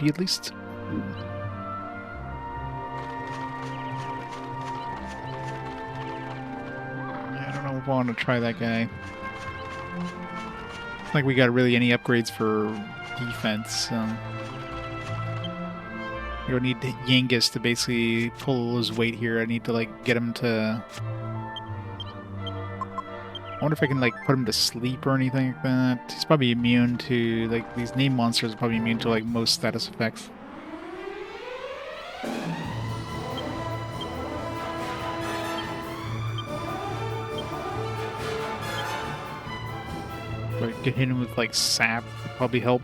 At least. Yeah, I don't know if I want to try that guy. It's like we got really any upgrades for defense, so... You don't need Yangus to basically pull his weight here. I need to, like, get him to... I wonder if I can, like, put him to sleep or anything like that. He's probably immune to, like, these name monsters are probably immune to, like, most status effects. But get him with, like, sap would probably help.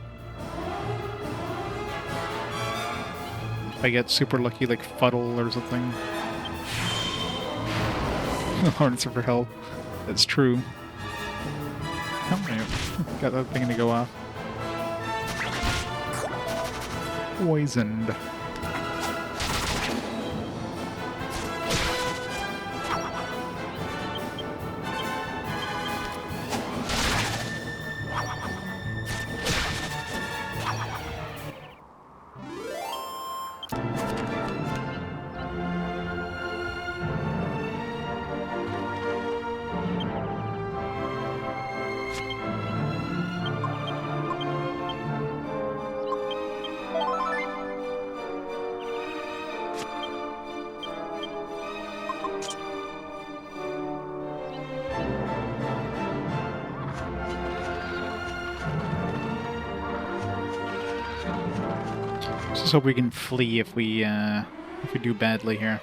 If I get super lucky, like, fuddle or something. Hornets for help. That's true. Oh, man. Got that thing to go off. Poisoned. Just hope we can flee if we do badly here.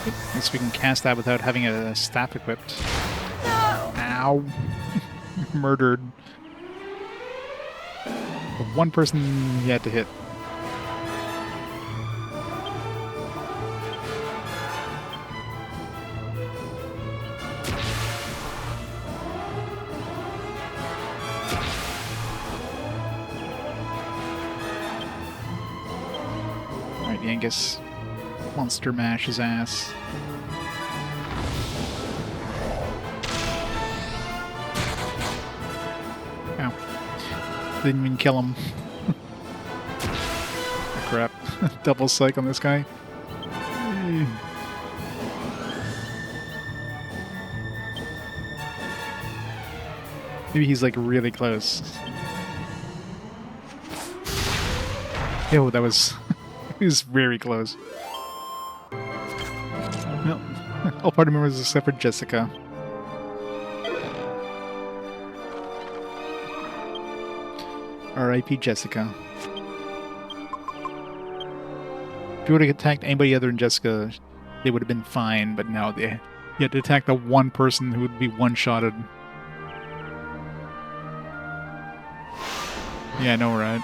At least we can cast that without having a staff equipped. No! Ow! Murdered. The one person he had to hit. Alright, Yangus. Monster mash his ass. Ow. Didn't even kill him. Crap. Double psych on this guy. Maybe he's like really close. Yo, that was... he was very close. Well, all party members except for Jessica. R.I.P. Jessica. If you would have attacked anybody other than Jessica, they would have been fine, but now you had to attack the one person who would be one-shotted. Yeah, I know, right?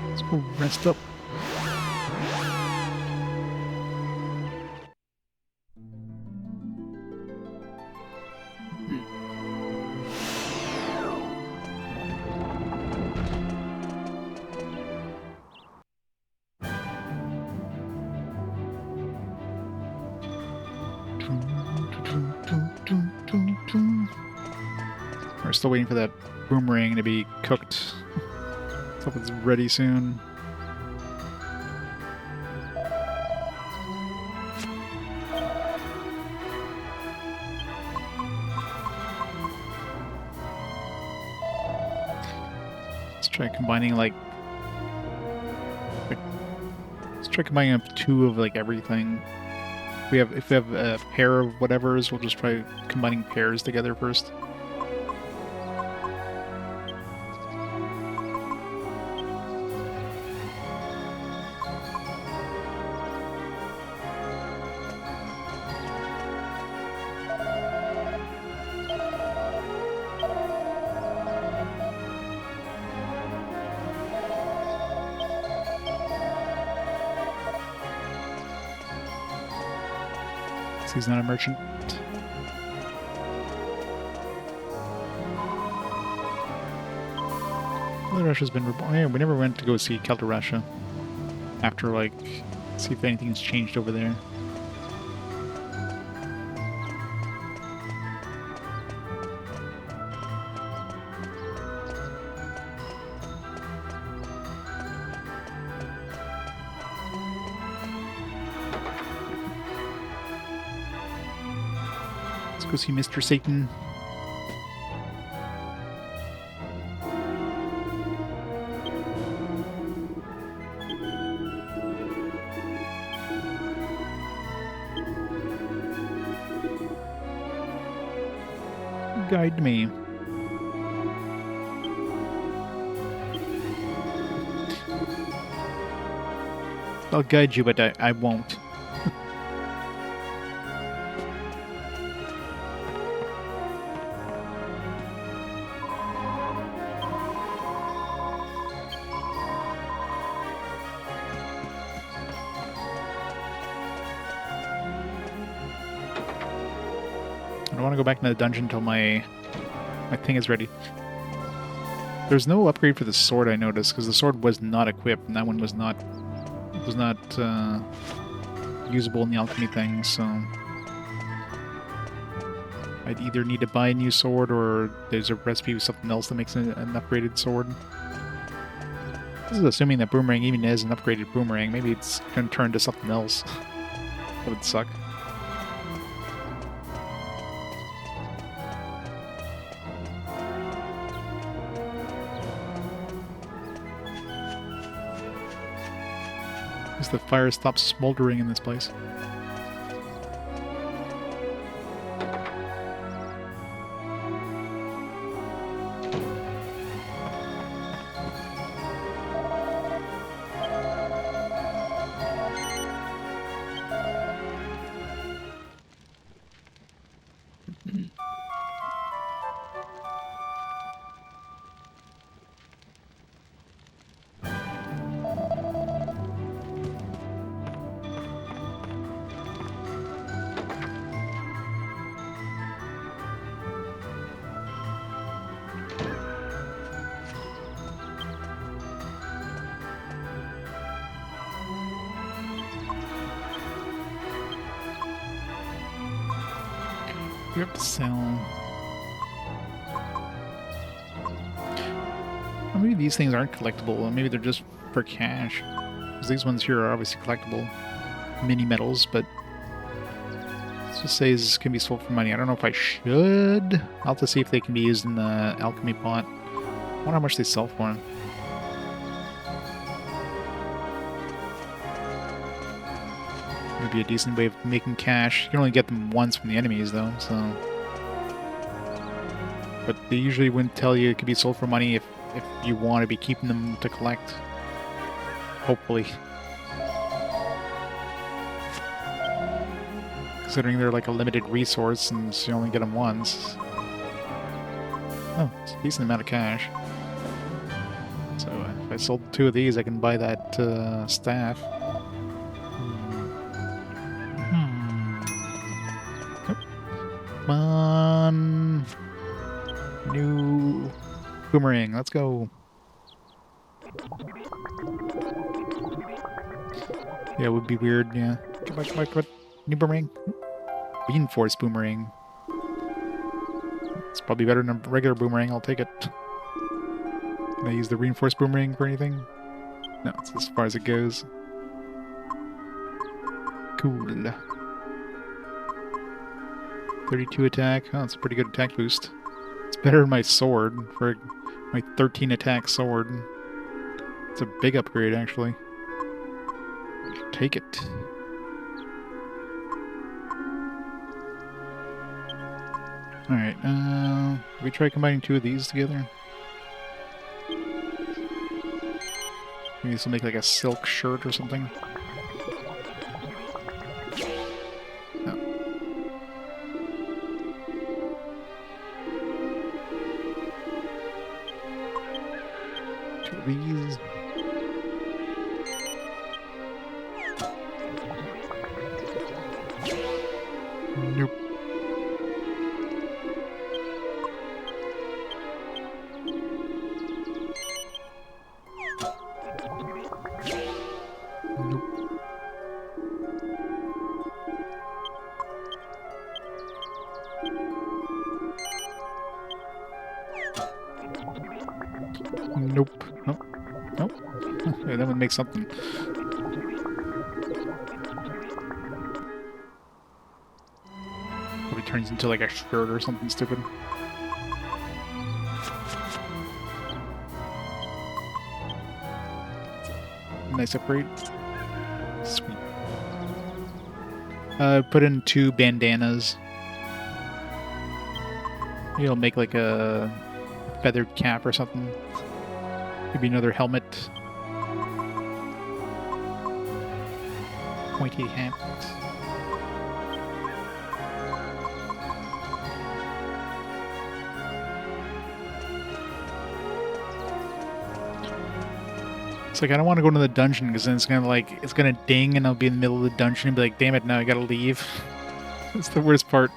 Let's go rest up. We're still waiting for that boomerang to be cooked. Let's hope it's ready soon. Let's try combining let's try combining up 2 of like everything. If we have a pair of whatever's, we'll just try combining pairs together first. He's not a merchant. Rusha's been reborn. Yeah, we never went to go see Russia after, like, see if anything's changed over there. Go see Mr. Satan. Guide me. I'll guide you, but I won't. I don't want to go back into the dungeon until my thing is ready. There's no upgrade for the sword, I noticed, because the sword was not equipped, and that one was not usable in the alchemy thing. So I'd either need to buy a new sword, or there's a recipe with something else that makes an upgraded sword. This is assuming that boomerang even is an upgraded boomerang. Maybe it's going to turn to something else. That would suck. The fire stops smoldering in this place. Yep, sell. Or maybe these things aren't collectible, and maybe they're just for cash. Because these ones here are obviously collectible mini medals, but it just says this can be sold for money. I don't know if I should. I'll have to see if they can be used in the alchemy pot. I wonder how much they sell for them. Maybe a decent way of making cash. You can only get them once from the enemies, though, so... But they usually wouldn't tell you it could be sold for money if you want to be keeping them to collect. Hopefully. Considering they're like a limited resource and so you only get them once. Oh, it's a decent amount of cash. So if I sold 2 of these, I can buy that staff. Come on. New boomerang. Let's go. Yeah, it would be weird, yeah. Come on. New boomerang. Reinforced boomerang. It's probably better than a regular boomerang. I'll take it. Can I use the reinforced boomerang for anything? No, it's as far as it goes. Cool. 32 attack. Oh, that's a pretty good attack boost. It's better than my sword for my 13 attack sword. It's a big upgrade, actually. Take it. Alright, we try combining 2 of these together? Maybe this will make like a silk shirt or something. No. 2 of these. Nope. Nope. Nope. Nope. Yeah, that would make something. Probably turns into like a shirt or something stupid. Nice upgrade. Sweet. Put in 2 bandanas. Maybe it'll make like a feathered cap or something. Maybe another helmet. Pointy hat. It's like, I don't want to go into the dungeon because then it's gonna ding and I'll be in the middle of the dungeon and be like, damn it, now I gotta leave. That's the worst part.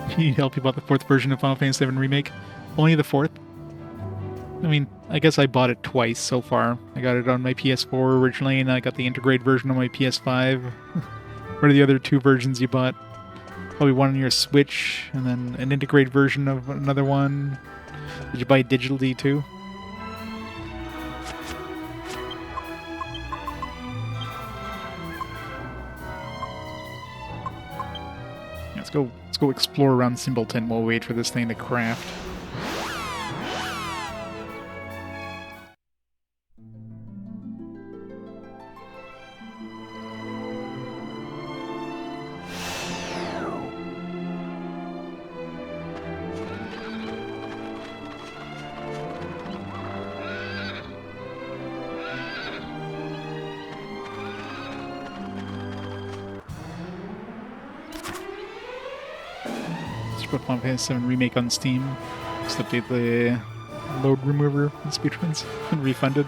You need help about the 4th version of Final Fantasy VII Remake? Only the 4th? I mean, I guess I bought it twice so far. I got it on my PS4 originally, and I got the integrated version on my PS5. What are the other 2 versions you bought? Probably one on your Switch, and then an integrated version of another one. Did you buy it digitally too? Let's go explore around Simpleton while we wait for this thing to craft. Put Final Fantasy VII Remake on Steam. Just update the load remover in speedruns and refunded.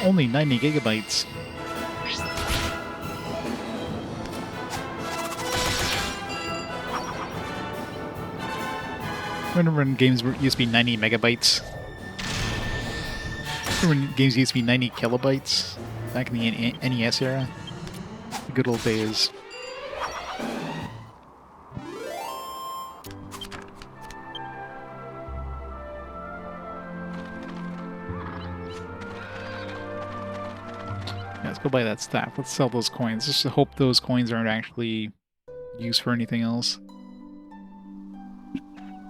Only 90 gigabytes. Remember when games used to be 90 megabytes? Remember when games used to be 90 kilobytes? Back in the NES era? The good old days. Yeah, let's go buy that staff. Let's sell those coins. Just to hope those coins aren't actually used for anything else.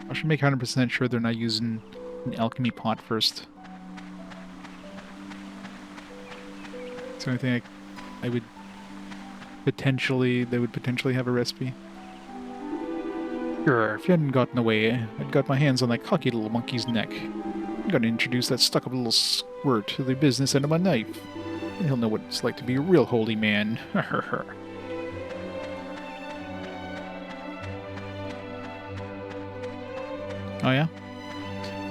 I should make 100% sure they're not using an alchemy pot first. It's the only thing I would potentially... They would potentially have a recipe. Sure, if you hadn't gotten away, I'd got my hands on that cocky little monkey's neck. I'm gonna introduce that stuck-up little squirt to the business end of my knife. And he'll know what it's like to be a real holy man. Oh yeah?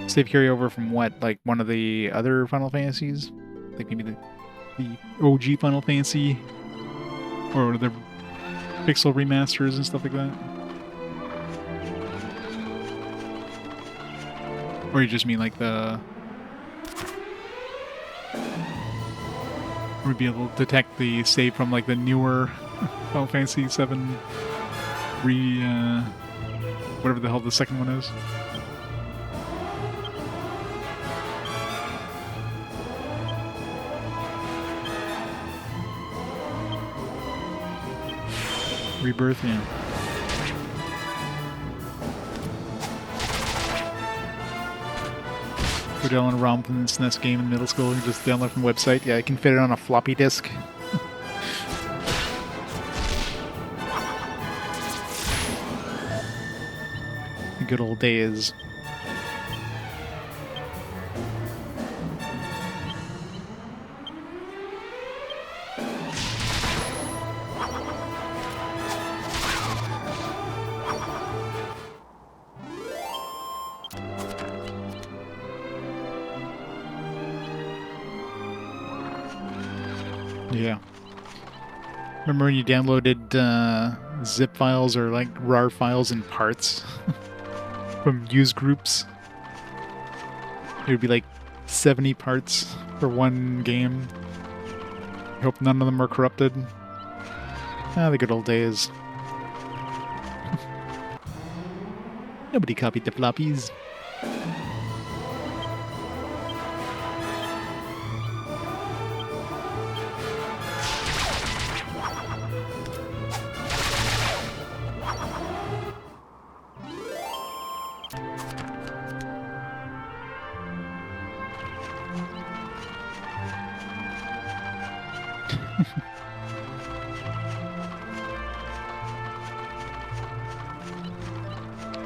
Save carryover from what? Like one of the other Final Fantasies? Like maybe the OG Final Fantasy? Or the pixel remasters and stuff like that? Or you just mean like the... Or be able to detect the save from like the newer Final Fantasy VII whatever the hell the second one is. Rebirth, yeah. Go down and romp in the SNES game in middle school and just download from the website. Yeah, I can fit it on a floppy disk. The good old days. Yeah. Remember when you downloaded zip files or like RAR files in parts from used groups? It would be like 70 parts for one game. I hope none of them are corrupted. Ah, the good old days. Nobody copied the floppies.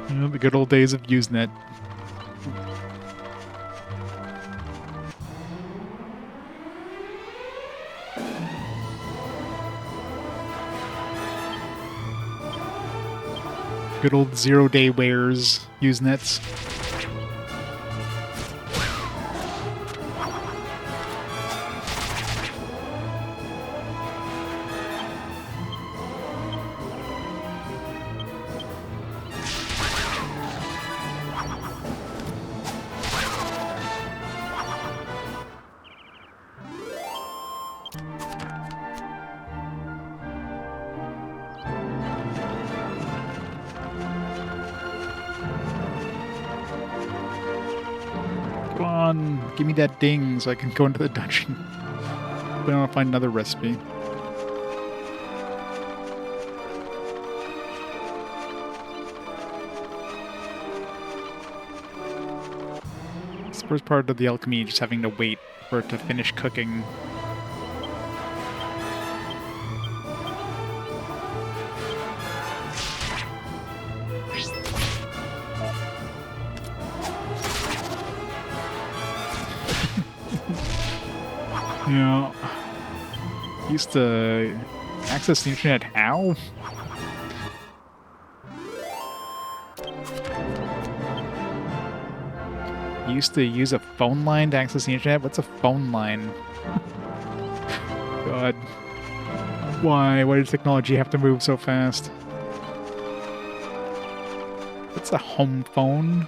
You know, the good old days of Usenet. Good old zero-day wares, Usenets. Come on, give me that ding so I can go into the dungeon. I want to find another recipe. It's the first part of the alchemy, just having to wait for it to finish cooking. You know, used to access the internet how? Used to use a phone line to access the internet? What's a phone line? God. Why? Why did technology have to move so fast? What's a home phone?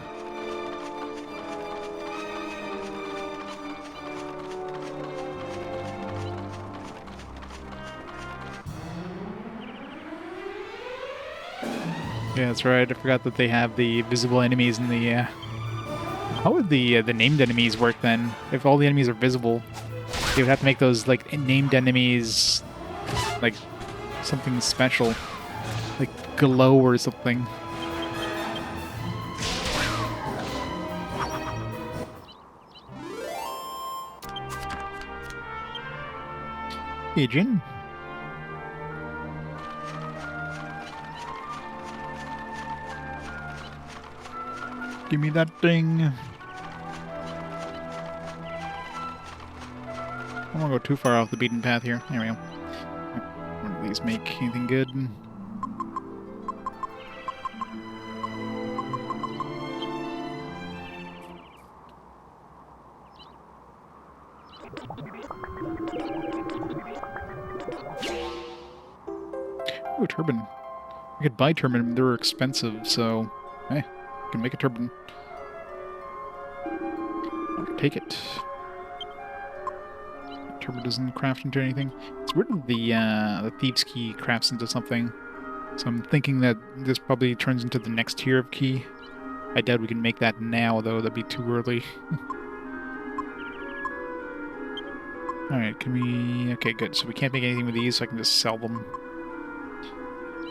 Yeah, that's right. I forgot that they have the visible enemies in the... How would the named enemies work then? If all the enemies are visible, they would have to make those like named enemies like something special, like glow or something. Hey, Jin. Give me that thing. I don't want to go too far off the beaten path here. There we go. One of these make anything good? Ooh, turban. I could buy turban, but they're expensive, so... Hey, I can make a turban. I'll take it. Turban doesn't craft into anything. It's weird that the Thieves' Key crafts into something. So I'm thinking that this probably turns into the next tier of key. I doubt we can make that now, though. That'd be too early. Alright, can we... Okay, good. So we can't make anything with these, so I can just sell them.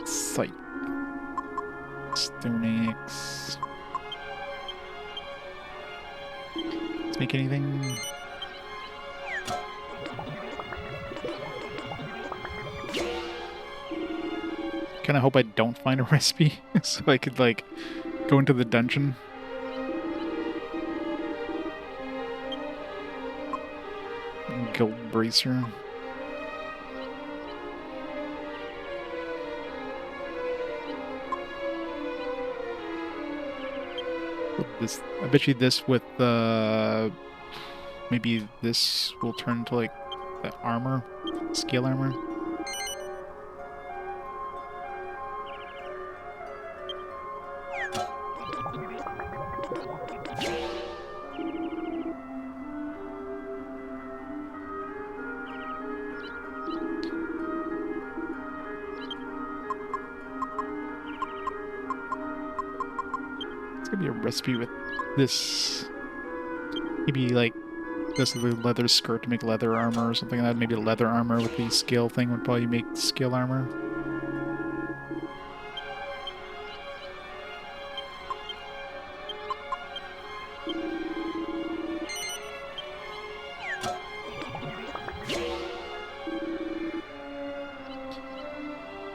Scythe. Stone axe. Let's make anything... Kinda hope I don't find a recipe, so I could, like, go into the dungeon. Guild Bracer. This, I bet you this with, maybe this will turn into, like, the armor, scale armor. Be a recipe with this, maybe like this is the leather skirt to make leather armor or something like that. Maybe leather armor with the scale thing would probably make scale armor.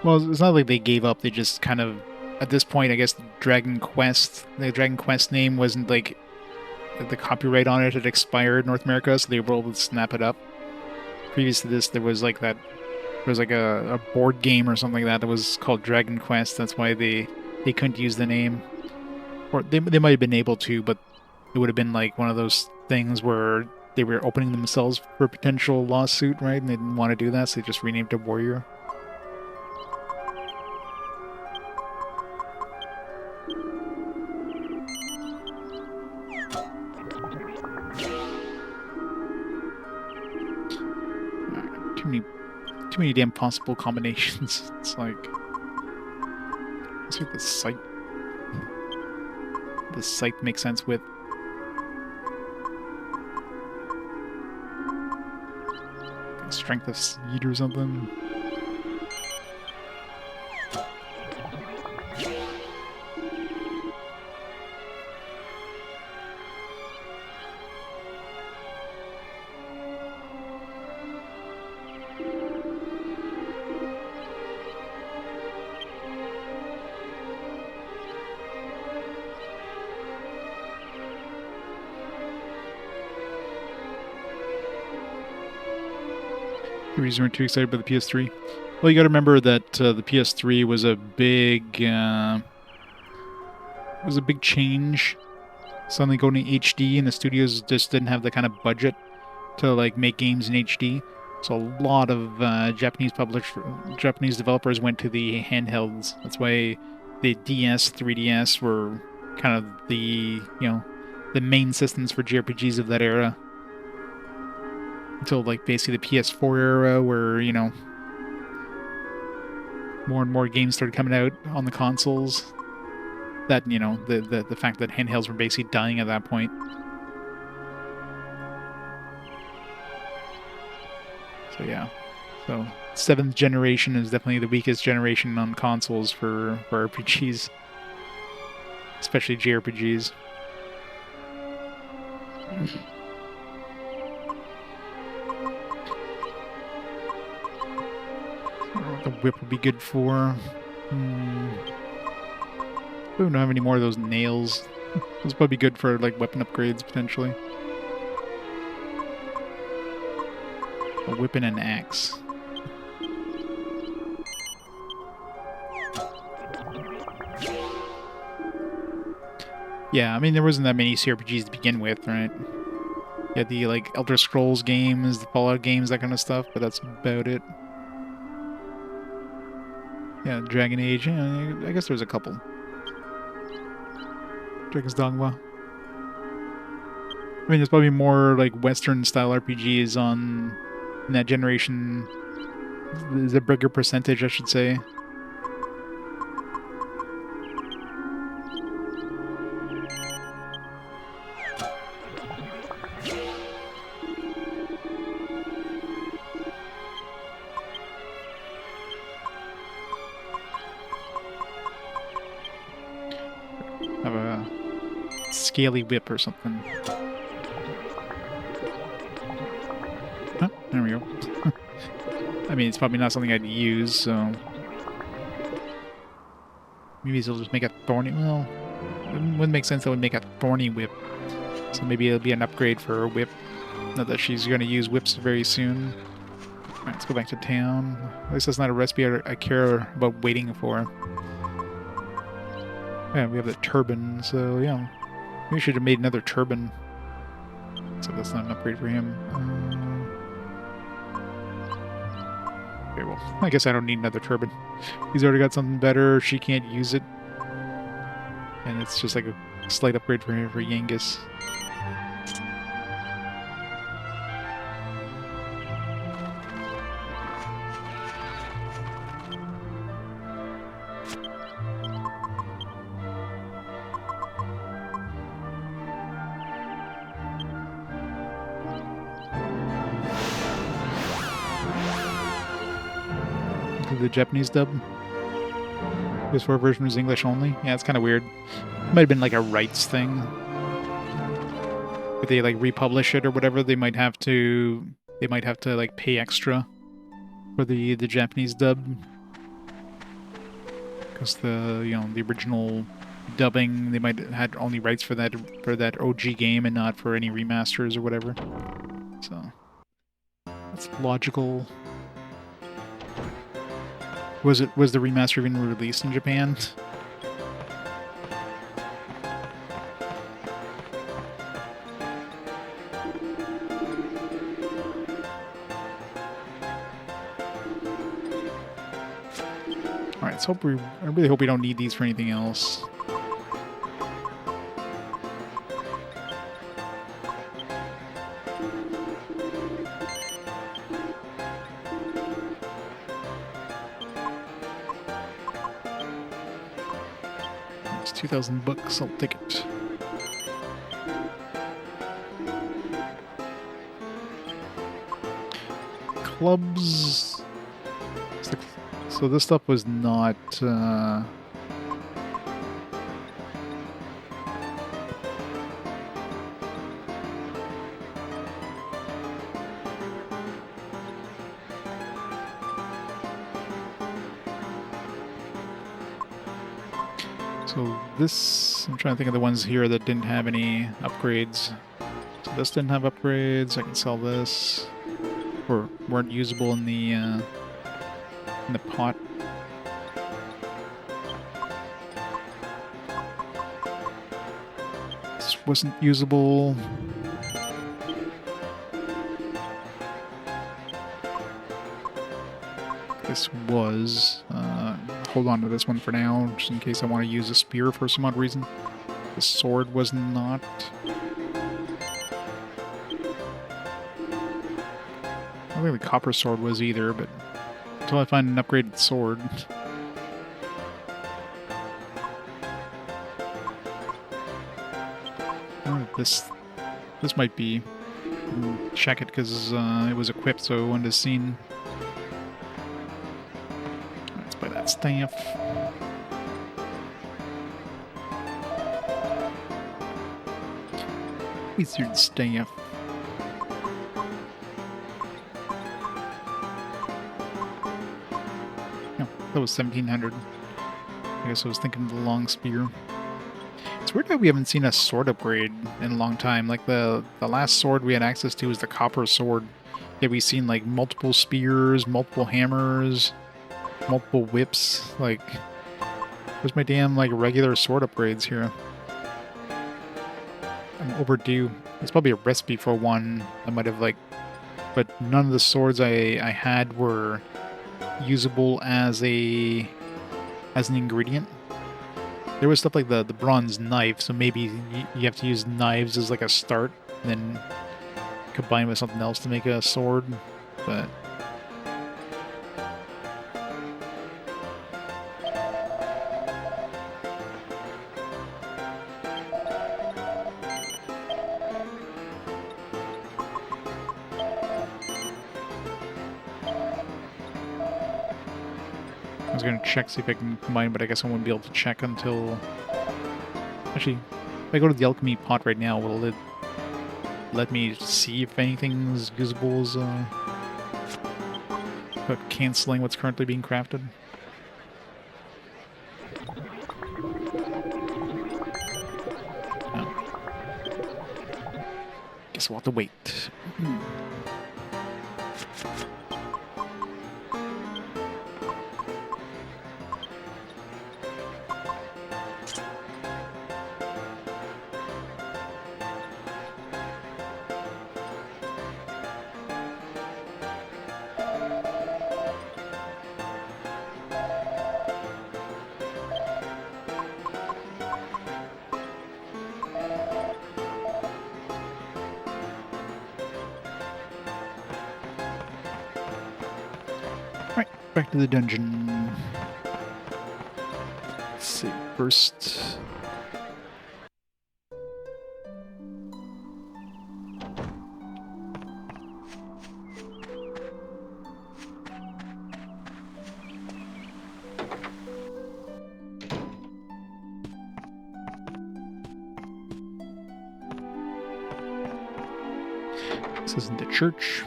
Well, it's not like they gave up, they just kind of, at this point, I guess the Dragon Quest name wasn't like, the copyright on it had expired in North America, so they were able to snap it up. Previous to this, there was like that, there was like a board game or something like that was called Dragon Quest. That's why they couldn't use the name. Or they might have been able to, but it would have been like one of those things where they were opening themselves for a potential lawsuit, right? And they didn't want to do that, so they just renamed it Warrior. Too many damn possible combinations. It's like, let's see what this scythe. This scythe makes sense with. Strength of seed or something. The reason we're too excited about the PS3. Well, you got to remember that the PS3 was a big change. Suddenly going to HD, and the studios just didn't have the kind of budget to like make games in HD. So a lot of Japanese developers went to the handhelds. That's why the DS, 3DS were kind of the the main systems for JRPGs of that era. Until, like, basically the PS4 era, where, more and more games started coming out on the consoles. That, the fact that handhelds were basically dying at that point. So, yeah. So, 7th generation is definitely the weakest generation on consoles for RPGs. Especially JRPGs. The whip would be good for. We don't have any more of those nails. Those would probably be good for like weapon upgrades potentially. A whip and an axe. Yeah, I mean there wasn't that many CRPGs to begin with, right? You had the like Elder Scrolls games, the Fallout games, that kind of stuff, but that's about it. Yeah, Dragon Age. Yeah, I guess there's a couple. Dragon's Dogma. I mean, there's probably more like Western style RPGs on in that generation. There's a bigger percentage, I should say. Have a scaly whip or something. Oh, there we go. I mean, it's probably not something I'd use, so... Maybe they'll just make a thorny... Well, it wouldn't make sense that would make a thorny whip. So maybe it'll be an upgrade for a whip. Not that she's going to use whips very soon. Alright, let's go back to town. At least that's not a recipe I care about waiting for. Yeah, we have the turban, so yeah. We should have made another turban. So that's not an upgrade for him. Okay, well, I guess I don't need another turban. He's already got something better, she can't use it. And it's just like a slight upgrade for him for Yangus. The Japanese dub. This PS4 version was English only. Yeah, it's kind of weird. It might have been like a rights thing. If they like republish it or whatever, they might have to like pay extra for the Japanese dub, because the original dubbing, they might have had only rights for that OG game and not for any remasters or whatever. So that's logical. Was the remaster even released in Japan? Alright, let's hope I really hope we don't need these for anything else. It's 2,000 bucks, I'll take it. Clubs. So this stuff was not. So this, I'm trying to think of the ones here that didn't have any upgrades. So this didn't have upgrades. I can sell this, or weren't usable in the pot. This wasn't usable. This was. Hold on to this one for now, just in case I want to use a spear for some odd reason. The sword was not. I don't think the copper sword was either, but until I find an upgraded sword. This might be. Check it because it was equipped, so I wanted to see. Let's buy that staff. Wizard staff. No, that was 1,700. I guess I was thinking of the long spear. It's weird that we haven't seen a sword upgrade in a long time. Like the last sword we had access to was the copper sword. Yet we've seen like multiple spears, multiple hammers, multiple whips. Like, where's my damn like regular sword upgrades here? I'm overdue. There's probably a recipe for one. I might have like, but none of the swords I had were usable as a as an ingredient. There was stuff like the bronze knife, so maybe you have to use knives as like a start, and then combine with something else to make a sword, but... I was gonna check, see if I can combine, but I guess I won't be able to check until... Actually, if I go to the alchemy pot right now, will it let me see if anything's usable as canceling what's currently being crafted? No. Guess we'll have to wait. Back to the dungeon. Let's see, first... This isn't the church.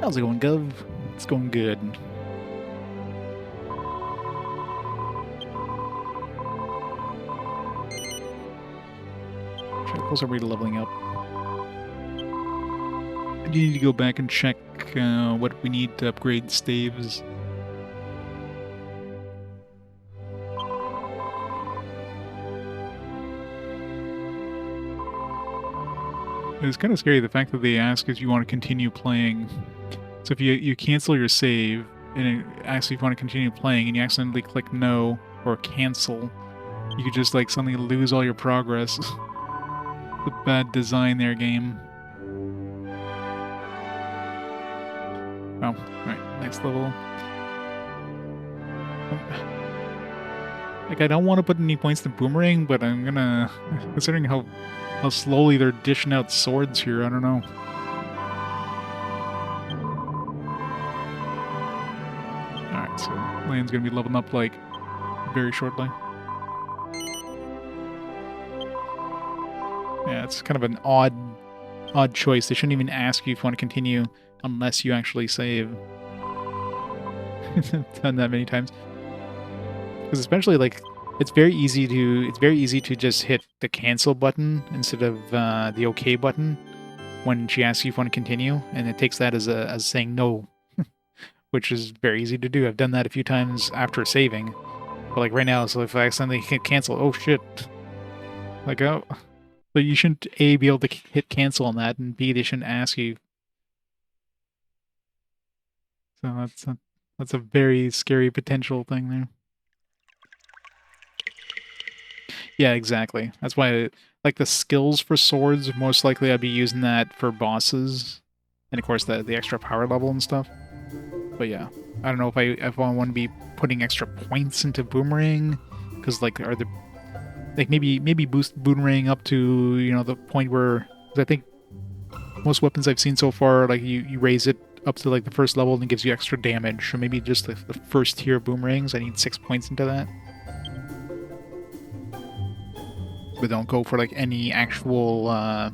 How's it going, Gov? It's going good. How close are we to leveling up? I do need to go back and check what we need to upgrade staves. It's kind of scary, the fact that they ask if you want to continue playing. So if you cancel your save, and it asks if you want to continue playing, and you accidentally click no or cancel, you could just like suddenly lose all your progress. The bad design there, game. Oh, alright, next level. Like, I don't want to put any points to Boomerang, but I'm gonna... Considering how slowly they're dishing out swords here, I don't know. Alright, so Land's gonna be leveling up, like, very shortly. Yeah, it's kind of an odd choice. They shouldn't even ask you if you want to continue unless you actually save. Done that many times. Because especially, like, it's very easy to just hit the cancel button instead of the OK button when she asks you if you want to continue, and it takes that as saying no, which is very easy to do. I've done that a few times after saving, but like right now, so if I accidentally hit cancel, oh shit, like oh, so you shouldn't A, be able to hit cancel on that, and B, they shouldn't ask you. So that's a very scary potential thing there. Yeah, exactly. That's why, like, the skills for swords, most likely I'd be using that for bosses. And, of course, the extra power level and stuff. But, yeah. I don't know if I want to be putting extra points into Boomerang. Because, like, are the... Like, maybe boost Boomerang up to, you know, the point where... Cause I think most weapons I've seen so far, like, you raise it up to, like, the first level and it gives you extra damage. So maybe just the first tier of Boomerangs, I need 6 points into that. But don't go for like any actual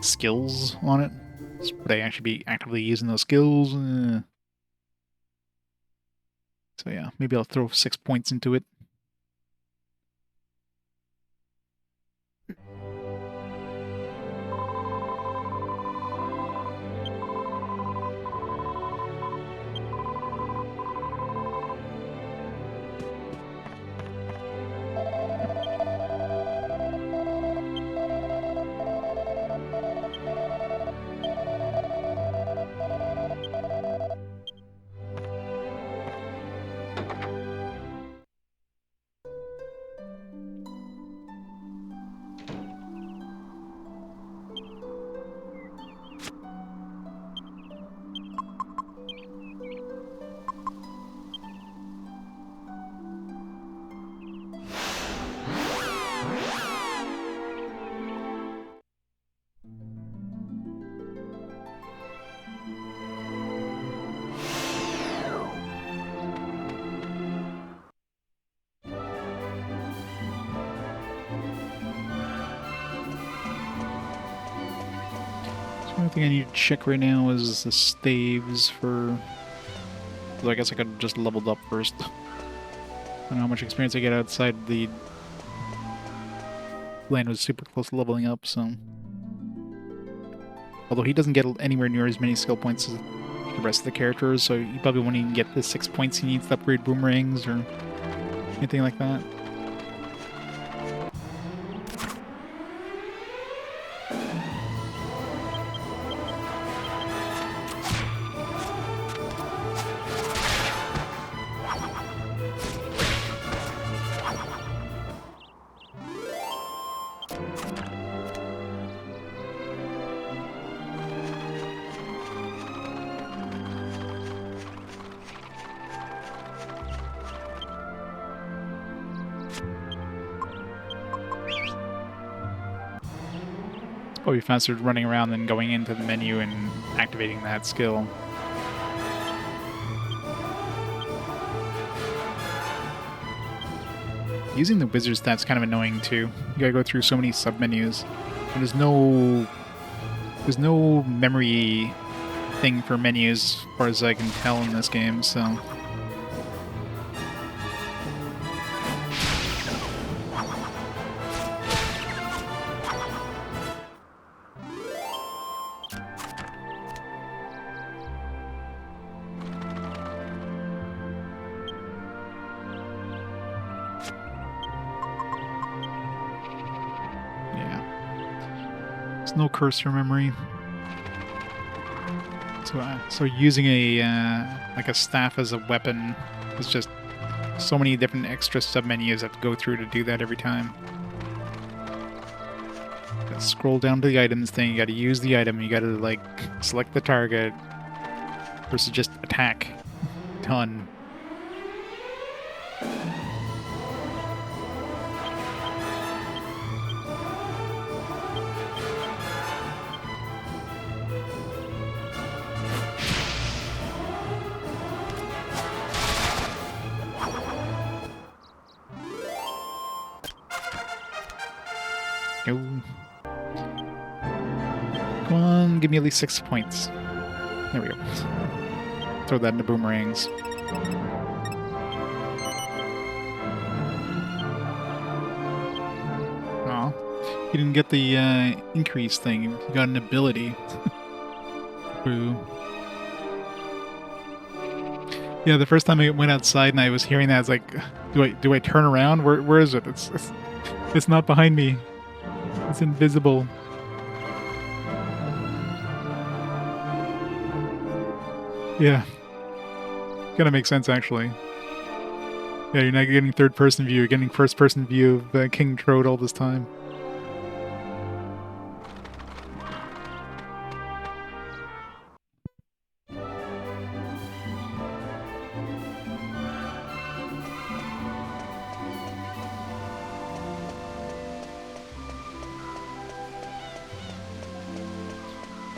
skills on it. Would I actually be actively using those skills? So yeah, maybe I'll throw 6 points into it. thing I need to check right now is the staves for... So I guess I could just leveled up first. I don't know how much experience I get outside the land was super close to leveling up, so... Although he doesn't get anywhere near as many skill points as the rest of the characters, so you probably won't even get the 6 points he needs to upgrade boomerangs or anything like that. Probably faster running around than going into the menu and activating that skill. Using the wizard stat's kind of annoying too. You gotta go through so many sub-menus. And there's no memory thing for menus as far as I can tell in this game, so... No cursor memory. So using a like a staff as a weapon is just so many different extra sub-menus I have to go through to do that every time. Gotta scroll down to the items thing, you gotta use the item, you gotta like select the target versus just attack. Done. Come on, give me at least 6 points. There we go. Throw that into boomerangs. Aw. You didn't get the increase thing. You got an ability. Boo. Yeah, the first time I went outside and I was hearing that, I was like, do I turn around? Where is it? It's not behind me. It's invisible. Yeah. Kinda makes sense, actually. Yeah, you're not getting third-person view, you're getting first-person view of King Trode all this time.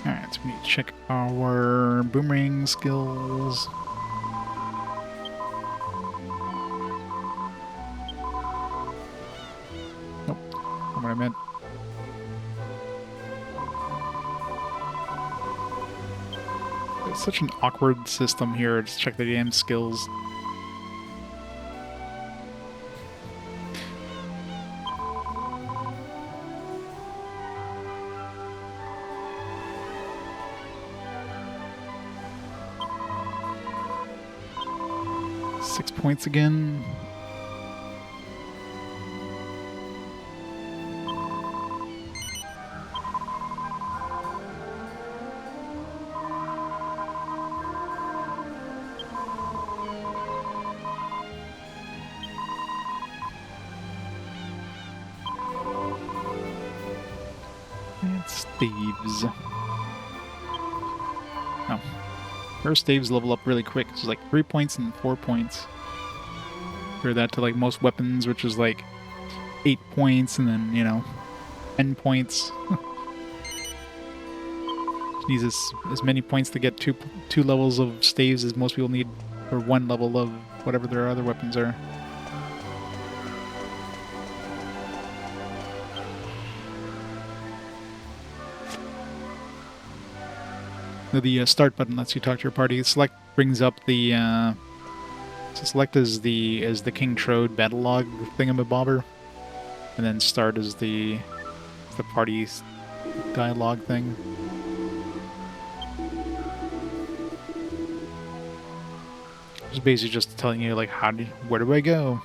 Alright, so we need to check our boomerang skills. Nope, not what I meant. It's such an awkward system here to check the damn skills. Points again. It's thieves. Oh. First thieves level up really quick. It's like 3 points and 4 points. Compare that to like most weapons, which is like 8 points and then, you know, 10 points. Needs as many points to get two levels of staves as most people need for one level of whatever their other weapons are. The start button lets you talk to your party. Select brings up the so select is the King Trode battle log thingamabobber, and then start is the party dialogue thing. It's basically just telling you like where do I go?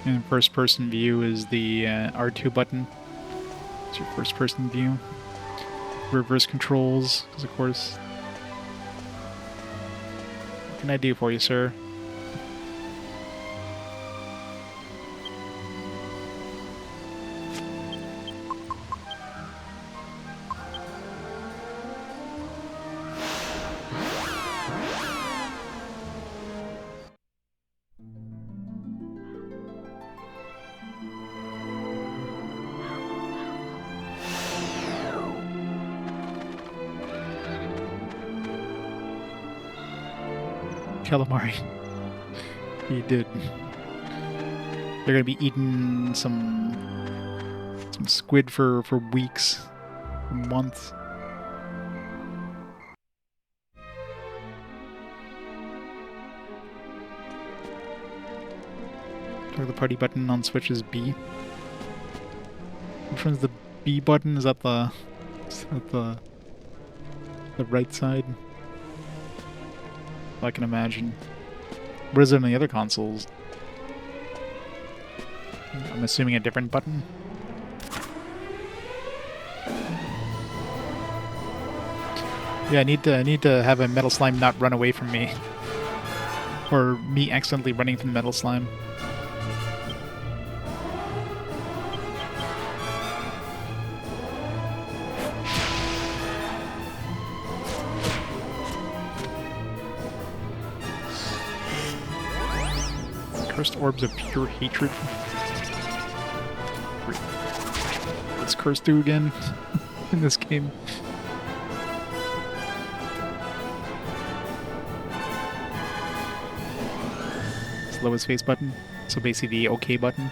And first person view is the R2 button. It's your first person view. Reverse controls, because of course. What can I do for you, sir? Calamari. He did. They're gonna be eating some squid for weeks, months. The party button on Switch is B. Which one's the B button? Is that the right side? I can imagine. What is it on the other consoles? I'm assuming a different button. Yeah, I need to have a metal slime not run away from me, or me accidentally running from the metal slime. Cursed orbs of pure hatred. What's Cursed do again in this game? Slow his face button. So basically the OK button.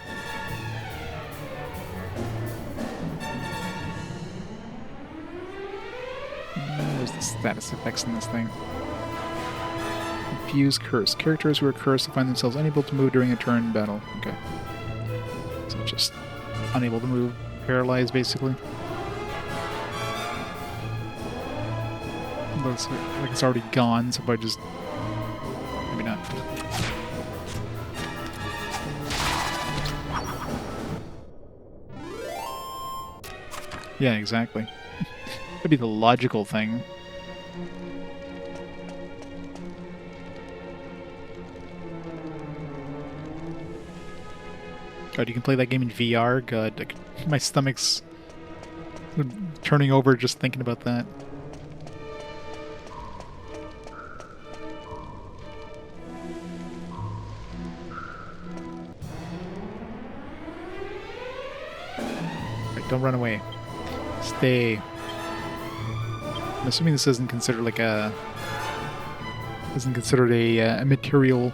Where's the status effects in this thing? Confuse curse. Characters who are cursed will find themselves unable to move during a turn in battle. Okay. So just unable to move. Paralyzed, basically. Looks like it's already gone, so if I just... Maybe not. Yeah, exactly. That'd be the logical thing. God, you can play that game in VR? God, like, my stomach's turning over just thinking about that. Right, don't run away. Stay. I'm assuming this isn't considered like a... Isn't considered a material...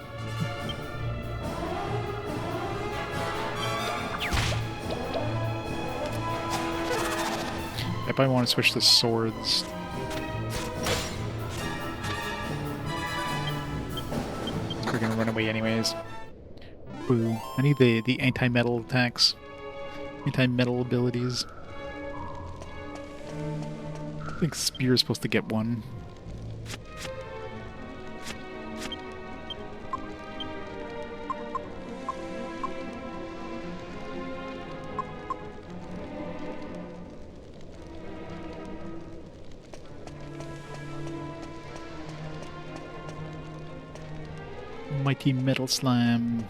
I probably want to switch to swords. We're gonna run away anyways. Boo. I need the anti-metal attacks. Anti-metal abilities. I think Spear is supposed to get one. Mighty Metal Slam.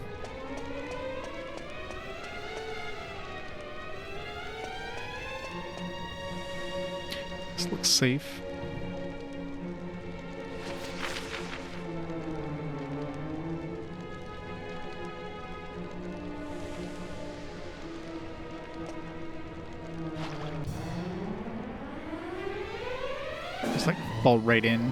This looks safe. Just like fall right in.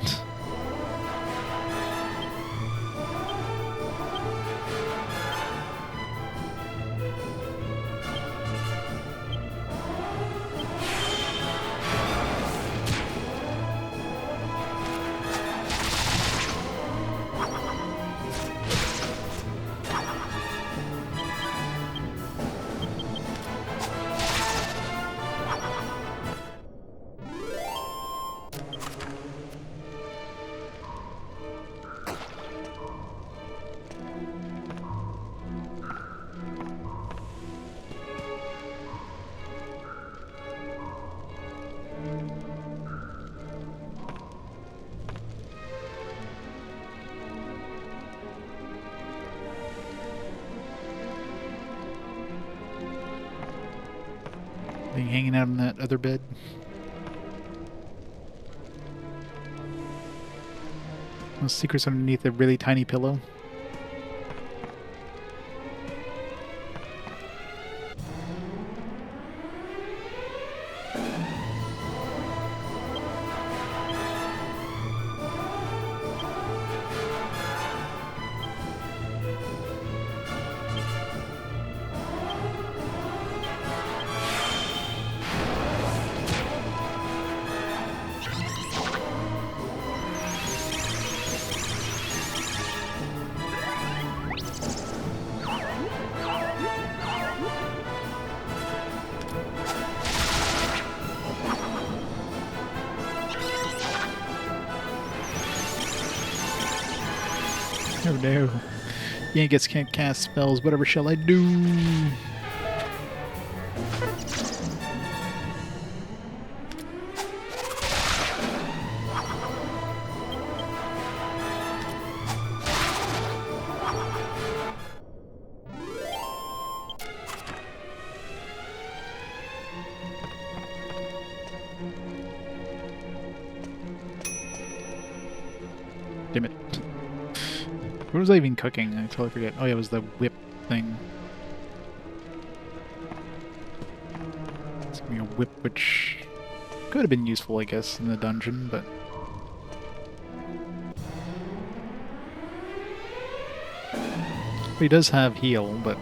Thing hanging out on that other bed. Those secrets underneath a really tiny pillow. Oh no. Yangus can't cast spells. Whatever shall I do? Damn it. What was I even cooking? I totally forget. Oh yeah, it was the whip thing. It's gonna be a whip, which could have been useful, I guess, in the dungeon, but... He does have heal, but...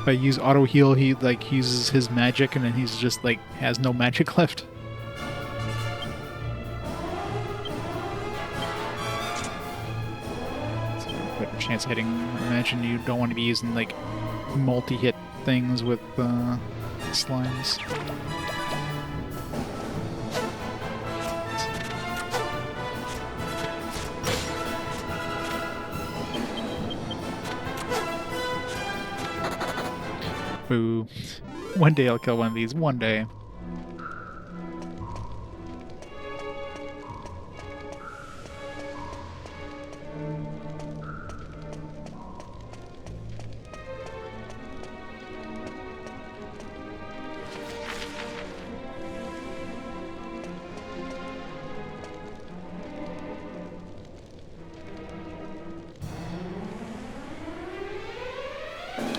If I use auto heal, he, like, uses his magic, and then he's just, like, has no magic left. Better chance of hitting. I imagine you don't want to be using like multi-hit things with slimes. Boo. One day I'll kill one of these. One day.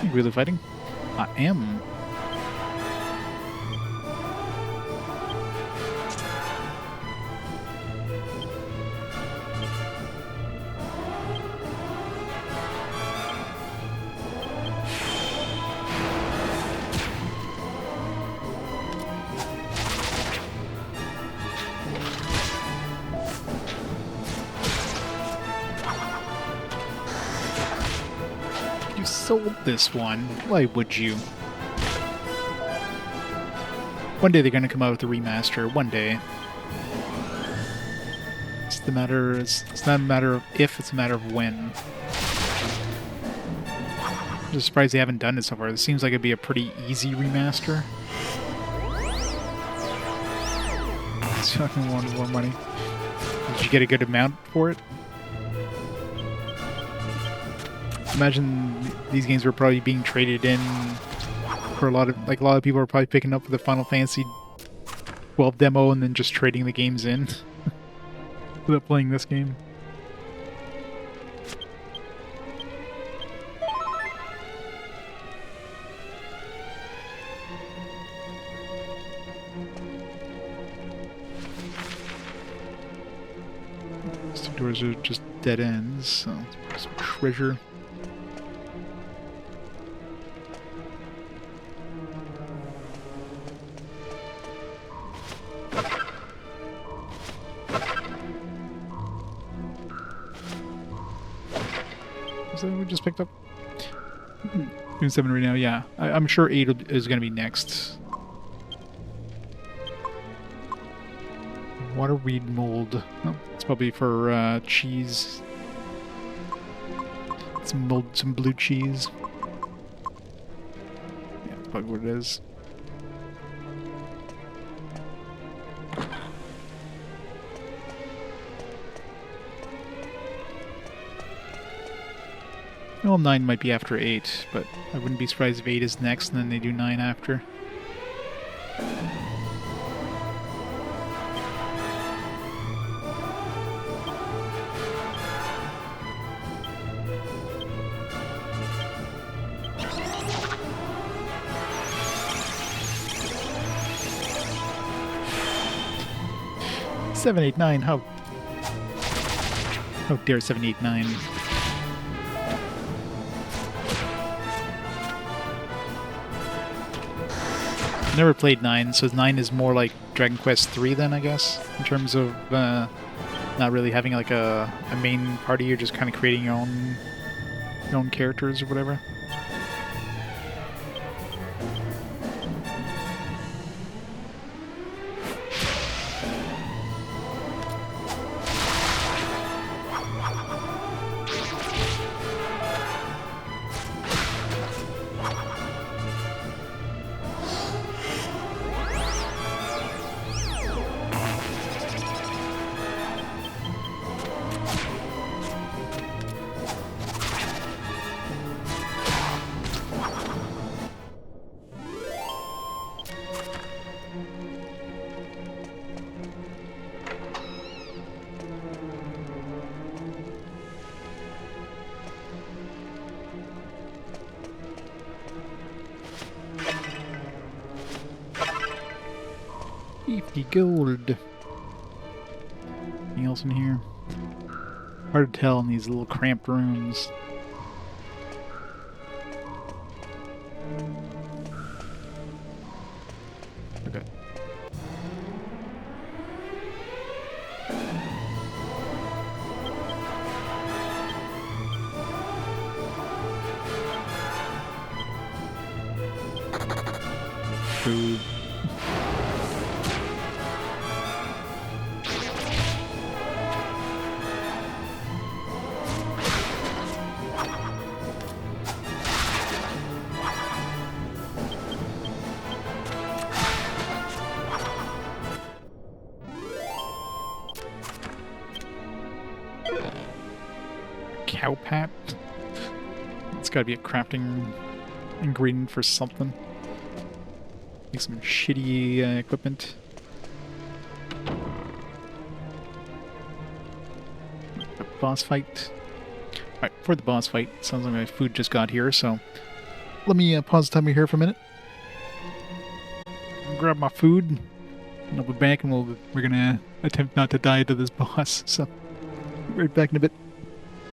You really fighting? I am. You sold this one. Why would you? One day they're going to come out with a remaster. One day. It's the matter. It's not a matter of if. It's a matter of when. I'm just surprised they haven't done it so far. It seems like it'd be a pretty easy remaster. It's not going to want more money. Did you get a good amount for it? Imagine these games were probably being traded in for a lot of people are probably picking up the Final Fantasy 12 demo and then just trading the games in without playing this game. These two doors are just dead ends, so let's put some treasure. Is that what we just picked up? Doing 7 right now, yeah. I'm sure 8 is going to be next. Water weed mold. Oh, it's probably for cheese. Some blue cheese. Yeah, that's probably what it is. Well, 9 might be after 8, but I wouldn't be surprised if 8 is next and then they do 9 after. Seven, eight, nine. How dare 789? Never played 9, so 9 is more like Dragon Quest 3 then, I guess, in terms of not really having like a main party. You're just kind of creating your own characters or whatever. Gold. Anything else in here? Hard to tell in these little cramped rooms. Okay. Food. Cowpat? It's gotta be a crafting ingredient for something. Make some shitty equipment. A boss fight. Alright, for the boss fight, sounds like my food just got here, so let me pause the timer here for a minute. Grab my food, and I'll be back, and we're gonna attempt not to die to this boss, so right back in a bit.